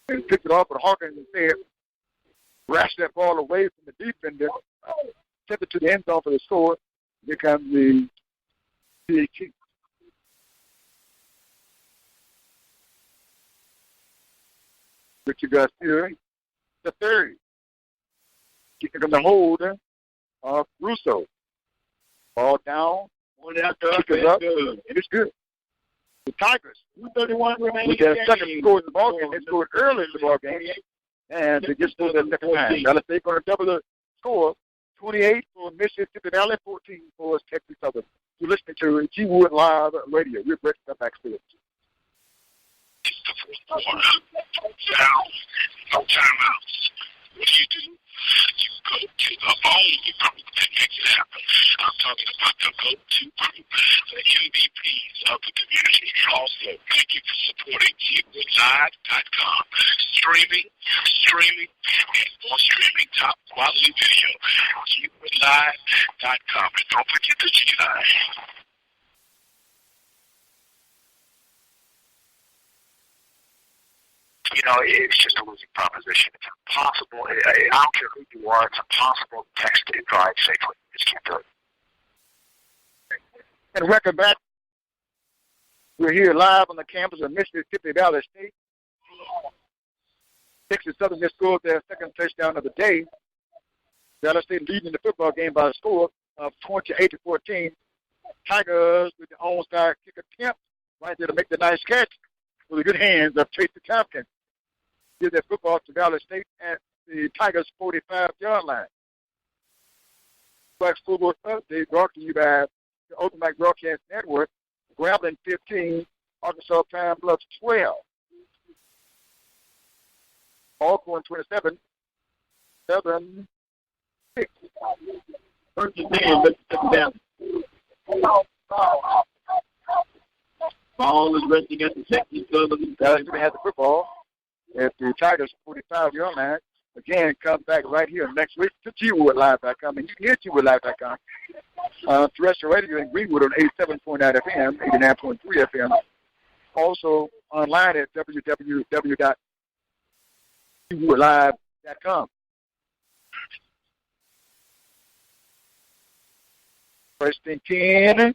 and picked it off, but Hawkins instead rashed that ball away from the defender, sent it to the end zone for the score. Here comes the PAT. Richard Garcia, the 3rd. Kicking from the hold of Russo. Ball down. One after up. And it's good. The Tigers. 2:31 remaining. With their second score in the ball game. They scored early in the ball game. And they just scored that second time. Valley State going to double the score. 28 for Mississippi Valley, 14 for Texas Southern. You're listening to G Wood Live Radio. We're breaking up backstage. No timeouts. What do? You go to the only group that makes it happen. I'm talking about the go-to group, the MVPs of the community. radio. Thank you for supporting KeywoodLive.com. Streaming, and more streaming top quality video. KeywoodLive.com. And don't forget the G-Line. You know, it's just a losing proposition. It's impossible. I don't care who you are. It's impossible to text and drive safely. You just can't do it. And welcome back. We're here live on the campus of Mississippi Valley State. Texas Southern just scored their second touchdown of the day. Valley State leading the football game by a score of 28-14. Tigers with the onside kick attempt right there to make the nice catch with the good hands of Tracy Tompkins. Give their football to Valley State at the Tigers' 45-yard line. Black Football Update brought to you by the Open Mic Broadcast Network. Grambling 15, Arkansas Pine Bluffs 12. Alcorn 27, 7, 6. First and 10, let's step down. Ball is resting at the Texas Southern. Valley State has the football at the Tigers' 45-yard line. Again, come back right here next week to GWoodLive.com. And you can hear GWoodLive.com. Terrestrial radio in Greenwood on 87.9 FM, 89.3 FM. Also online at www.GWoodLive.com. First and 10.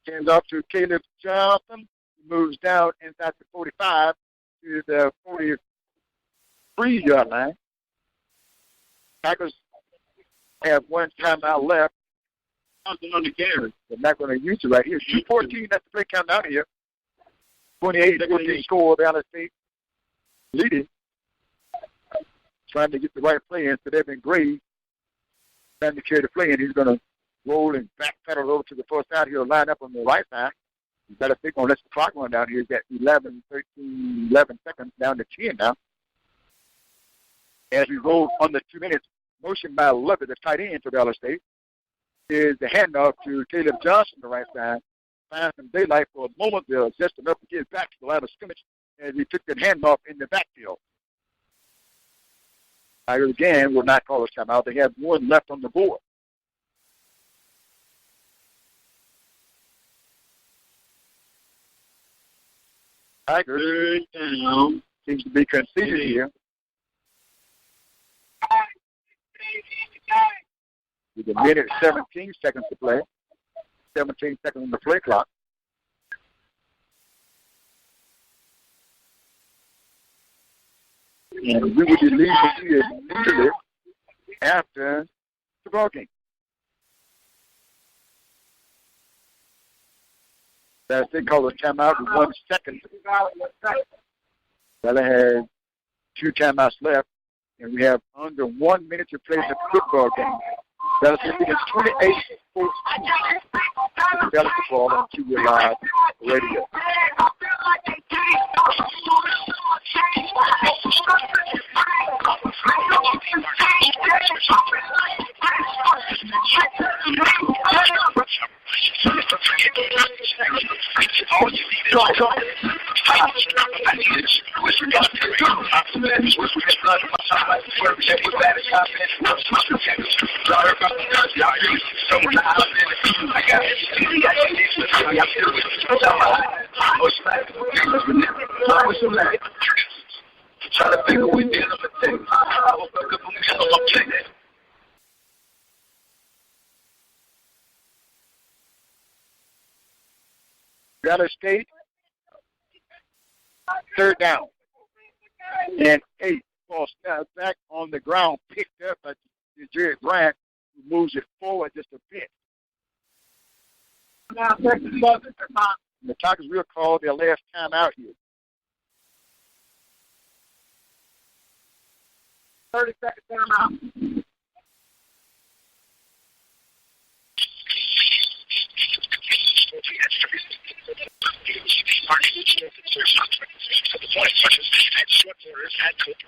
Hands off to Caleb Johnson. Moves down inside the 45 to the 43-yard line. Tigers have one timeout left. Johnson on the carry. They're not going to use it right here. 2:14, that's the play count out here. 28-14 score, Valley State leading. Trying to get the right play in, so they've been great. Trying to carry the play in. He's going to roll and backpedal over to the first side. He'll line up on the right side. He's got to think on, let's the clock run down here. He's got 11 seconds down to 10 now. As we roll under 2 minutes, motion by Lovett, the tight end for Valley State, is the handoff to Caleb Johnson, the right side. Finds some daylight for a moment there, just enough to get back to the line of scrimmage as he took that handoff in the backfield. Tigers again will not call a timeout. They have one left on the board. Tigers down. Seems to be conceded here. With a minute 17 seconds to play. 17 seconds on the play clock. And we will be leaving here immediately after the ball game. That's they call a timeout with 1 second. Valley has 2 timeouts left, and we have under 1 minute to play the football game. Valley State is 28-14. Valley football on QB Live Radio. Valley State, third down. And 8 ball snapped back on the ground, picked up by Jared Bryant, who moves it forward just a bit. Now, the Tigers will call their last time out here. 30-second timeout. the point punches and short quarters and Cooper.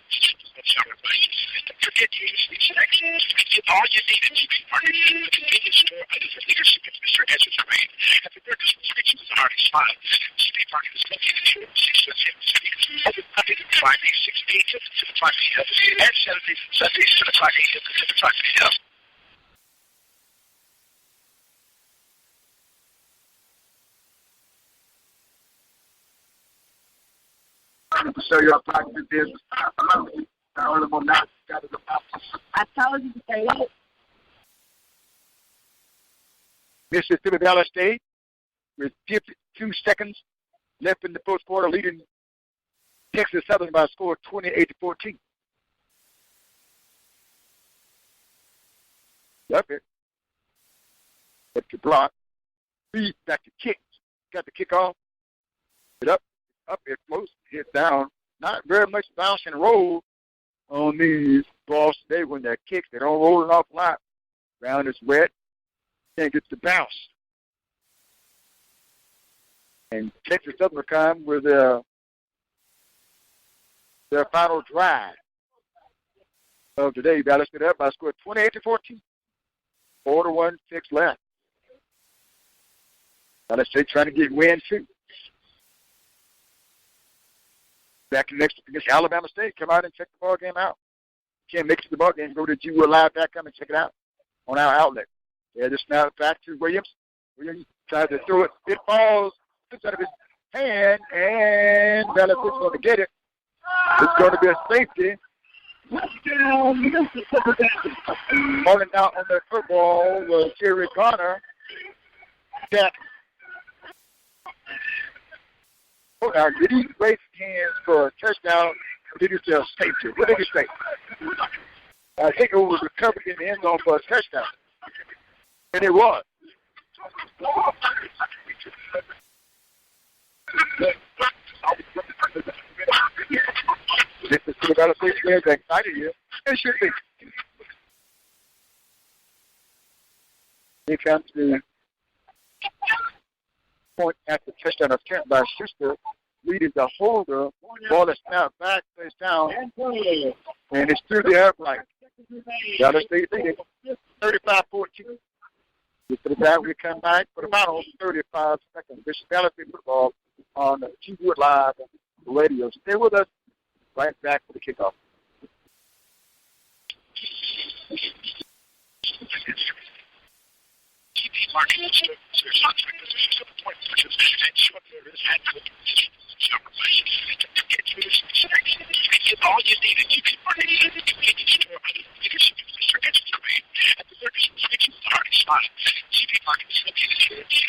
Don't forget to use these sections. Get all you need at GP Market, the convenience store under the leadership of Mr. Ezra Terrain. Happy birthday subscriptions are already spotted. GP Market is located here in 6 open Monday to Friday, 6 a.m. to 5 p.m. and Saturdays and Sundays to 5 a.m. to 5 p.m. To show you how practice is. I told you to say that. Mississippi Valley State, with 52 seconds left in the first quarter, leading Texas Southern by a score of 28-14. Up it. Up to block. Feed back to kick. Got the kick off. It up it floats, hit down. Not very much bounce and roll on these balls today when they're kicked. They don't roll it off lot. Ground is wet. Can't get the bounce. And Texas Southern will come with their final drive of today. Valley State up by a score of 28-14. 4-1, 6 left. Valley State trying to get win too. Back next against Alabama State. Come out and check the ball game out. Can't make it to the ball game. Go to GWorldLive.com and check it out on our outlet. Yeah, just now back to Williams. Williams tries to throw it. It falls. It's out of his hand, and Valley State's going to get it. It's going to be a safety. Falling out on the football was Jerry Garner. That. Oh, now, did he raise his hands for a touchdown, or did he say a safety? What did he say? I think it was recovered in the end zone for a touchdown. And it was. This is the Valley State players are excited here. It should be. Here comes the point at the touchdown attempt by Schuster, leading the holder. Ball is snapped back, plays down, and it's through the upright. Valley State leading 35-14. After that, we come back for the final 35 seconds. This is Valley State football on GWorld Live radio. Stay with us. Right back for the kickoff. Get all you need at GP Market. The convenience store under the leadership of Mr. Ezra Terrain. At the burger subscriptions are already spotted. GP Market is located here in 6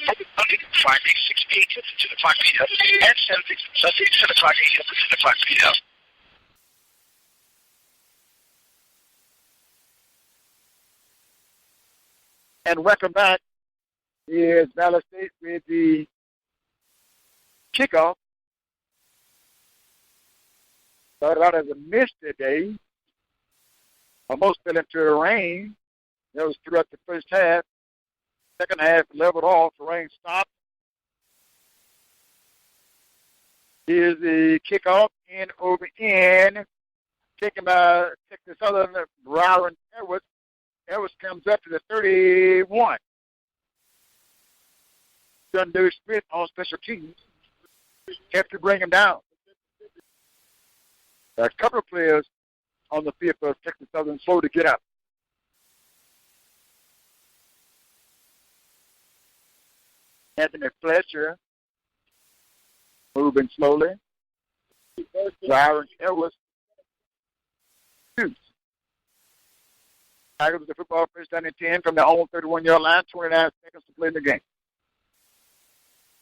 open Monday to Friday, 6 a.m. to 5 p.m. and Saturdays and Sundays to 5 a.m. to 5 p.m. And welcome back. Here's Valley State with the kickoff. Started out as a mist today. Almost fell into the rain. That was throughout the first half. Second half leveled off. The rain stopped. Here's the kickoff in over in. Taken by Texas Southern, Byron Edwards. Edwards comes up to the 31. Dundee Smith on special teams. Have to bring him down. A couple of players on the field for Texas Southern slow to get up. Anthony Fletcher moving slowly. Byron Edwards. Shoots. Tigers with the football first down and 10 from their own 31-yard line. 29 seconds to play in the game.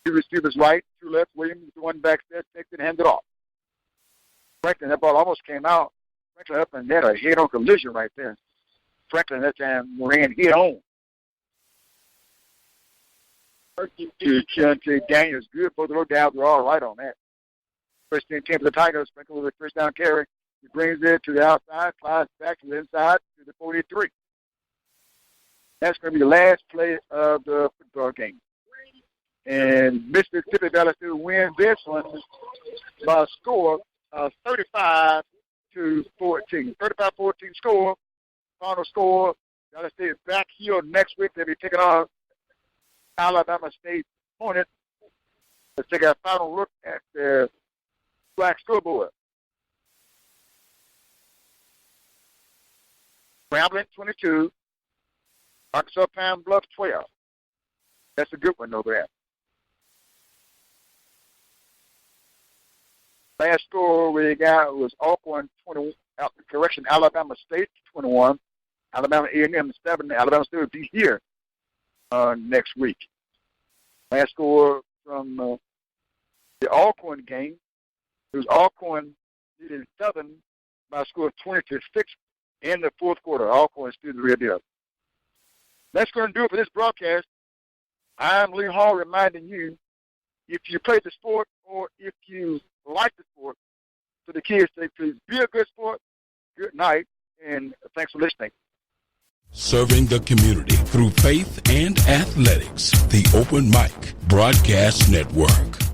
Two receivers right, two left. Williams, the one back there, takes it and hands it off. Franklin, that ball almost came out. Franklin up and had a head-on collision right there. Franklin that time ran head-on. To Keontae Daniels. Good. Both of those downs were all right on that. First and 10 for the Tigers. Franklin with a first down carry. He brings it to the outside, flies back to the inside to the 43. That's going to be the last play of the football game. And Mississippi Valley State win this one by a score of 35-14. 35-14 score. Final score. Valley State back here next week. They'll be taking on Alabama State opponent. Let's take a final look at the black scoreboard. Grambling 22, Arkansas Pine Bluff 12. That's a good one over there. Last score we got was Alcorn 20. Alabama State 21. Alabama A&M 7. Alabama State will be here next week. Last score from the Alcorn game, it was Alcorn leading Southern by a score of 20-6 in the fourth quarter. Alcorn is still the real deal. That's going to do it for this broadcast. I'm Lee Hall reminding you, if you play the sport or if you like the sport, to the kids, say, please be a good sport, good night, and thanks for listening. Serving the community through faith and athletics. The Open Mic Broadcast Network.